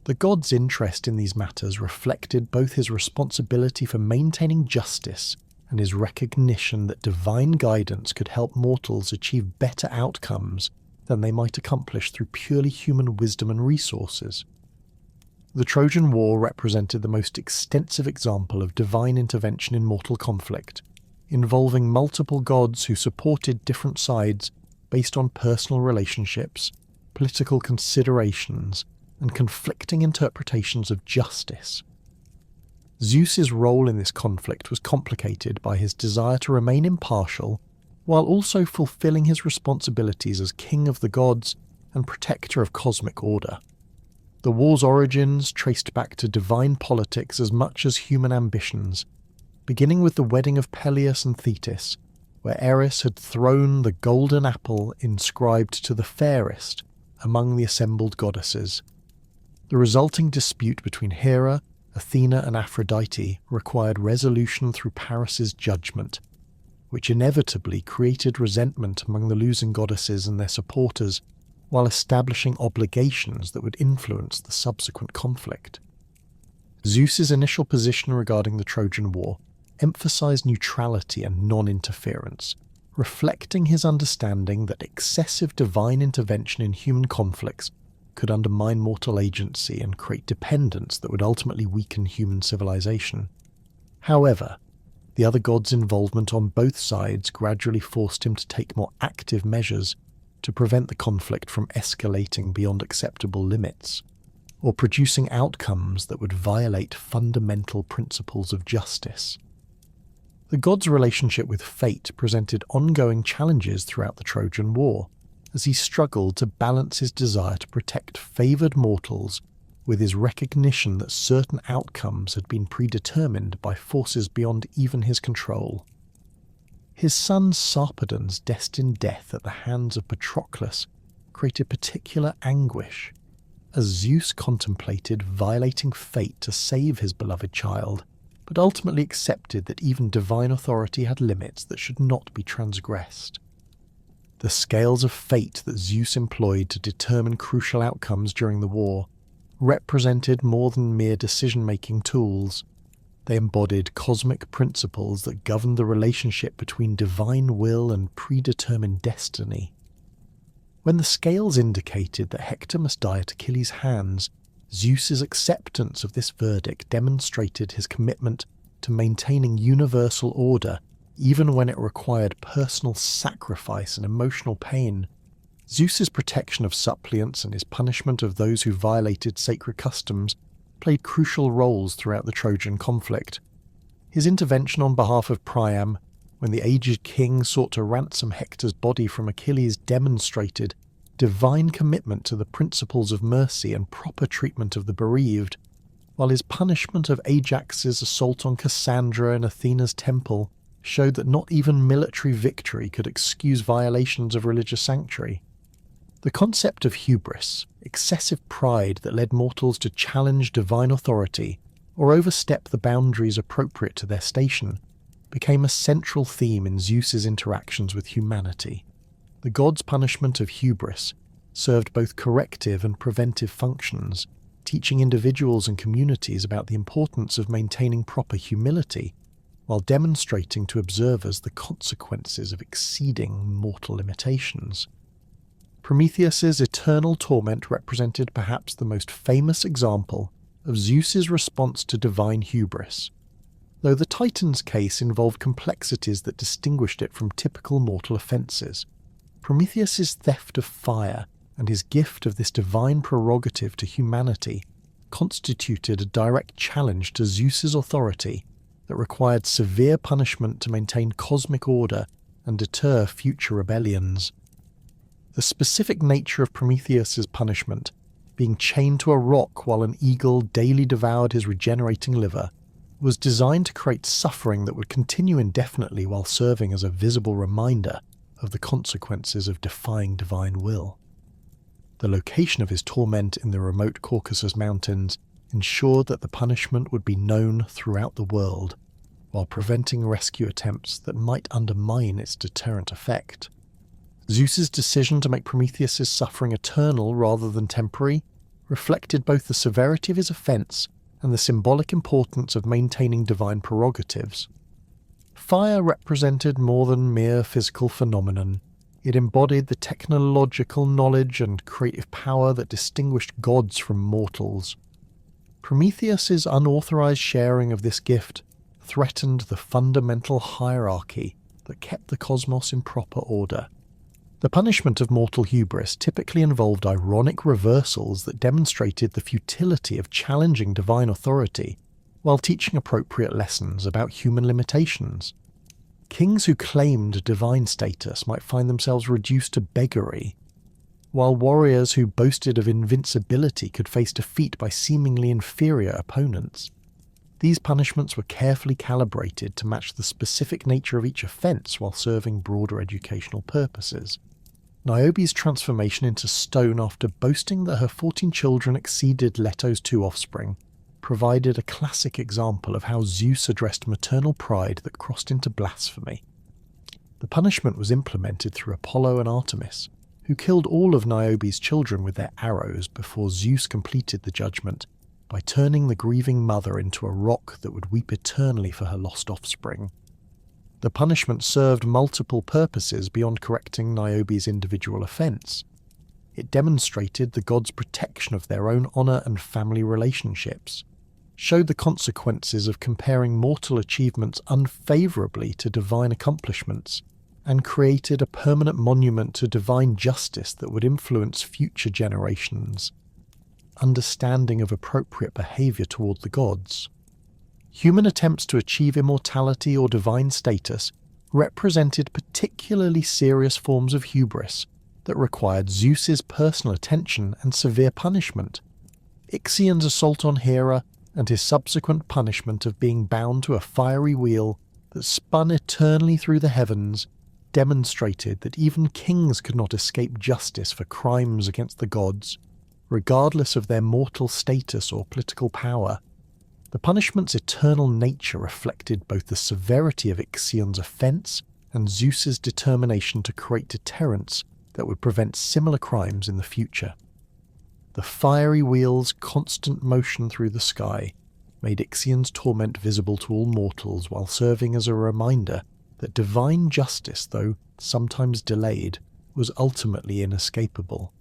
The god's interest in these matters reflected both his responsibility for maintaining justice and his recognition that divine guidance could help mortals achieve better outcomes than they might accomplish through purely human wisdom and resources. The Trojan War represented the most extensive example of divine intervention in mortal conflict, involving multiple gods who supported different sides based on personal relationships, political considerations, and conflicting interpretations of justice. Zeus's role in this conflict was complicated by his desire to remain impartial while also fulfilling his responsibilities as king of the gods and protector of cosmic order. The war's origins traced back to divine politics as much as human ambitions, beginning with the wedding of Peleus and Thetis, where Eris had thrown the golden apple inscribed to the fairest among the assembled goddesses. The resulting dispute between Hera, Athena and Aphrodite required resolution through Paris's judgment, which inevitably created resentment among the losing goddesses and their supporters, while establishing obligations that would influence the subsequent conflict. Zeus's initial position regarding the Trojan War emphasized neutrality and non-interference, reflecting his understanding that excessive divine intervention in human conflicts could undermine mortal agency and create dependence that would ultimately weaken human civilization. However, the other gods' involvement on both sides gradually forced him to take more active measures to prevent the conflict from escalating beyond acceptable limits, or producing outcomes that would violate fundamental principles of justice. The gods' relationship with fate presented ongoing challenges throughout the Trojan War. as he struggled to balance his desire to protect favoured mortals with his recognition that certain outcomes had been predetermined by forces beyond even his control. His son Sarpedon's destined death at the hands of Patroclus created particular anguish, as Zeus contemplated violating fate to save his beloved child, but ultimately accepted that even divine authority had limits that should not be transgressed. The scales of fate that Zeus employed to determine crucial outcomes during the war represented more than mere decision-making tools. They embodied cosmic principles that governed the relationship between divine will and predetermined destiny. When the scales indicated that Hector must die at Achilles' hands, Zeus's acceptance of this verdict demonstrated his commitment to maintaining universal order, even when it required personal sacrifice and emotional pain. Zeus's protection of suppliants and his punishment of those who violated sacred customs played crucial roles throughout the Trojan conflict. His intervention on behalf of Priam, when the aged king sought to ransom Hector's body from Achilles, demonstrated divine commitment to the principles of mercy and proper treatment of the bereaved, while his punishment of Ajax's assault on Cassandra in Athena's temple showed that not even military victory could excuse violations of religious sanctuary. The concept of hubris, excessive pride that led mortals to challenge divine authority or overstep the boundaries appropriate to their station, became a central theme in Zeus's interactions with humanity. The god's punishment of hubris served both corrective and preventive functions, teaching individuals and communities about the importance of maintaining proper humility, while demonstrating to observers the consequences of exceeding mortal limitations. Prometheus's eternal torment represented perhaps the most famous example of Zeus's response to divine hubris, though the Titan's case involved complexities that distinguished it from typical mortal offences. Prometheus's theft of fire and his gift of this divine prerogative to humanity constituted a direct challenge to Zeus's authority that required severe punishment to maintain cosmic order and deter future rebellions. The specific nature of Prometheus's punishment, being chained to a rock while an eagle daily devoured his regenerating liver, was designed to create suffering that would continue indefinitely while serving as a visible reminder of the consequences of defying divine will. The location of his torment in the remote Caucasus Mountains ensured that the punishment would be known throughout the world, while preventing rescue attempts that might undermine its deterrent effect. Zeus's decision to make Prometheus's suffering eternal rather than temporary reflected both the severity of his offence and the symbolic importance of maintaining divine prerogatives. Fire represented more than mere physical phenomenon. It embodied the technological knowledge and creative power that distinguished gods from mortals. Prometheus's unauthorized sharing of this gift threatened the fundamental hierarchy that kept the cosmos in proper order. The punishment of mortal hubris typically involved ironic reversals that demonstrated the futility of challenging divine authority while teaching appropriate lessons about human limitations. Kings who claimed divine status might find themselves reduced to beggary, while warriors who boasted of invincibility could face defeat by seemingly inferior opponents. These punishments were carefully calibrated to match the specific nature of each offence while serving broader educational purposes. Niobe's transformation into stone after boasting that her 14 children exceeded Leto's 2 offspring provided a classic example of how Zeus addressed maternal pride that crossed into blasphemy. The punishment was implemented through Apollo and Artemis, who killed all of Niobe's children with their arrows before Zeus completed the judgment by turning the grieving mother into a rock that would weep eternally for her lost offspring. The punishment served multiple purposes beyond correcting Niobe's individual offence. It demonstrated the gods' protection of their own honour and family relationships, showed the consequences of comparing mortal achievements unfavourably to divine accomplishments, and created a permanent monument to divine justice that would influence future generations' understanding of appropriate behaviour toward the gods. Human attempts to achieve immortality or divine status represented particularly serious forms of hubris, that required Zeus's personal attention and severe punishment. Ixion's assault on Hera and his subsequent punishment of being bound to a fiery wheel that spun eternally through the heavens demonstrated that even kings could not escape justice for crimes against the gods, regardless of their mortal status or political power. The punishment's eternal nature reflected both the severity of Ixion's offence and Zeus's determination to create deterrents that would prevent similar crimes in the future. The fiery wheel's constant motion through the sky made Ixion's torment visible to all mortals while serving as a reminder that divine justice, though sometimes delayed, was ultimately inescapable.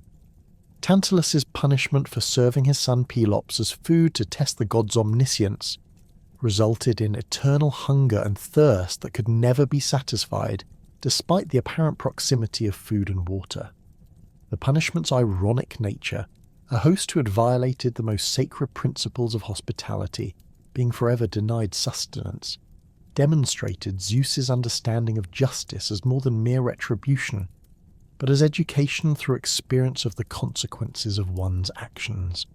Tantalus's punishment for serving his son Pelops as food to test the god's omniscience resulted in eternal hunger and thirst that could never be satisfied despite the apparent proximity of food and water. The punishment's ironic nature, a host who had violated the most sacred principles of hospitality, being forever denied sustenance, demonstrated Zeus's understanding of justice as more than mere retribution, but as education through experience of the consequences of one's actions.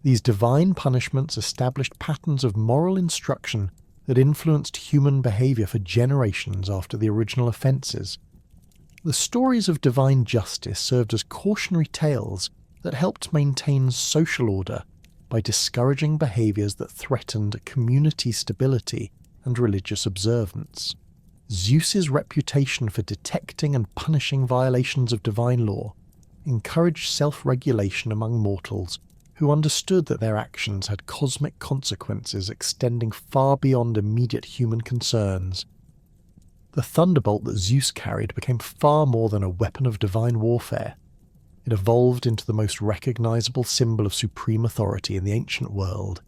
These divine punishments established patterns of moral instruction that influenced human behaviour for generations after the original offences. The stories of divine justice served as cautionary tales that helped maintain social order by discouraging behaviours that threatened community stability and religious observance. Zeus's reputation for detecting and punishing violations of divine law encouraged self-regulation among mortals who understood that their actions had cosmic consequences extending far beyond immediate human concerns. The thunderbolt that Zeus carried became far more than a weapon of divine warfare. It evolved into the most recognizable symbol of supreme authority in the ancient world,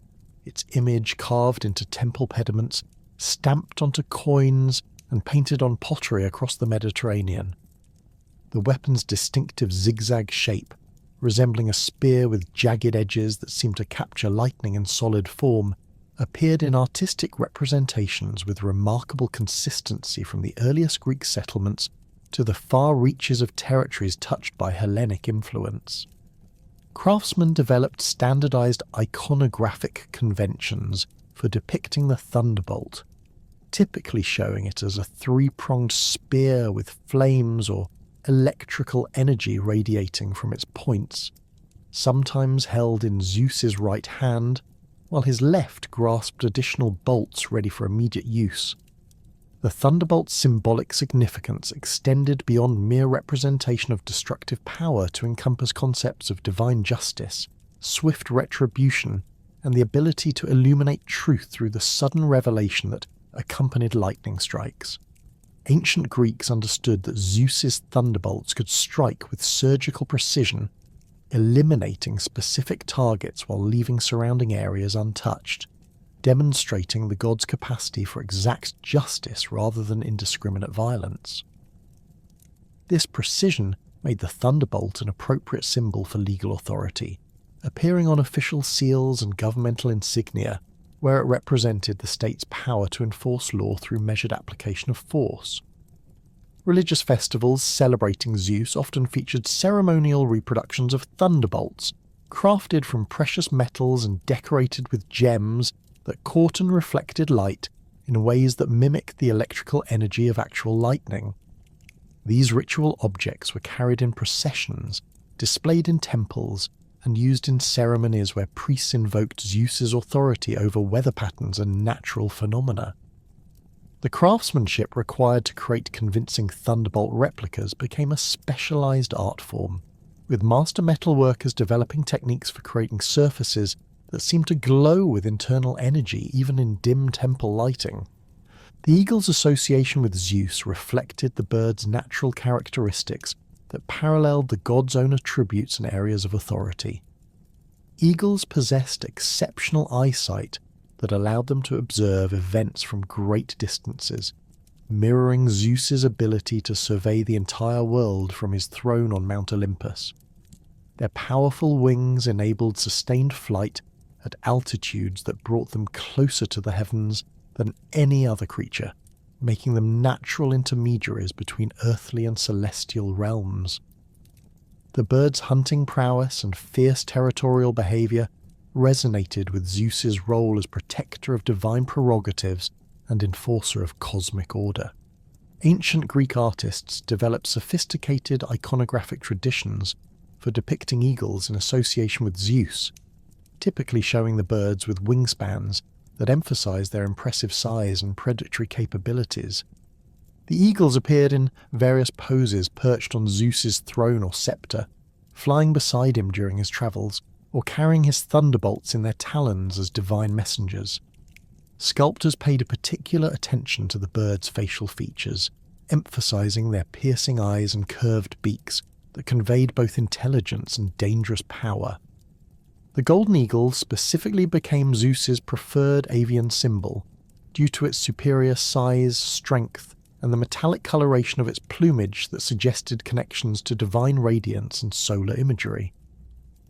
its image carved into temple pediments, stamped onto coins, and painted on pottery across the Mediterranean. The weapon's distinctive zigzag shape, resembling a spear with jagged edges that seemed to capture lightning in solid form, appeared in artistic representations with remarkable consistency from the earliest Greek settlements to the far reaches of territories touched by Hellenic influence. Craftsmen developed standardized iconographic conventions for depicting the thunderbolt, typically showing it as a three-pronged spear with flames or electrical energy radiating from its points, sometimes held in Zeus's right hand, while his left grasped additional bolts ready for immediate use. The thunderbolt's symbolic significance extended beyond mere representation of destructive power to encompass concepts of divine justice, swift retribution, and the ability to illuminate truth through the sudden revelation that accompanied lightning strikes. Ancient Greeks understood that Zeus's thunderbolts could strike with surgical precision, eliminating specific targets while leaving surrounding areas untouched, demonstrating the god's capacity for exact justice rather than indiscriminate violence. This precision made the thunderbolt an appropriate symbol for legal authority, appearing on official seals and governmental insignia, where it represented the state's power to enforce law through measured application of force. Religious festivals celebrating Zeus often featured ceremonial reproductions of thunderbolts, crafted from precious metals and decorated with gems that caught and reflected light in ways that mimicked the electrical energy of actual lightning. These ritual objects were carried in processions, displayed in temples, and used in ceremonies where priests invoked Zeus's authority over weather patterns and natural phenomena. The craftsmanship required to create convincing thunderbolt replicas became a specialized art form, with master metalworkers developing techniques for creating surfaces that seemed to glow with internal energy even in dim temple lighting. The eagle's association with Zeus reflected the bird's natural characteristics that paralleled the god's own attributes and areas of authority. Eagles possessed exceptional eyesight that allowed them to observe events from great distances, mirroring Zeus's ability to survey the entire world from his throne on Mount Olympus. Their powerful wings enabled sustained flight at altitudes that brought them closer to the heavens than any other creature, making them natural intermediaries between earthly and celestial realms. The bird's hunting prowess and fierce territorial behaviour resonated with Zeus's role as protector of divine prerogatives and enforcer of cosmic order. Ancient Greek artists developed sophisticated iconographic traditions for depicting eagles in association with Zeus, typically showing the birds with wingspans that emphasize their impressive size and predatory capabilities. The eagles appeared in various poses perched on Zeus's throne or scepter, flying beside him during his travels, or carrying his thunderbolts in their talons as divine messengers. Sculptors paid a particular attention to the birds' facial features, emphasizing their piercing eyes and curved beaks that conveyed both intelligence and dangerous power. The golden eagle specifically became Zeus's preferred avian symbol due to its superior size, strength, and the metallic coloration of its plumage that suggested connections to divine radiance and solar imagery.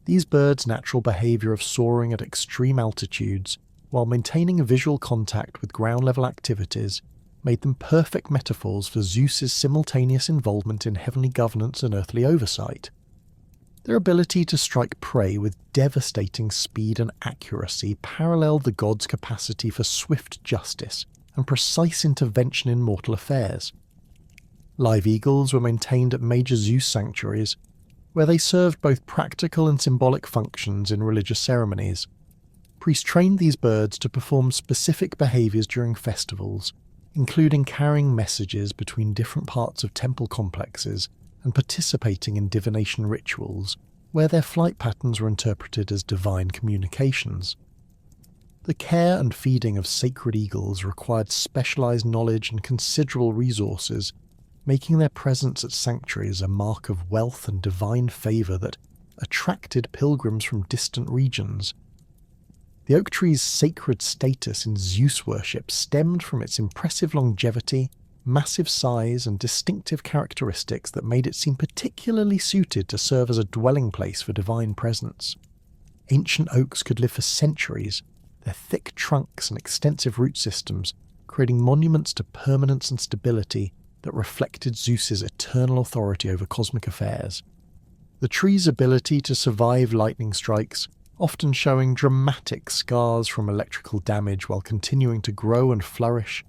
These birds' natural behaviour of soaring at extreme altitudes while maintaining a visual contact with ground-level activities made them perfect metaphors for Zeus's simultaneous involvement in heavenly governance and earthly oversight. Their ability to strike prey with devastating speed and accuracy paralleled the god's capacity for swift justice and precise intervention in mortal affairs. Live eagles were maintained at major Zeus sanctuaries, where they served both practical and symbolic functions in religious ceremonies. Priests trained these birds to perform specific behaviours during festivals, including carrying messages between different parts of temple complexes and participating in divination rituals, where their flight patterns were interpreted as divine communications. The care and feeding of sacred eagles required specialised knowledge and considerable resources, making their presence at sanctuaries a mark of wealth and divine favour that attracted pilgrims from distant regions. The oak tree's sacred status in Zeus worship stemmed from its impressive longevity, massive size, and distinctive characteristics that made it seem particularly suited to serve as a dwelling place for divine presence. Ancient oaks could live for centuries, their thick trunks and extensive root systems creating monuments to permanence and stability that reflected Zeus's eternal authority over cosmic affairs. The tree's ability to survive lightning strikes, often showing dramatic scars from electrical damage while continuing to grow and flourish,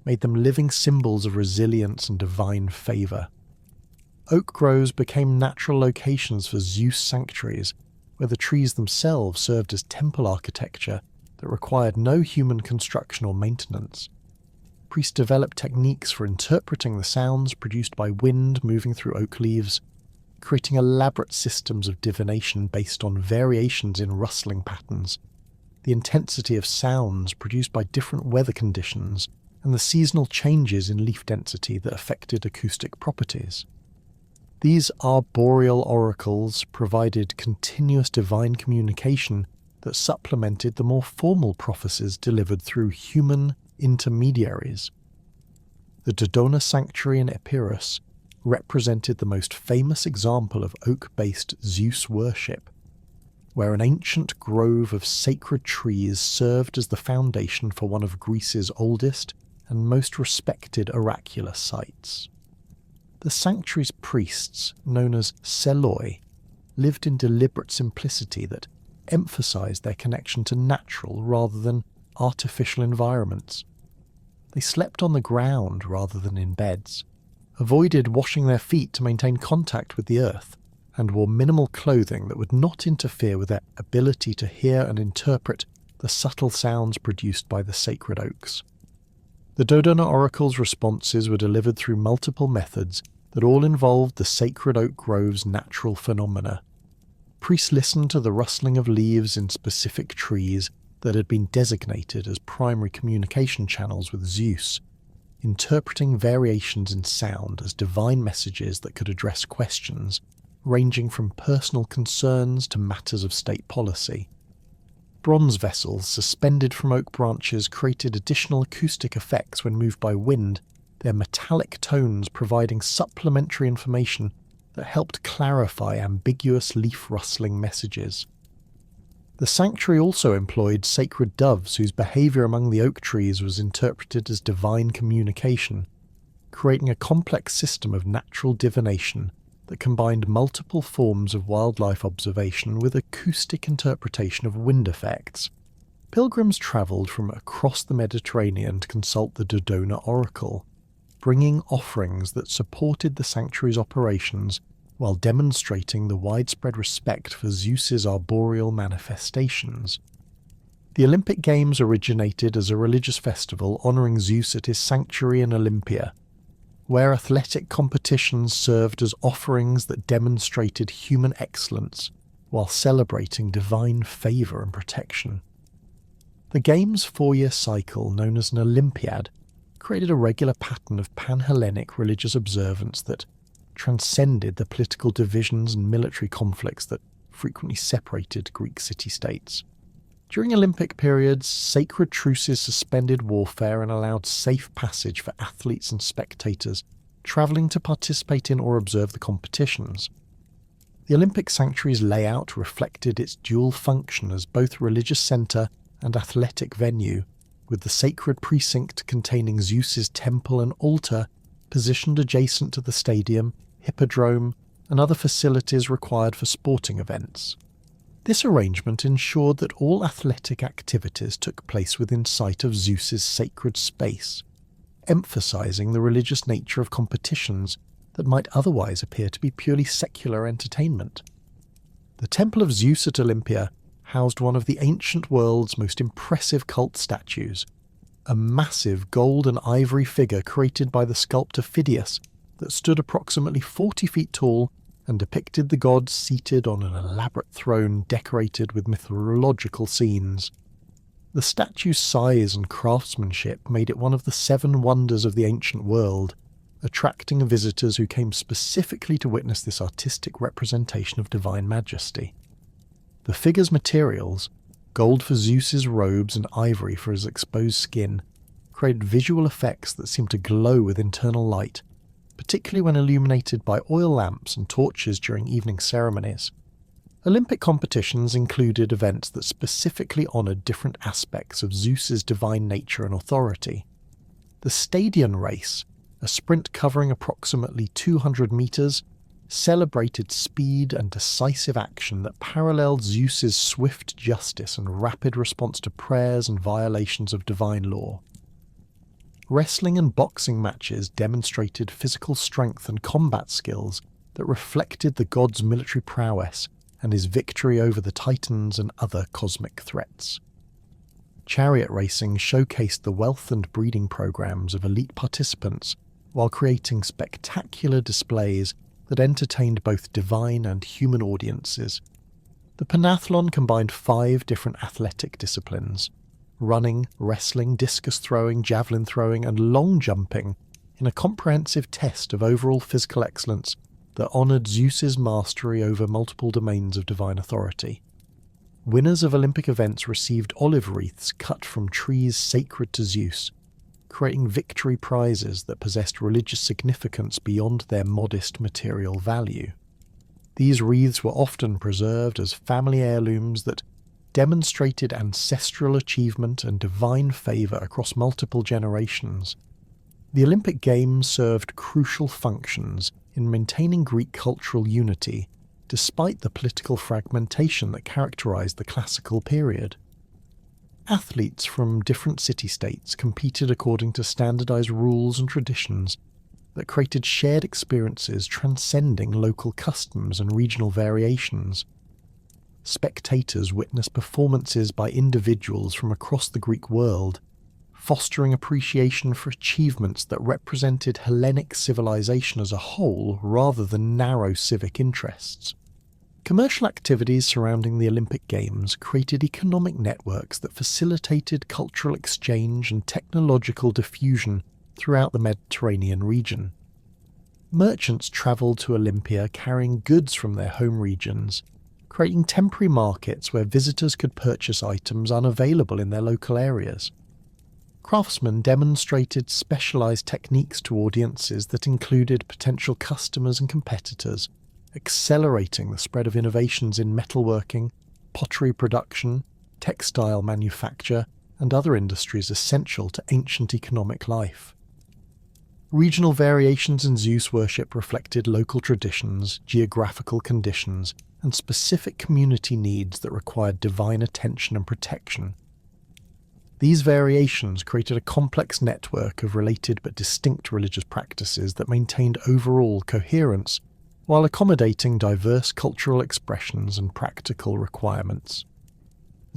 made them living symbols of resilience and divine favour. Oak groves became natural locations for Zeus sanctuaries, where the trees themselves served as temple architecture that required no human construction or maintenance. Priests developed techniques for interpreting the sounds produced by wind moving through oak leaves, creating elaborate systems of divination based on variations in rustling patterns, the intensity of sounds produced by different weather conditions, and the seasonal changes in leaf density that affected acoustic properties. These arboreal oracles provided continuous divine communication that supplemented the more formal prophecies delivered through human intermediaries. The Dodona Sanctuary in Epirus represented the most famous example of oak-based Zeus worship, where an ancient grove of sacred trees served as the foundation for one of Greece's oldest and most respected oracular sites. The sanctuary's priests, known as seloi, lived in deliberate simplicity that emphasized their connection to natural rather than artificial environments. They slept on the ground rather than in beds, avoided washing their feet to maintain contact with the earth, and wore minimal clothing that would not interfere with their ability to hear and interpret the subtle sounds produced by the sacred oaks. The Dodona oracle's responses were delivered through multiple methods that all involved the sacred oak grove's natural phenomena. Priests listened to the rustling of leaves in specific trees that had been designated as primary communication channels with Zeus, interpreting variations in sound as divine messages that could address questions ranging from personal concerns to matters of state policy. Bronze vessels suspended from oak branches created additional acoustic effects when moved by wind, their metallic tones providing supplementary information that helped clarify ambiguous leaf-rustling messages. The sanctuary also employed sacred doves whose behaviour among the oak trees was interpreted as divine communication, creating a complex system of natural divination that combined multiple forms of wildlife observation with acoustic interpretation of wind effects. Pilgrims travelled from across the Mediterranean to consult the Dodona oracle, bringing offerings that supported the sanctuary's operations while demonstrating the widespread respect for Zeus's arboreal manifestations. The Olympic Games originated as a religious festival honouring Zeus at his sanctuary in Olympia, where athletic competitions served as offerings that demonstrated human excellence while celebrating divine favour and protection. The Games' 4-year cycle, known as an Olympiad, created a regular pattern of pan-Hellenic religious observance that transcended the political divisions and military conflicts that frequently separated Greek city-states. During Olympic periods, sacred truces suspended warfare and allowed safe passage for athletes and spectators travelling to participate in or observe the competitions. The Olympic sanctuary's layout reflected its dual function as both religious centre and athletic venue, with the sacred precinct containing Zeus's temple and altar positioned adjacent to the stadium, hippodrome, and other facilities required for sporting events. This arrangement ensured that all athletic activities took place within sight of Zeus's sacred space, emphasising the religious nature of competitions that might otherwise appear to be purely secular entertainment. The Temple of Zeus at Olympia housed one of the ancient world's most impressive cult statues, a massive gold and ivory figure created by the sculptor Phidias that stood approximately 40 feet tall and depicted the gods seated on an elaborate throne decorated with mythological scenes. The statue's size and craftsmanship made it one of the 7 wonders of the ancient world, attracting visitors who came specifically to witness this artistic representation of divine majesty. The figure's materials, gold for Zeus's robes and ivory for his exposed skin, created visual effects that seemed to glow with internal light, particularly when illuminated by oil lamps and torches during evening ceremonies. Olympic competitions included events that specifically honoured different aspects of Zeus's divine nature and authority. The Stadion race, a sprint covering approximately 200 metres, celebrated speed and decisive action that paralleled Zeus's swift justice and rapid response to prayers and violations of divine law. Wrestling and boxing matches demonstrated physical strength and combat skills that reflected the god's military prowess and his victory over the Titans and other cosmic threats. Chariot racing showcased the wealth and breeding programs of elite participants while creating spectacular displays that entertained both divine and human audiences. The pentathlon combined 5 different athletic disciplines: running, wrestling, discus throwing, javelin throwing, and long jumping, in a comprehensive test of overall physical excellence that honoured Zeus's mastery over multiple domains of divine authority. Winners of Olympic events received olive wreaths cut from trees sacred to Zeus, creating victory prizes that possessed religious significance beyond their modest material value. These wreaths were often preserved as family heirlooms that demonstrated ancestral achievement and divine favour across multiple generations. The Olympic Games served crucial functions in maintaining Greek cultural unity, despite the political fragmentation that characterised the classical period. Athletes from different city-states competed according to standardised rules and traditions that created shared experiences transcending local customs and regional variations. Spectators witnessed performances by individuals from across the Greek world, fostering appreciation for achievements that represented Hellenic civilization as a whole rather than narrow civic interests. Commercial activities surrounding the Olympic Games created economic networks that facilitated cultural exchange and technological diffusion throughout the Mediterranean region. Merchants travelled to Olympia carrying goods from their home regions, creating temporary markets where visitors could purchase items unavailable in their local areas. Craftsmen demonstrated specialised techniques to audiences that included potential customers and competitors, accelerating the spread of innovations in metalworking, pottery production, textile manufacture, and other industries essential to ancient economic life. Regional variations in Zeus worship reflected local traditions, geographical conditions, and specific community needs that required divine attention and protection. These variations created a complex network of related but distinct religious practices that maintained overall coherence while accommodating diverse cultural expressions and practical requirements.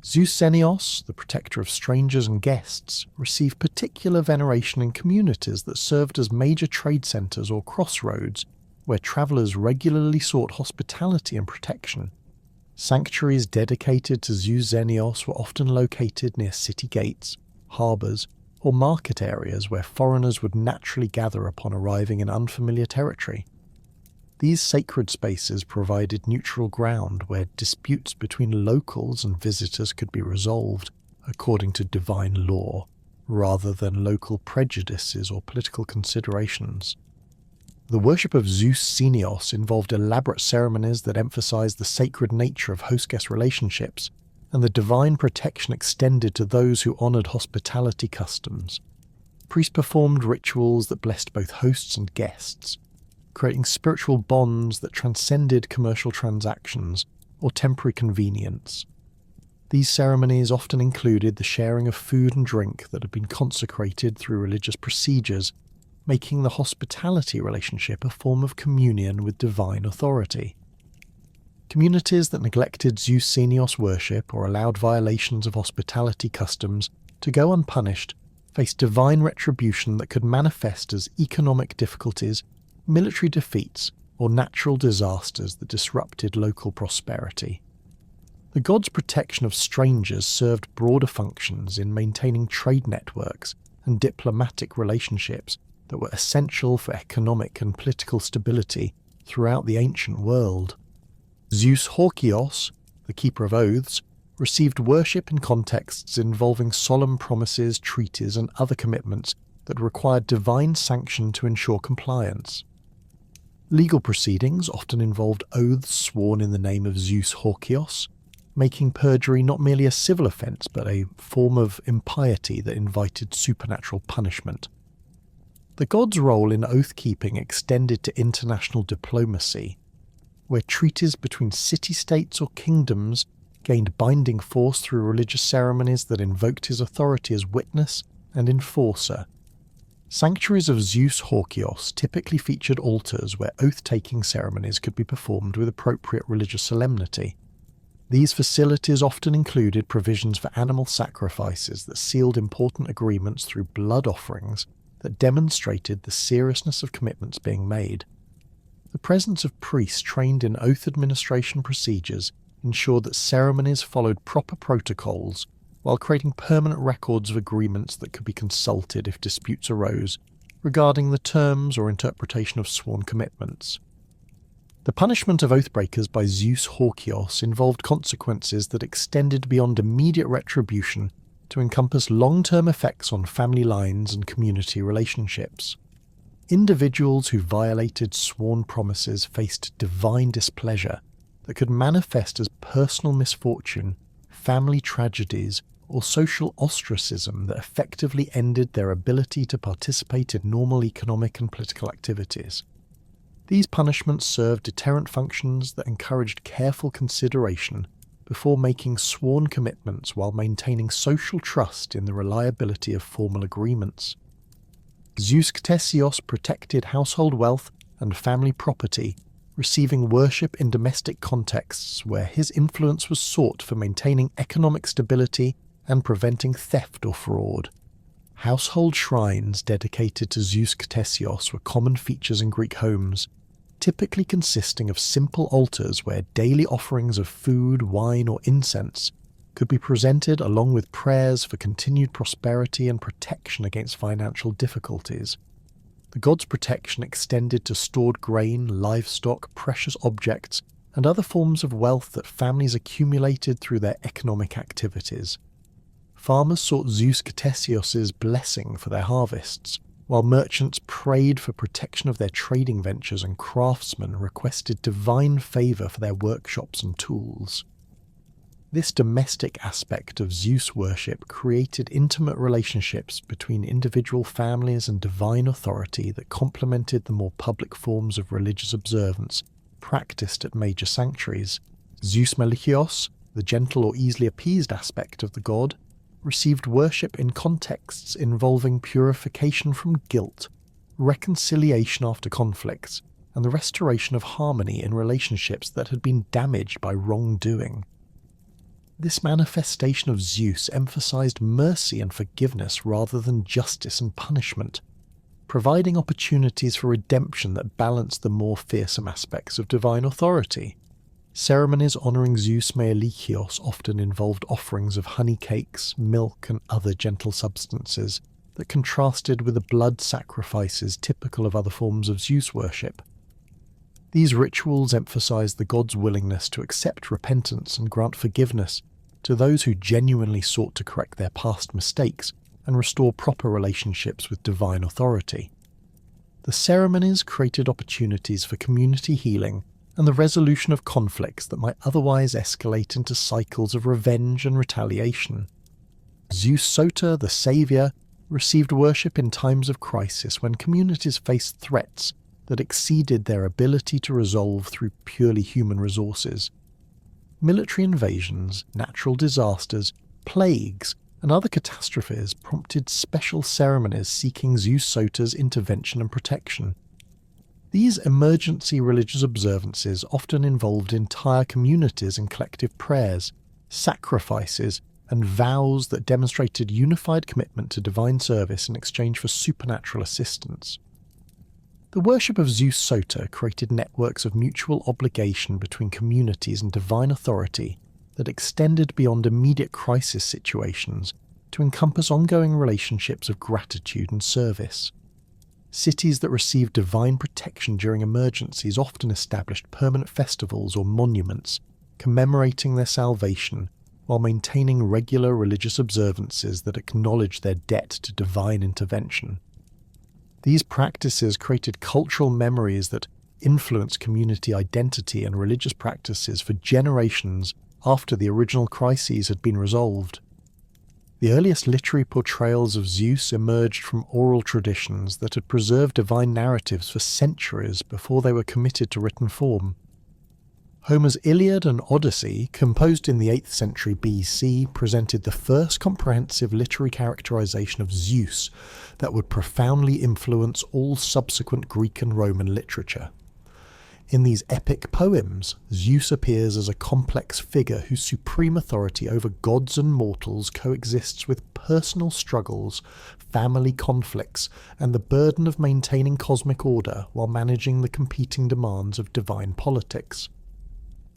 Zeus Xenios, the protector of strangers and guests, received particular veneration in communities that served as major trade centres or crossroads where travellers regularly sought hospitality and protection. Sanctuaries dedicated to Zeus Xenios were often located near city gates, harbours, or market areas where foreigners would naturally gather upon arriving in unfamiliar territory. These sacred spaces provided neutral ground where disputes between locals and visitors could be resolved according to divine law, rather than local prejudices or political considerations. The worship of Zeus Xenios involved elaborate ceremonies that emphasized the sacred nature of host-guest relationships, and the divine protection extended to those who honored hospitality customs. Priests performed rituals that blessed both hosts and guests, creating spiritual bonds that transcended commercial transactions or temporary convenience. These ceremonies often included the sharing of food and drink that had been consecrated through religious procedures, making the hospitality relationship a form of communion with divine authority. Communities that neglected Zeus Xenios worship or allowed violations of hospitality customs to go unpunished faced divine retribution that could manifest as economic difficulties, military defeats, or natural disasters that disrupted local prosperity. The god's protection of strangers served broader functions in maintaining trade networks and diplomatic relationships that were essential for economic and political stability throughout the ancient world. Zeus Horkios, the keeper of oaths, received worship in contexts involving solemn promises, treaties, and other commitments that required divine sanction to ensure compliance. Legal proceedings often involved oaths sworn in the name of Zeus Horkios, making perjury not merely a civil offence but a form of impiety that invited supernatural punishment. The god's role in oath-keeping extended to international diplomacy, where treaties between city-states or kingdoms gained binding force through religious ceremonies that invoked his authority as witness and enforcer. Sanctuaries of Zeus Horkios typically featured altars where oath-taking ceremonies could be performed with appropriate religious solemnity. These facilities often included provisions for animal sacrifices that sealed important agreements through blood offerings that demonstrated the seriousness of commitments being made. The presence of priests trained in oath administration procedures ensured that ceremonies followed proper protocols while creating permanent records of agreements that could be consulted if disputes arose regarding the terms or interpretation of sworn commitments. The punishment of oathbreakers by Zeus Horkios involved consequences that extended beyond immediate retribution to encompass long-term effects on family lines and community relationships. Individuals who violated sworn promises faced divine displeasure that could manifest as personal misfortune, family tragedies, or social ostracism that effectively ended their ability to participate in normal economic and political activities. These punishments served deterrent functions that encouraged careful consideration before making sworn commitments while maintaining social trust in the reliability of formal agreements. Zeus Ktesios protected household wealth and family property, receiving worship in domestic contexts where his influence was sought for maintaining economic stability and preventing theft or fraud. Household shrines dedicated to Zeus Ktesios were common features in Greek homes, typically consisting of simple altars where daily offerings of food, wine, or incense could be presented along with prayers for continued prosperity and protection against financial difficulties. The god's protection extended to stored grain, livestock, precious objects, and other forms of wealth that families accumulated through their economic activities. Farmers sought Zeus Ktesios' blessing for their harvests, while merchants prayed for protection of their trading ventures and craftsmen requested divine favour for their workshops and tools. This domestic aspect of Zeus worship created intimate relationships between individual families and divine authority that complemented the more public forms of religious observance practiced at major sanctuaries. Zeus Melichios, the gentle or easily appeased aspect of the god, received worship in contexts involving purification from guilt, reconciliation after conflicts, and the restoration of harmony in relationships that had been damaged by wrongdoing. This manifestation of Zeus emphasized mercy and forgiveness rather than justice and punishment, providing opportunities for redemption that balanced the more fearsome aspects of divine authority. Ceremonies honouring Zeus Melichios often involved offerings of honey cakes, milk, and other gentle substances that contrasted with the blood sacrifices typical of other forms of Zeus worship. These rituals emphasized the god's willingness to accept repentance and grant forgiveness to those who genuinely sought to correct their past mistakes and restore proper relationships with divine authority. The ceremonies created opportunities for community healing and the resolution of conflicts that might otherwise escalate into cycles of revenge and retaliation. Zeus Soter, the saviour, received worship in times of crisis when communities faced threats that exceeded their ability to resolve through purely human resources. Military invasions, natural disasters, plagues, and other catastrophes prompted special ceremonies seeking Zeus Soter's intervention and protection. These emergency religious observances often involved entire communities in collective prayers, sacrifices, and vows that demonstrated unified commitment to divine service in exchange for supernatural assistance. The worship of Zeus Soter created networks of mutual obligation between communities and divine authority that extended beyond immediate crisis situations to encompass ongoing relationships of gratitude and service. Cities that received divine protection during emergencies often established permanent festivals or monuments commemorating their salvation while maintaining regular religious observances that acknowledged their debt to divine intervention. These practices created cultural memories that influenced community identity and religious practices for generations after the original crises had been resolved. The earliest literary portrayals of Zeus emerged from oral traditions that had preserved divine narratives for centuries before they were committed to written form. Homer's Iliad and Odyssey, composed in the 8th century BC, presented the first comprehensive literary characterization of Zeus that would profoundly influence all subsequent Greek and Roman literature. In these epic poems, Zeus appears as a complex figure whose supreme authority over gods and mortals coexists with personal struggles, family conflicts, and the burden of maintaining cosmic order while managing the competing demands of divine politics.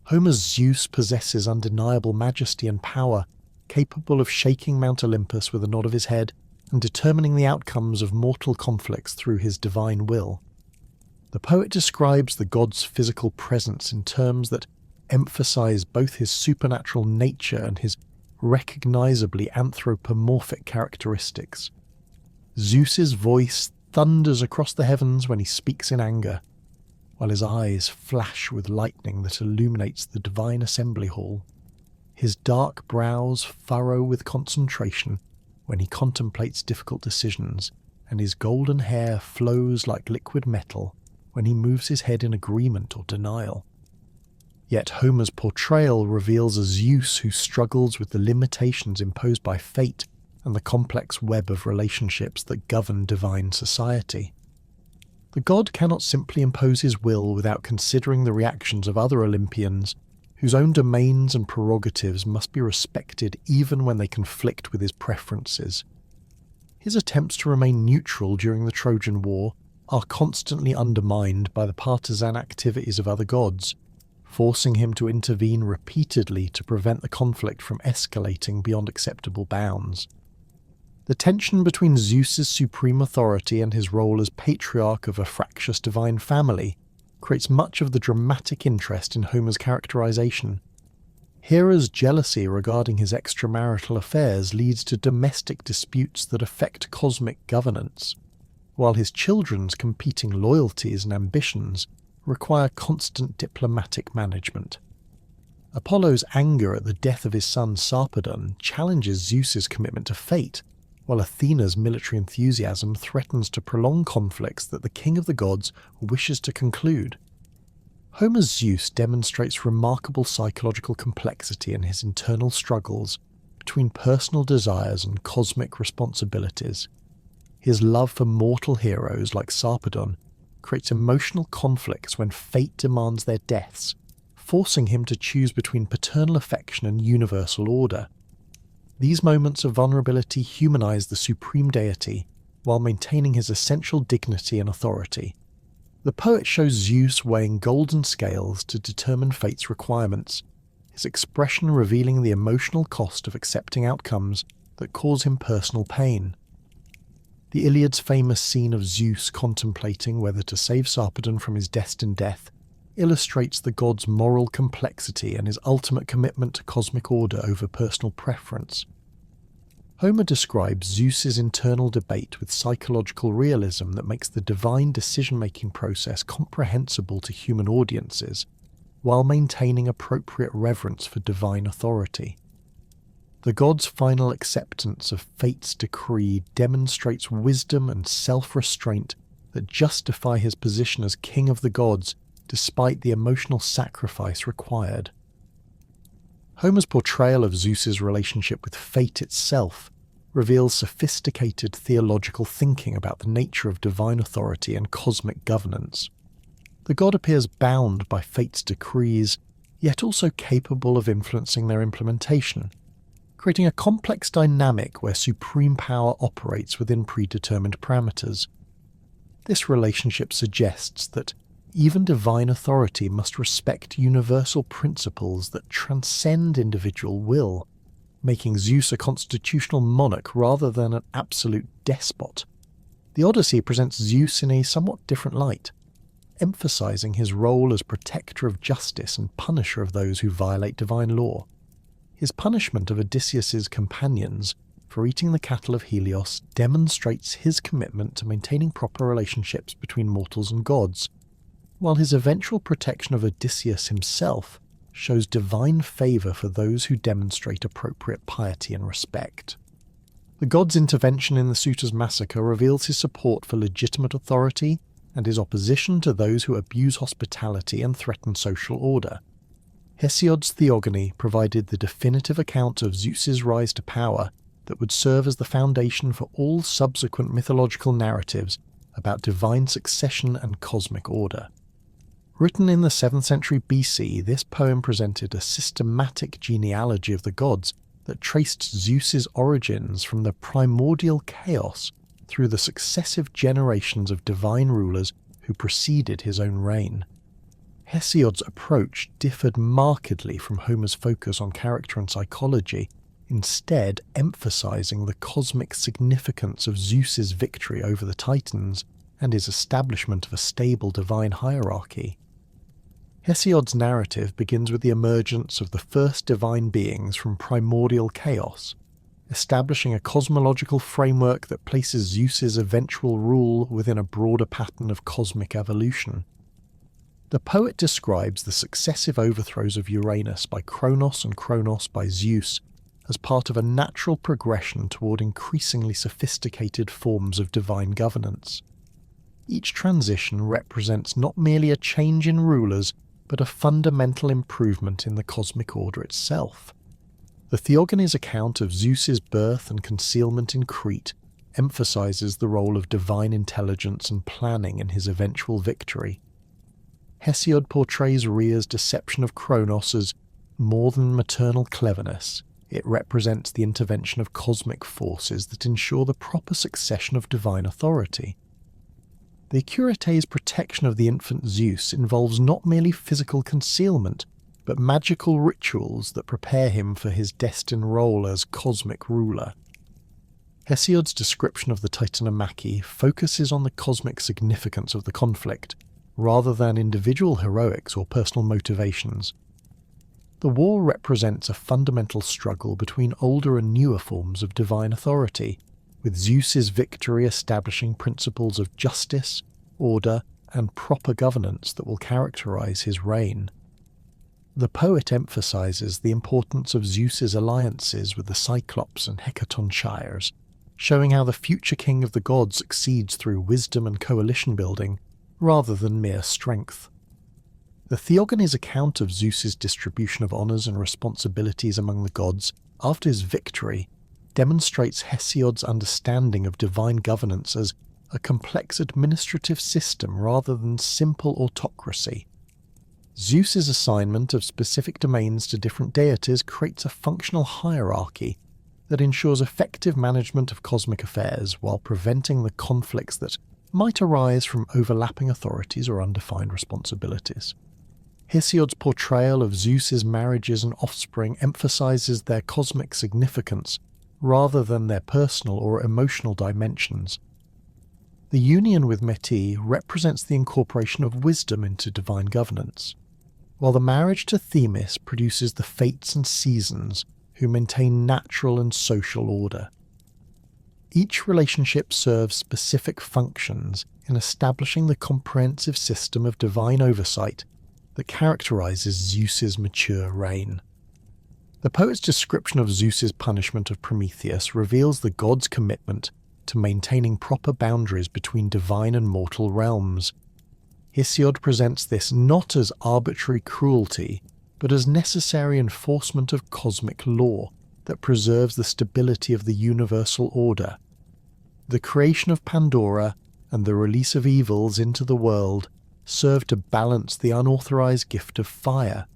Homer's Zeus possesses undeniable majesty and power, capable of shaking Mount Olympus with a nod of his head and determining the outcomes of mortal conflicts through his divine will. The poet describes the god's physical presence in terms that emphasize both his supernatural nature and his recognizably anthropomorphic characteristics. Zeus's voice thunders across the heavens when he speaks in anger, while his eyes flash with lightning that illuminates the divine assembly hall. His dark brows furrow with concentration when he contemplates difficult decisions, and his golden hair flows like liquid metal when he moves his head in agreement or denial. Yet Homer's portrayal reveals a Zeus who struggles with the limitations imposed by fate and the complex web of relationships that govern divine society. The god cannot simply impose his will without considering the reactions of other Olympians, whose own domains and prerogatives must be respected even when they conflict with his preferences. His attempts to remain neutral during the Trojan War are constantly undermined by the partisan activities of other gods, forcing him to intervene repeatedly to prevent the conflict from escalating beyond acceptable bounds. The tension between Zeus's supreme authority and his role as patriarch of a fractious divine family creates much of the dramatic interest in Homer's characterization. Hera's jealousy regarding his extramarital affairs leads to domestic disputes that affect cosmic governance, while his children's competing loyalties and ambitions require constant diplomatic management. Apollo's anger at the death of his son Sarpedon challenges Zeus's commitment to fate, while Athena's military enthusiasm threatens to prolong conflicts that the king of the gods wishes to conclude. Homer's Zeus demonstrates remarkable psychological complexity in his internal struggles between personal desires and cosmic responsibilities. His love for mortal heroes like Sarpedon creates emotional conflicts when fate demands their deaths, forcing him to choose between paternal affection and universal order. These moments of vulnerability humanize the supreme deity while maintaining his essential dignity and authority. The poet shows Zeus weighing golden scales to determine fate's requirements, his expression revealing the emotional cost of accepting outcomes that cause him personal pain. The Iliad's famous scene of Zeus contemplating whether to save Sarpedon from his destined death illustrates the god's moral complexity and his ultimate commitment to cosmic order over personal preference. Homer describes Zeus's internal debate with psychological realism that makes the divine decision-making process comprehensible to human audiences, while maintaining appropriate reverence for divine authority. The god's final acceptance of fate's decree demonstrates wisdom and self-restraint that justify his position as king of the gods despite the emotional sacrifice required. Homer's portrayal of Zeus's relationship with fate itself reveals sophisticated theological thinking about the nature of divine authority and cosmic governance. The god appears bound by fate's decrees, yet also capable of influencing their implementation, creating a complex dynamic where supreme power operates within predetermined parameters. This relationship suggests that even divine authority must respect universal principles that transcend individual will, making Zeus a constitutional monarch rather than an absolute despot. The Odyssey presents Zeus in a somewhat different light, emphasizing his role as protector of justice and punisher of those who violate divine law. His punishment of Odysseus's companions for eating the cattle of Helios demonstrates his commitment to maintaining proper relationships between mortals and gods, while his eventual protection of Odysseus himself shows divine favour for those who demonstrate appropriate piety and respect. The god's intervention in the suitors' massacre reveals his support for legitimate authority and his opposition to those who abuse hospitality and threaten social order. Hesiod's theogony provided the definitive account of Zeus's rise to power that would serve as the foundation for all subsequent mythological narratives about divine succession and cosmic order. Written in the 7th century BC, this poem presented a systematic genealogy of the gods that traced Zeus's origins from the primordial chaos through the successive generations of divine rulers who preceded his own reign. Hesiod's approach differed markedly from Homer's focus on character and psychology, instead emphasizing the cosmic significance of Zeus's victory over the Titans and his establishment of a stable divine hierarchy. Hesiod's narrative begins with the emergence of the first divine beings from primordial chaos, establishing a cosmological framework that places Zeus's eventual rule within a broader pattern of cosmic evolution. The poet describes the successive overthrows of Uranus by Cronus and Kronos by Zeus as part of a natural progression toward increasingly sophisticated forms of divine governance. Each transition represents not merely a change in rulers, but a fundamental improvement in the cosmic order itself. The Theogony's account of Zeus's birth and concealment in Crete emphasizes the role of divine intelligence and planning in his eventual victory. Hesiod portrays Rhea's deception of Kronos as more than maternal cleverness. It represents the intervention of cosmic forces that ensure the proper succession of divine authority. The Acurete's protection of the infant Zeus involves not merely physical concealment, but magical rituals that prepare him for his destined role as cosmic ruler. Hesiod's description of the Titanomachy focuses on the cosmic significance of the conflict, rather than individual heroics or personal motivations. The war represents a fundamental struggle between older and newer forms of divine authority, with Zeus's victory establishing principles of justice, order, and proper governance that will characterize his reign. The poet emphasises the importance of Zeus's alliances with the Cyclops and Hecatonchires, showing how the future king of the gods succeeds through wisdom and coalition building, rather than mere strength. The Theogony's account of Zeus's distribution of honours and responsibilities among the gods after his victory demonstrates Hesiod's understanding of divine governance as a complex administrative system rather than simple autocracy. Zeus's assignment of specific domains to different deities creates a functional hierarchy that ensures effective management of cosmic affairs while preventing the conflicts that might arise from overlapping authorities or undefined responsibilities. Hesiod's portrayal of Zeus's marriages and offspring emphasizes their cosmic significance rather than their personal or emotional dimensions. The union with Métis represents the incorporation of wisdom into divine governance, while the marriage to Themis produces the fates and seasons who maintain natural and social order. Each relationship serves specific functions in establishing the comprehensive system of divine oversight that characterizes Zeus's mature reign. The poet's description of Zeus's punishment of Prometheus reveals the god's commitment to maintaining proper boundaries between divine and mortal realms. Hesiod presents this not as arbitrary cruelty, but as necessary enforcement of cosmic law that preserves the stability of the universal order. The creation of Pandora and the release of evils into the world serve to balance the unauthorized gift of fire,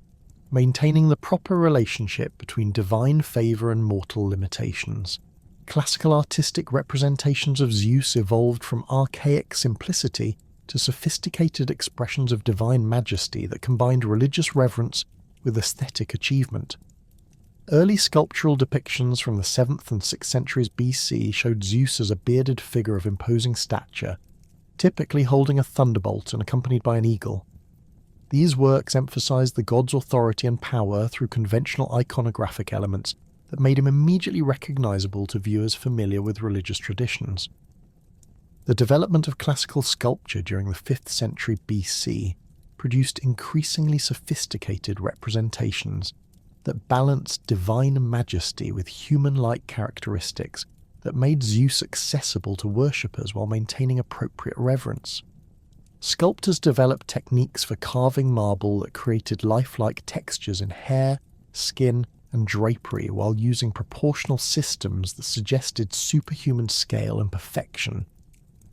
maintaining the proper relationship between divine favor and mortal limitations. Classical artistic representations of Zeus evolved from archaic simplicity to sophisticated expressions of divine majesty that combined religious reverence with aesthetic achievement. Early sculptural depictions from the 7th and 6th centuries BC showed Zeus as a bearded figure of imposing stature, typically holding a thunderbolt and accompanied by an eagle. These works emphasized the god's authority and power through conventional iconographic elements that made him immediately recognizable to viewers familiar with religious traditions. The development of classical sculpture during the 5th century BC produced increasingly sophisticated representations that balanced divine majesty with human-like characteristics that made Zeus accessible to worshippers while maintaining appropriate reverence. Sculptors developed techniques for carving marble that created lifelike textures in hair, skin, and drapery while using proportional systems that suggested superhuman scale and perfection.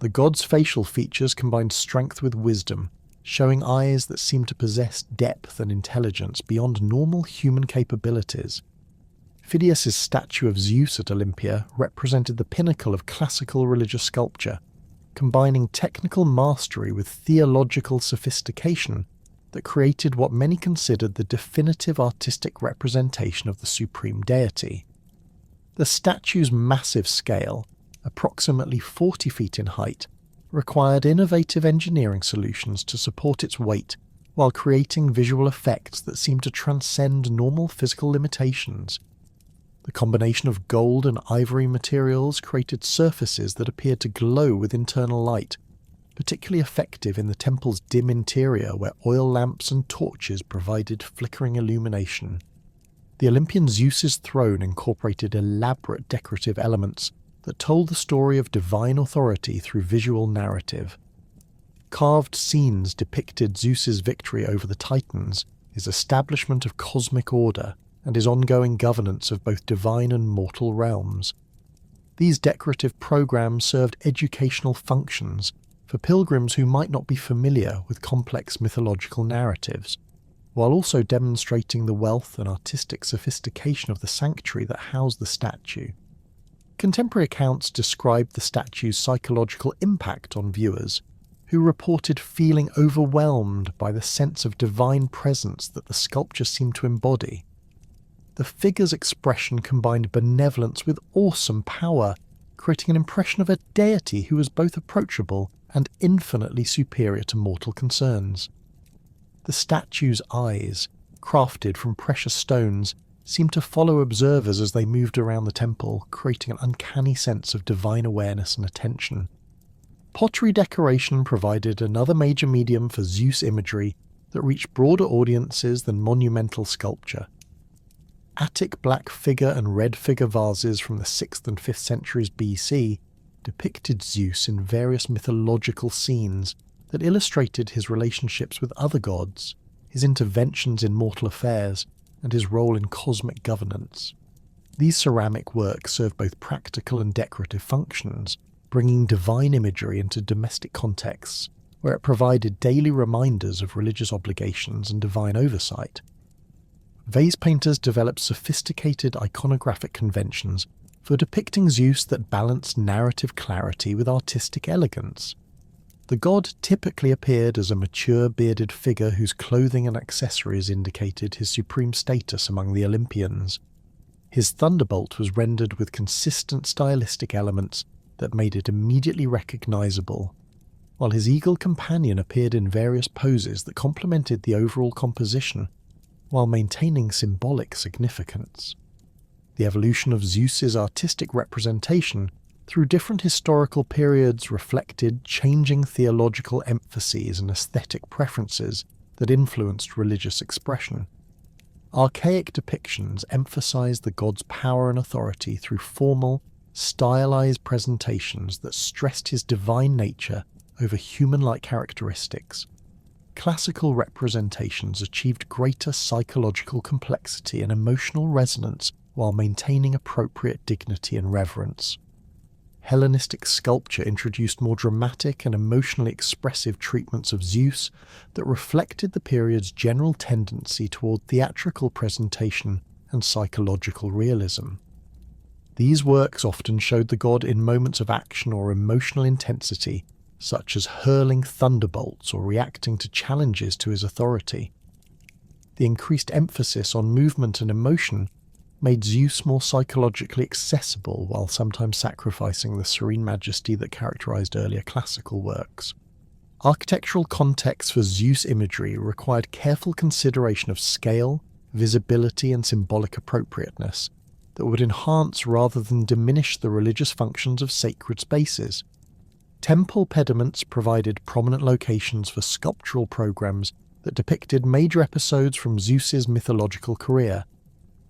The god's facial features combined strength with wisdom, showing eyes that seemed to possess depth and intelligence beyond normal human capabilities. Phidias's statue of Zeus at Olympia represented the pinnacle of classical religious sculpture, combining technical mastery with theological sophistication that created what many considered the definitive artistic representation of the supreme deity. The statue's massive scale, approximately 40 feet in height, required innovative engineering solutions to support its weight while creating visual effects that seemed to transcend normal physical limitations. The combination of gold and ivory materials created surfaces that appeared to glow with internal light, particularly effective in the temple's dim interior where oil lamps and torches provided flickering illumination. The Olympian Zeus's throne incorporated elaborate decorative elements that told the story of divine authority through visual narrative. Carved scenes depicted Zeus's victory over the Titans, his establishment of cosmic order, and his ongoing governance of both divine and mortal realms. These decorative programs served educational functions for pilgrims who might not be familiar with complex mythological narratives, while also demonstrating the wealth and artistic sophistication of the sanctuary that housed the statue. Contemporary accounts described the statue's psychological impact on viewers, who reported feeling overwhelmed by the sense of divine presence that the sculpture seemed to embody. The figure's expression combined benevolence with awesome power, creating an impression of a deity who was both approachable and infinitely superior to mortal concerns. The statue's eyes, crafted from precious stones, seemed to follow observers as they moved around the temple, creating an uncanny sense of divine awareness and attention. Pottery decoration provided another major medium for Zeus imagery that reached broader audiences than monumental sculpture. Attic black figure and red figure vases from the 6th and 5th centuries BC depicted Zeus in various mythological scenes that illustrated his relationships with other gods, his interventions in mortal affairs, and his role in cosmic governance. These ceramic works serve both practical and decorative functions, bringing divine imagery into domestic contexts, where it provided daily reminders of religious obligations and divine oversight. Vase painters developed sophisticated iconographic conventions for depicting Zeus that balanced narrative clarity with artistic elegance. The god typically appeared as a mature bearded figure whose clothing and accessories indicated his supreme status among the Olympians. His thunderbolt was rendered with consistent stylistic elements that made it immediately recognizable, while his eagle companion appeared in various poses that complemented the overall composition while maintaining symbolic significance. The evolution of Zeus's artistic representation through different historical periods reflected changing theological emphases and aesthetic preferences that influenced religious expression. Archaic depictions emphasized the god's power and authority through formal, stylized presentations that stressed his divine nature over human-like characteristics. Classical representations achieved greater psychological complexity and emotional resonance while maintaining appropriate dignity and reverence. Hellenistic sculpture introduced more dramatic and emotionally expressive treatments of Zeus that reflected the period's general tendency toward theatrical presentation and psychological realism. These works often showed the god in moments of action or emotional intensity, such as hurling thunderbolts or reacting to challenges to his authority. The increased emphasis on movement and emotion made Zeus more psychologically accessible while sometimes sacrificing the serene majesty that characterized earlier classical works. Architectural context for Zeus imagery required careful consideration of scale, visibility, and symbolic appropriateness that would enhance rather than diminish the religious functions of sacred spaces. Temple pediments provided prominent locations for sculptural programs that depicted major episodes from Zeus's mythological career,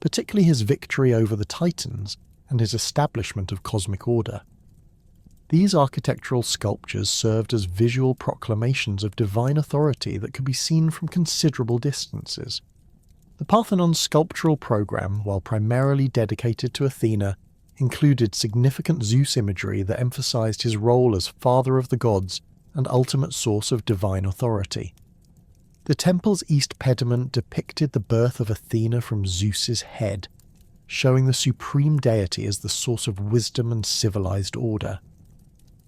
particularly his victory over the Titans and his establishment of cosmic order. These architectural sculptures served as visual proclamations of divine authority that could be seen from considerable distances. The Parthenon's sculptural program, while primarily dedicated to Athena, included significant Zeus imagery that emphasized his role as father of the gods and ultimate source of divine authority. The temple's east pediment depicted the birth of Athena from Zeus's head, showing the supreme deity as the source of wisdom and civilized order.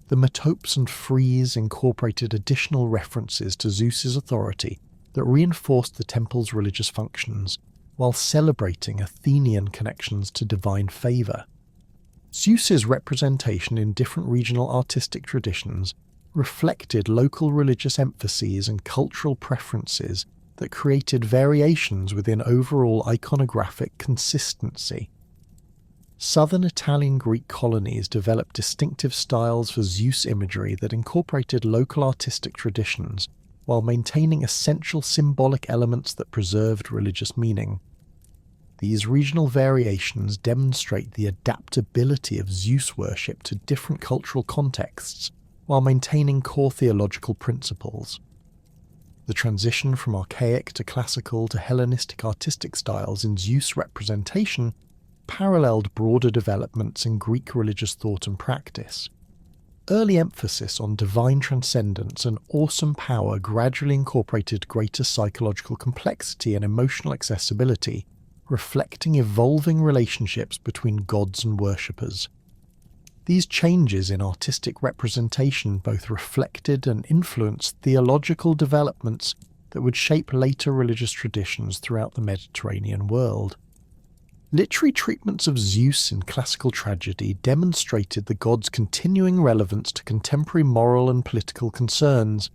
The metopes and frieze incorporated additional references to Zeus's authority that reinforced the temple's religious functions, while celebrating Athenian connections to divine favor. Zeus's representation in different regional artistic traditions reflected local religious emphases and cultural preferences that created variations within overall iconographic consistency. Southern Italian Greek colonies developed distinctive styles for Zeus imagery that incorporated local artistic traditions while maintaining essential symbolic elements that preserved religious meaning. These regional variations demonstrate the adaptability of Zeus worship to different cultural contexts while maintaining core theological principles. The transition from archaic to classical to Hellenistic artistic styles in Zeus representation paralleled broader developments in Greek religious thought and practice. Early emphasis on divine transcendence and awesome power gradually incorporated greater psychological complexity and emotional accessibility, reflecting evolving relationships between gods and worshippers. These changes in artistic representation both reflected and influenced theological developments that would shape later religious traditions throughout the Mediterranean world. Literary treatments of Zeus in classical tragedy demonstrated the god's continuing relevance to contemporary moral and political concerns,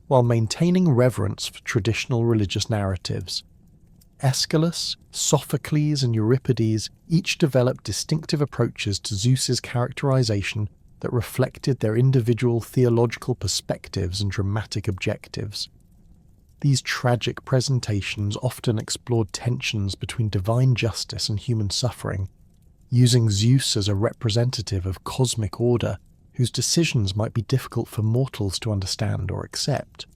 while maintaining reverence for traditional religious narratives. Aeschylus, Sophocles, and Euripides each developed distinctive approaches to Zeus's characterization that reflected their individual theological perspectives and dramatic objectives. These tragic presentations often explored tensions between divine justice and human suffering, using Zeus as a representative of cosmic order whose decisions might be difficult for mortals to understand or accept.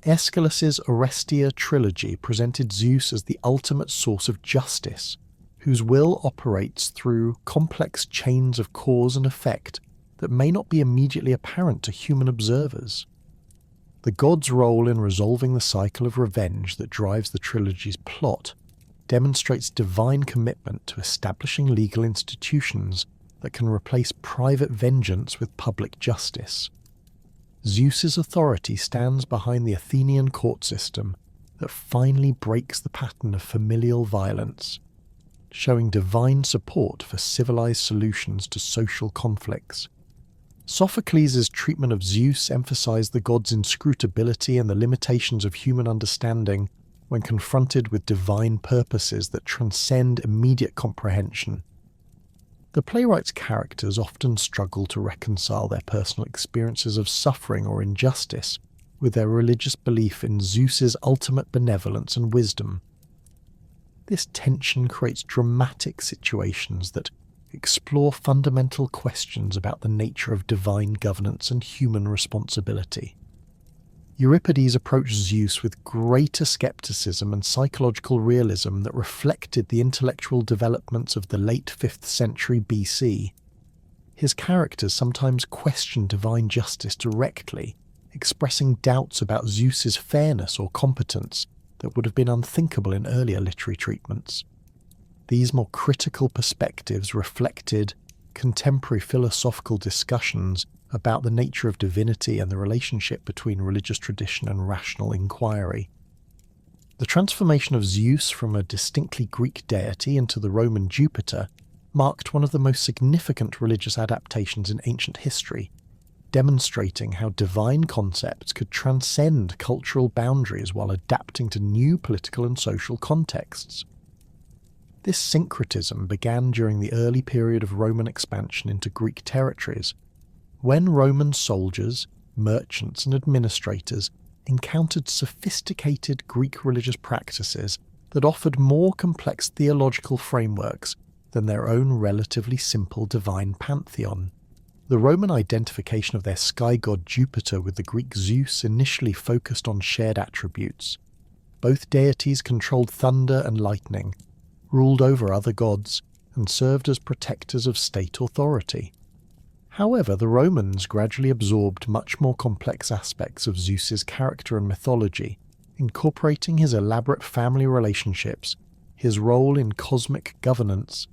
Aeschylus's Orestia trilogy presented Zeus as the ultimate source of justice, whose will operates through complex chains of cause and effect that may not be immediately apparent to human observers. The god's role in resolving the cycle of revenge that drives the trilogy's plot demonstrates divine commitment to establishing legal institutions that can replace private vengeance with public justice. Zeus's authority stands behind the Athenian court system that finally breaks the pattern of familial violence, showing divine support for civilized solutions to social conflicts. Sophocles' treatment of Zeus emphasized the god's inscrutability and the limitations of human understanding when confronted with divine purposes that transcend immediate comprehension. The playwright's characters often struggle to reconcile their personal experiences of suffering or injustice with their religious belief in Zeus's ultimate benevolence and wisdom. This tension creates dramatic situations that explore fundamental questions about the nature of divine governance and human responsibility. Euripides approached Zeus with greater skepticism and psychological realism that reflected the intellectual developments of the late 5th century BC. His characters sometimes questioned divine justice directly, expressing doubts about Zeus's fairness or competence that would have been unthinkable in earlier literary treatments. These more critical perspectives reflected contemporary philosophical discussions about the nature of divinity and the relationship between religious tradition and rational inquiry. The transformation of Zeus from a distinctly Greek deity into the Roman Jupiter marked one of the most significant religious adaptations in ancient history, demonstrating how divine concepts could transcend cultural boundaries while adapting to new political and social contexts. This syncretism began during the early period of Roman expansion into Greek territories, when Roman soldiers, merchants, and administrators encountered sophisticated Greek religious practices that offered more complex theological frameworks than their own relatively simple divine pantheon. The Roman identification of their sky god Jupiter with the Greek Zeus initially focused on shared attributes. Both deities controlled thunder and lightning, ruled over other gods, and served as protectors of state authority. However, the Romans gradually absorbed much more complex aspects of Zeus's character and mythology, incorporating his elaborate family relationships, his role in cosmic governance,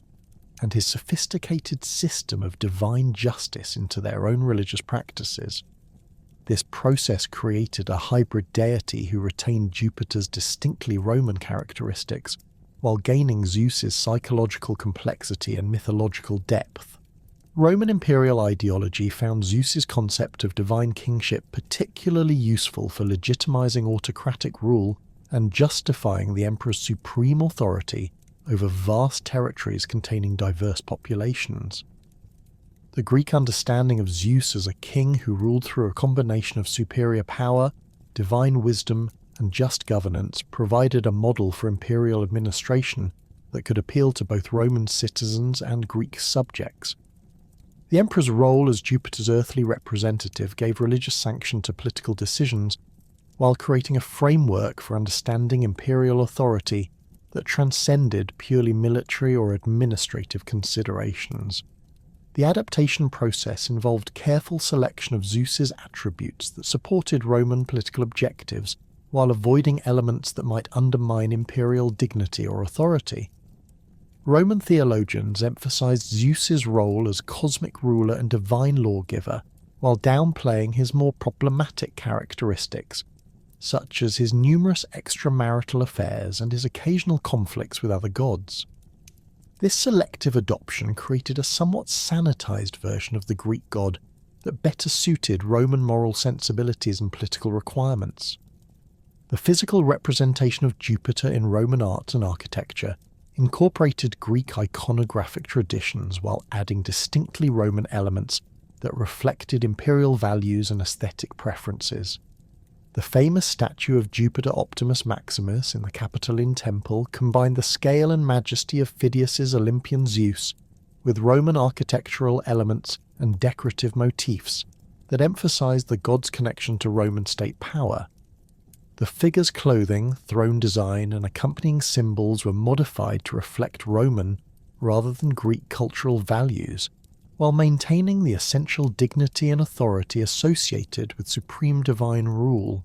and his sophisticated system of divine justice into their own religious practices. This process created a hybrid deity who retained Jupiter's distinctly Roman characteristics, while gaining Zeus's psychological complexity and mythological depth. Roman imperial ideology found Zeus's concept of divine kingship particularly useful for legitimizing autocratic rule and justifying the emperor's supreme authority over vast territories containing diverse populations. The Greek understanding of Zeus as a king who ruled through a combination of superior power, divine wisdom, and just governance provided a model for imperial administration that could appeal to both Roman citizens and Greek subjects. The emperor's role as Jupiter's earthly representative gave religious sanction to political decisions, while creating a framework for understanding imperial authority that transcended purely military or administrative considerations. The adaptation process involved careful selection of Zeus's attributes that supported Roman political objectives, while avoiding elements that might undermine imperial dignity or authority. Roman theologians emphasized Zeus's role as cosmic ruler and divine lawgiver, while downplaying his more problematic characteristics, such as his numerous extramarital affairs and his occasional conflicts with other gods. This selective adoption created a somewhat sanitized version of the Greek god that better suited Roman moral sensibilities and political requirements. The physical representation of Jupiter in Roman art and architecture incorporated Greek iconographic traditions while adding distinctly Roman elements that reflected imperial values and aesthetic preferences. The famous statue of Jupiter Optimus Maximus in the Capitoline Temple combined the scale and majesty of Phidias's Olympian Zeus with Roman architectural elements and decorative motifs that emphasized the god's connection to Roman state power. The figure's clothing, throne design, and accompanying symbols were modified to reflect Roman rather than Greek cultural values, while maintaining the essential dignity and authority associated with supreme divine rule.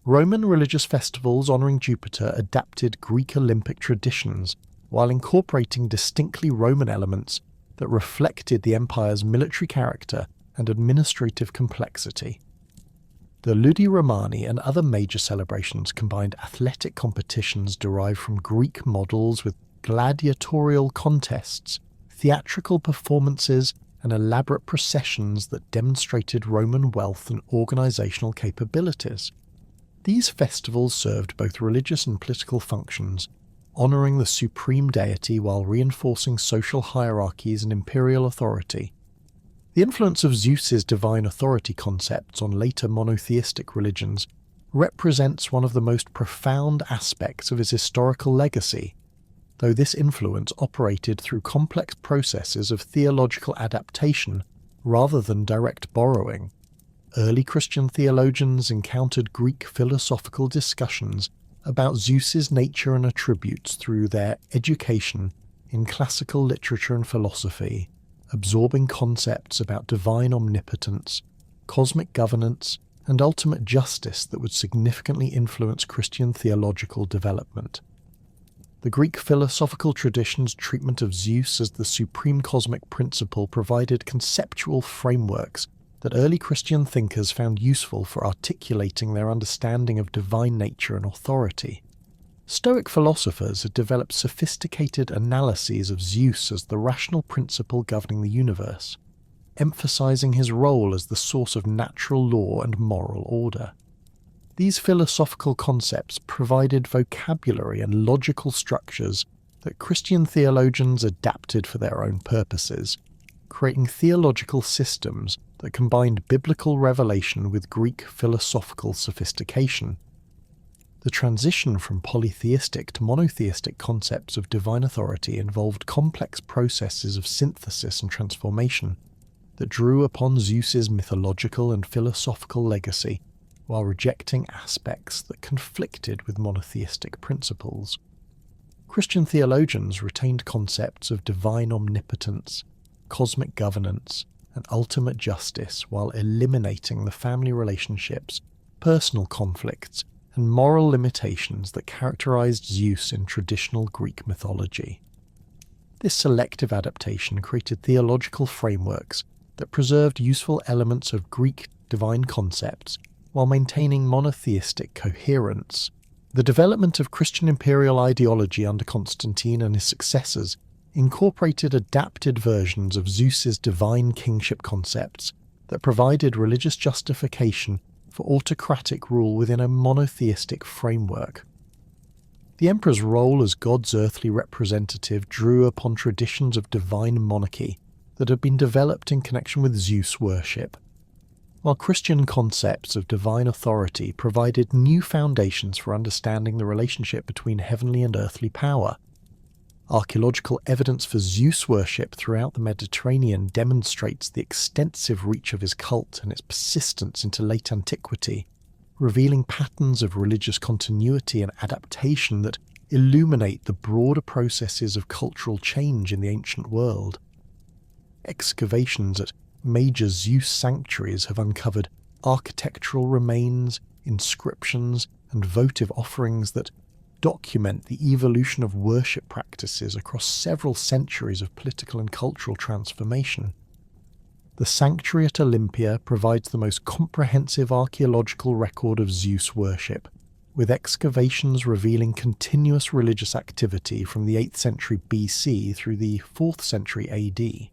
Roman religious festivals honouring Jupiter adapted Greek Olympic traditions while incorporating distinctly Roman elements that reflected the empire's military character and administrative complexity. The Ludi Romani and other major celebrations combined athletic competitions derived from Greek models with gladiatorial contests, theatrical performances, and elaborate processions that demonstrated Roman wealth and organisational capabilities. These festivals served both religious and political functions, honouring the supreme deity while reinforcing social hierarchies and imperial authority. The influence of Zeus's divine authority concepts on later monotheistic religions represents one of the most profound aspects of his historical legacy, though this influence operated through complex processes of theological adaptation rather than direct borrowing. Early Christian theologians encountered Greek philosophical discussions about Zeus's nature and attributes through their education in classical literature and philosophy, absorbing concepts about divine omnipotence, cosmic governance, and ultimate justice that would significantly influence Christian theological development. The Greek philosophical tradition's treatment of Zeus as the supreme cosmic principle provided conceptual frameworks that early Christian thinkers found useful for articulating their understanding of divine nature and authority. Stoic philosophers had developed sophisticated analyses of Zeus as the rational principle governing the universe, emphasizing his role as the source of natural law and moral order. These philosophical concepts provided vocabulary and logical structures that Christian theologians adapted for their own purposes, creating theological systems that combined biblical revelation with Greek philosophical sophistication. The transition from polytheistic to monotheistic concepts of divine authority involved complex processes of synthesis and transformation that drew upon Zeus's mythological and philosophical legacy while rejecting aspects that conflicted with monotheistic principles. Christian theologians retained concepts of divine omnipotence, cosmic governance, and ultimate justice while eliminating the family relationships, personal conflicts, and moral limitations that characterized Zeus in traditional Greek mythology. This selective adaptation created theological frameworks that preserved useful elements of Greek divine concepts while maintaining monotheistic coherence. The development of Christian imperial ideology under Constantine and his successors incorporated adapted versions of Zeus's divine kingship concepts that provided religious justification for autocratic rule within a monotheistic framework. The emperor's role as God's earthly representative drew upon traditions of divine monarchy that had been developed in connection with Zeus worship, while Christian concepts of divine authority provided new foundations for understanding the relationship between heavenly and earthly power. Archaeological evidence for Zeus worship throughout the Mediterranean demonstrates the extensive reach of his cult and its persistence into late antiquity, revealing patterns of religious continuity and adaptation that illuminate the broader processes of cultural change in the ancient world. Excavations at major Zeus sanctuaries have uncovered architectural remains, inscriptions, and votive offerings that document the evolution of worship practices across several centuries of political and cultural transformation. The sanctuary at Olympia provides the most comprehensive archaeological record of Zeus worship, with excavations revealing continuous religious activity from the 8th century BC through the 4th century AD.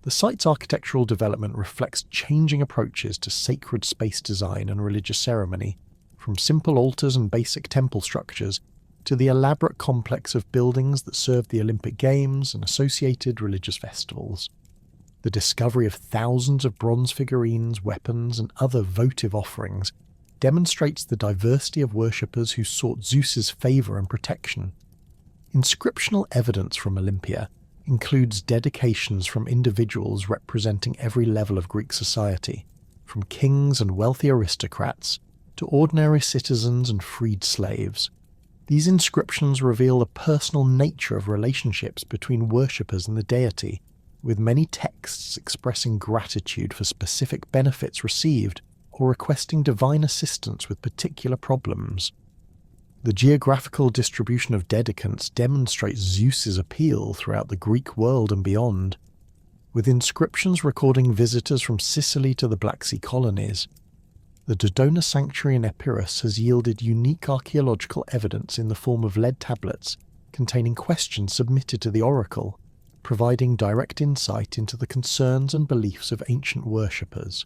The site's architectural development reflects changing approaches to sacred space design and religious ceremony, from simple altars and basic temple structures to the elaborate complex of buildings that served the Olympic Games and associated religious festivals. The discovery of thousands of bronze figurines, weapons, and other votive offerings demonstrates the diversity of worshippers who sought Zeus's favour and protection. Inscriptional evidence from Olympia includes dedications from individuals representing every level of Greek society, from kings and wealthy aristocrats to ordinary citizens and freed slaves. These inscriptions reveal the personal nature of relationships between worshippers and the deity, with many texts expressing gratitude for specific benefits received or requesting divine assistance with particular problems. The geographical distribution of dedicants demonstrates Zeus's appeal throughout the Greek world and beyond, with inscriptions recording visitors from Sicily to the Black Sea colonies. The Dodona sanctuary in Epirus has yielded unique archaeological evidence in the form of lead tablets containing questions submitted to the oracle, providing direct insight into the concerns and beliefs of ancient worshippers.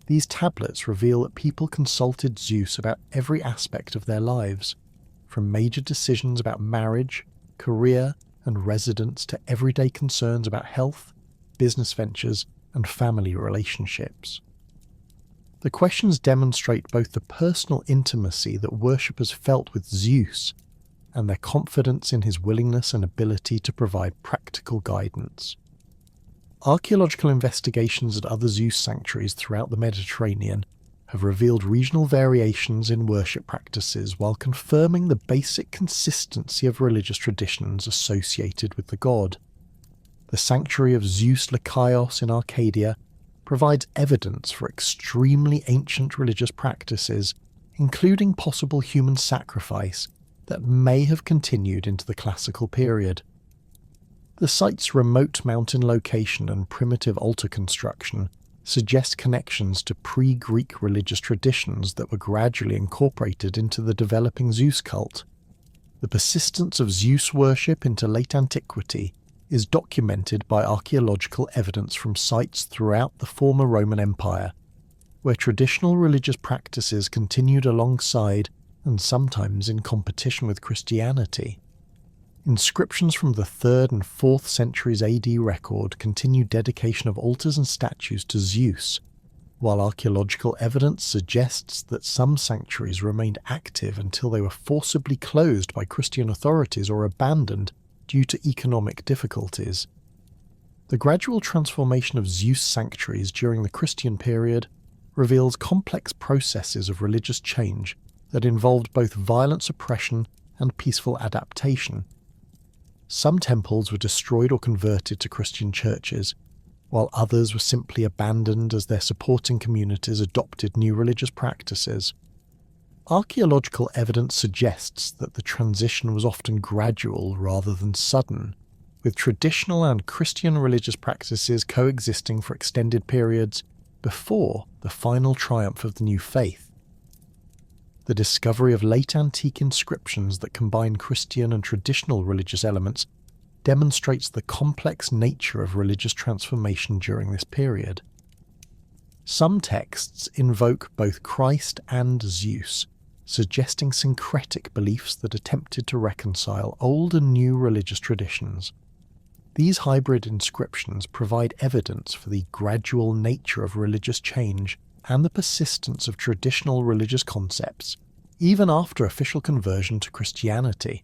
These tablets reveal that people consulted Zeus about every aspect of their lives, from major decisions about marriage, career, and residence to everyday concerns about health, business ventures, and family relationships. The questions demonstrate both the personal intimacy that worshippers felt with Zeus and their confidence in his willingness and ability to provide practical guidance. Archaeological investigations at other Zeus sanctuaries throughout the Mediterranean have revealed regional variations in worship practices while confirming the basic consistency of religious traditions associated with the god. The sanctuary of Zeus Lykios in Arcadia provides evidence for extremely ancient religious practices, including possible human sacrifice that may have continued into the classical period. The site's remote mountain location and primitive altar construction suggest connections to pre-Greek religious traditions that were gradually incorporated into the developing Zeus cult. The persistence of Zeus worship into late antiquity is documented by archaeological evidence from sites throughout the former Roman Empire, where traditional religious practices continued alongside and sometimes in competition with Christianity. Inscriptions from the 3rd and 4th centuries AD record continue dedication of altars and statues to Zeus, while archaeological evidence suggests that some sanctuaries remained active until they were forcibly closed by Christian authorities or abandoned due to economic difficulties. The gradual transformation of Zeus sanctuaries during the Christian period reveals complex processes of religious change that involved both violent suppression and peaceful adaptation. Some temples were destroyed or converted to Christian churches, while others were simply abandoned as their supporting communities adopted new religious practices. Archaeological evidence suggests that the transition was often gradual rather than sudden, with traditional and Christian religious practices coexisting for extended periods before the final triumph of the new faith. The discovery of late antique inscriptions that combine Christian and traditional religious elements demonstrates the complex nature of religious transformation during this period. Some texts invoke both Christ and Zeus, suggesting syncretic beliefs that attempted to reconcile old and new religious traditions. These hybrid inscriptions provide evidence for the gradual nature of religious change and the persistence of traditional religious concepts, even after official conversion to Christianity.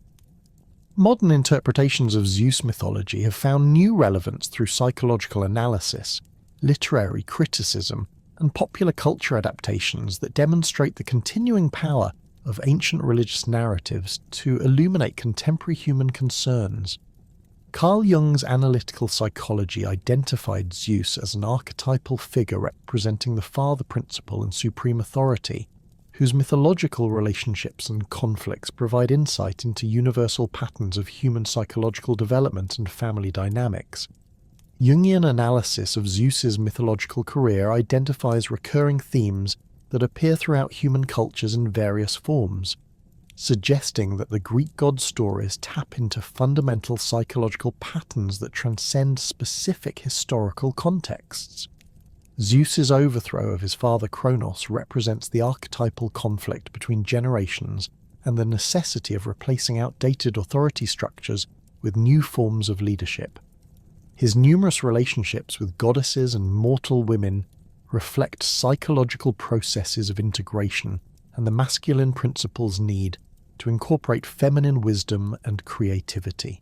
Modern interpretations of Zeus mythology have found new relevance through psychological analysis, literary criticism, and popular culture adaptations that demonstrate the continuing power of ancient religious narratives to illuminate contemporary human concerns. Carl Jung's analytical psychology identified Zeus as an archetypal figure representing the father principle and supreme authority, whose mythological relationships and conflicts provide insight into universal patterns of human psychological development and family dynamics. Jungian analysis of Zeus's mythological career identifies recurring themes that appear throughout human cultures in various forms, suggesting that the Greek god stories tap into fundamental psychological patterns that transcend specific historical contexts. Zeus's overthrow of his father Cronus represents the archetypal conflict between generations and the necessity of replacing outdated authority structures with new forms of leadership. His numerous relationships with goddesses and mortal women reflect psychological processes of integration and the masculine principle's need to incorporate feminine wisdom and creativity.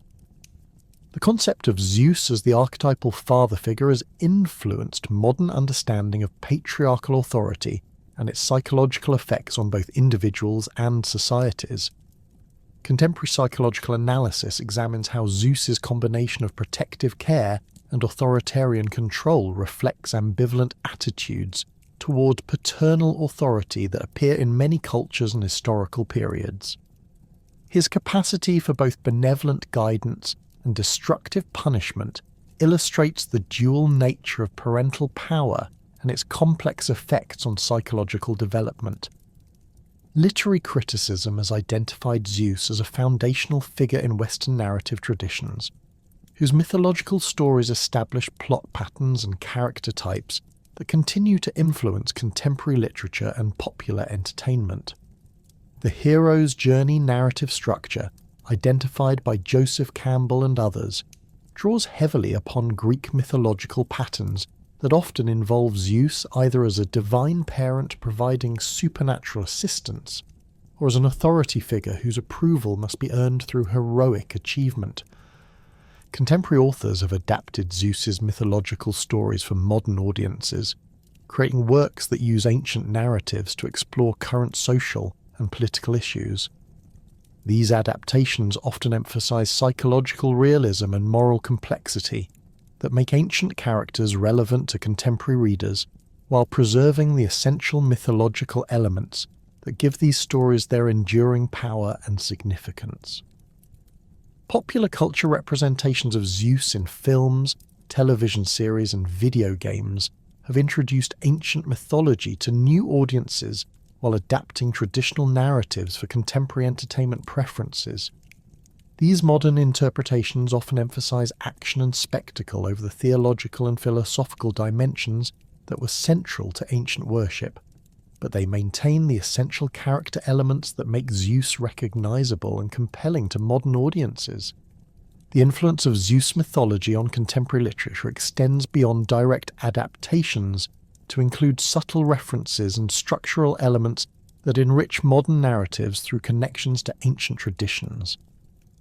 The concept of Zeus as the archetypal father figure has influenced modern understanding of patriarchal authority and its psychological effects on both individuals and societies. Contemporary psychological analysis examines how Zeus's combination of protective care and authoritarian control reflects ambivalent attitudes toward paternal authority that appear in many cultures and historical periods. His capacity for both benevolent guidance and destructive punishment illustrates the dual nature of parental power and its complex effects on psychological development. Literary criticism has identified Zeus as a foundational figure in Western narrative traditions, whose mythological stories establish plot patterns and character types that continue to influence contemporary literature and popular entertainment. The hero's journey narrative structure, identified by Joseph Campbell and others, draws heavily upon Greek mythological patterns that often involve Zeus either as a divine parent providing supernatural assistance, or as an authority figure whose approval must be earned through heroic achievement. Contemporary authors have adapted Zeus's mythological stories for modern audiences, creating works that use ancient narratives to explore current social and political issues. These adaptations often emphasize psychological realism and moral complexity that make ancient characters relevant to contemporary readers, while preserving the essential mythological elements that give these stories their enduring power and significance. Popular culture representations of Zeus in films, television series, and video games have introduced ancient mythology to new audiences while adapting traditional narratives for contemporary entertainment preferences. These modern interpretations often emphasize action and spectacle over the theological and philosophical dimensions that were central to ancient worship, but they maintain the essential character elements that make Zeus recognizable and compelling to modern audiences. The influence of Zeus mythology on contemporary literature extends beyond direct adaptations to include subtle references and structural elements that enrich modern narratives through connections to ancient traditions.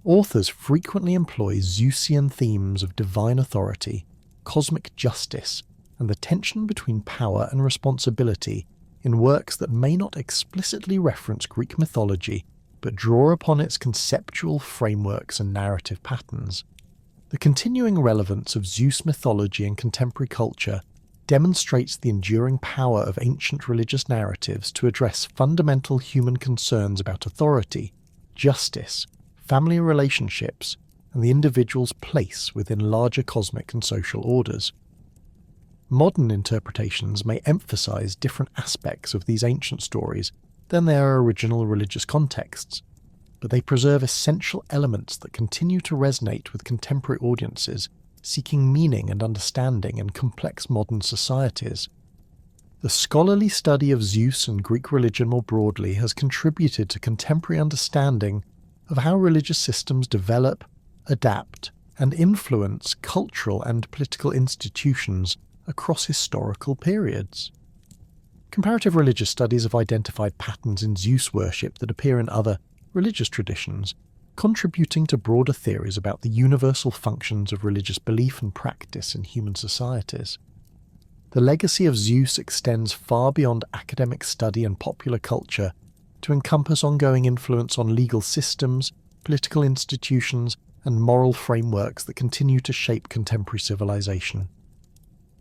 Authors frequently employ Zeusian themes of divine authority, cosmic justice, and the tension between power and responsibility in works that may not explicitly reference Greek mythology, but draw upon its conceptual frameworks and narrative patterns. The continuing relevance of Zeus mythology in contemporary culture demonstrates the enduring power of ancient religious narratives to address fundamental human concerns about authority, justice, family relationships, and the individual's place within larger cosmic and social orders. Modern interpretations may emphasize different aspects of these ancient stories than their original religious contexts, but they preserve essential elements that continue to resonate with contemporary audiences seeking meaning and understanding in complex modern societies. The scholarly study of Zeus and Greek religion more broadly has contributed to contemporary understanding of how religious systems develop, adapt, and influence cultural and political institutions across historical periods. Comparative religious studies have identified patterns in Zeus worship that appear in other religious traditions, contributing to broader theories about the universal functions of religious belief and practice in human societies. The legacy of Zeus extends far beyond academic study and popular culture to encompass ongoing influence on legal systems, political institutions, and moral frameworks that continue to shape contemporary civilization.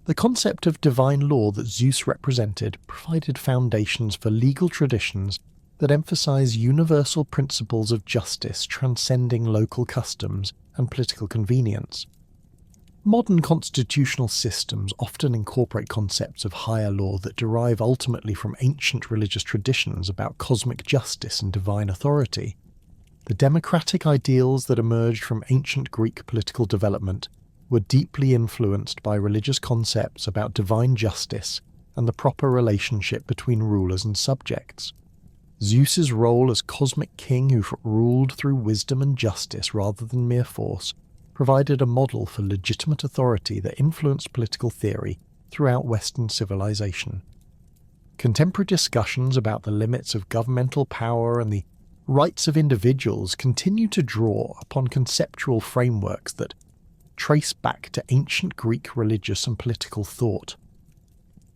The concept of divine law that Zeus represented provided foundations for legal traditions that emphasize universal principles of justice transcending local customs and political convenience. Modern constitutional systems often incorporate concepts of higher law that derive ultimately from ancient religious traditions about cosmic justice and divine authority. The democratic ideals that emerged from ancient Greek political development were deeply influenced by religious concepts about divine justice and the proper relationship between rulers and subjects. Zeus's role as cosmic king who ruled through wisdom and justice rather than mere force provided a model for legitimate authority that influenced political theory throughout Western civilization. Contemporary discussions about the limits of governmental power and the rights of individuals continue to draw upon conceptual frameworks that trace back to ancient Greek religious and political thought.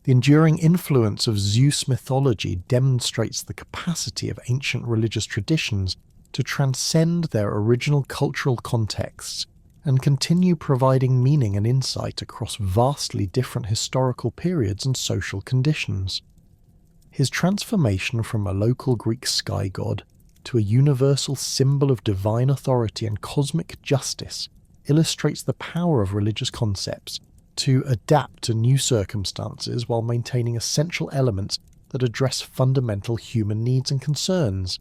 The enduring influence of Zeus mythology demonstrates the capacity of ancient religious traditions to transcend their original cultural contexts and continue providing meaning and insight across vastly different historical periods and social conditions. His transformation from a local Greek sky god to a universal symbol of divine authority and cosmic justice illustrates the power of religious concepts to adapt to new circumstances while maintaining essential elements that address fundamental human needs and concerns.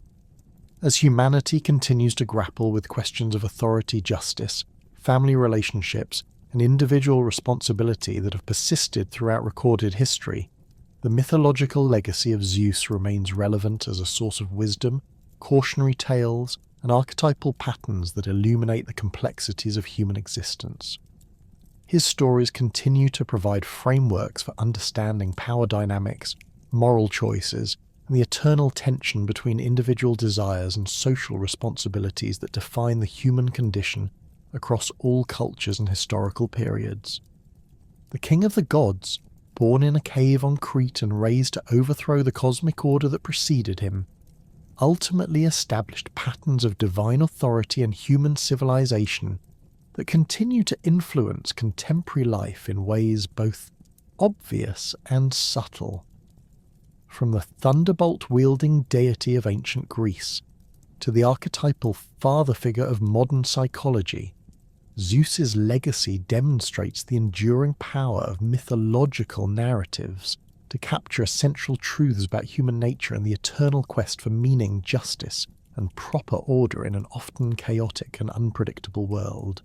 As humanity continues to grapple with questions of authority, justice, family relationships, and individual responsibility that have persisted throughout recorded history, the mythological legacy of Zeus remains relevant as a source of wisdom, cautionary tales, and archetypal patterns that illuminate the complexities of human existence. His stories continue to provide frameworks for understanding power dynamics, moral choices, and the eternal tension between individual desires and social responsibilities that define the human condition across all cultures and historical periods. The king of the gods, born in a cave on Crete and raised to overthrow the cosmic order that preceded him, ultimately established patterns of divine authority and human civilization that continue to influence contemporary life in ways both obvious and subtle. From the thunderbolt-wielding deity of ancient Greece to the archetypal father figure of modern psychology, Zeus's legacy demonstrates the enduring power of mythological narratives to capture essential truths about human nature and the eternal quest for meaning, justice, and proper order in an often chaotic and unpredictable world.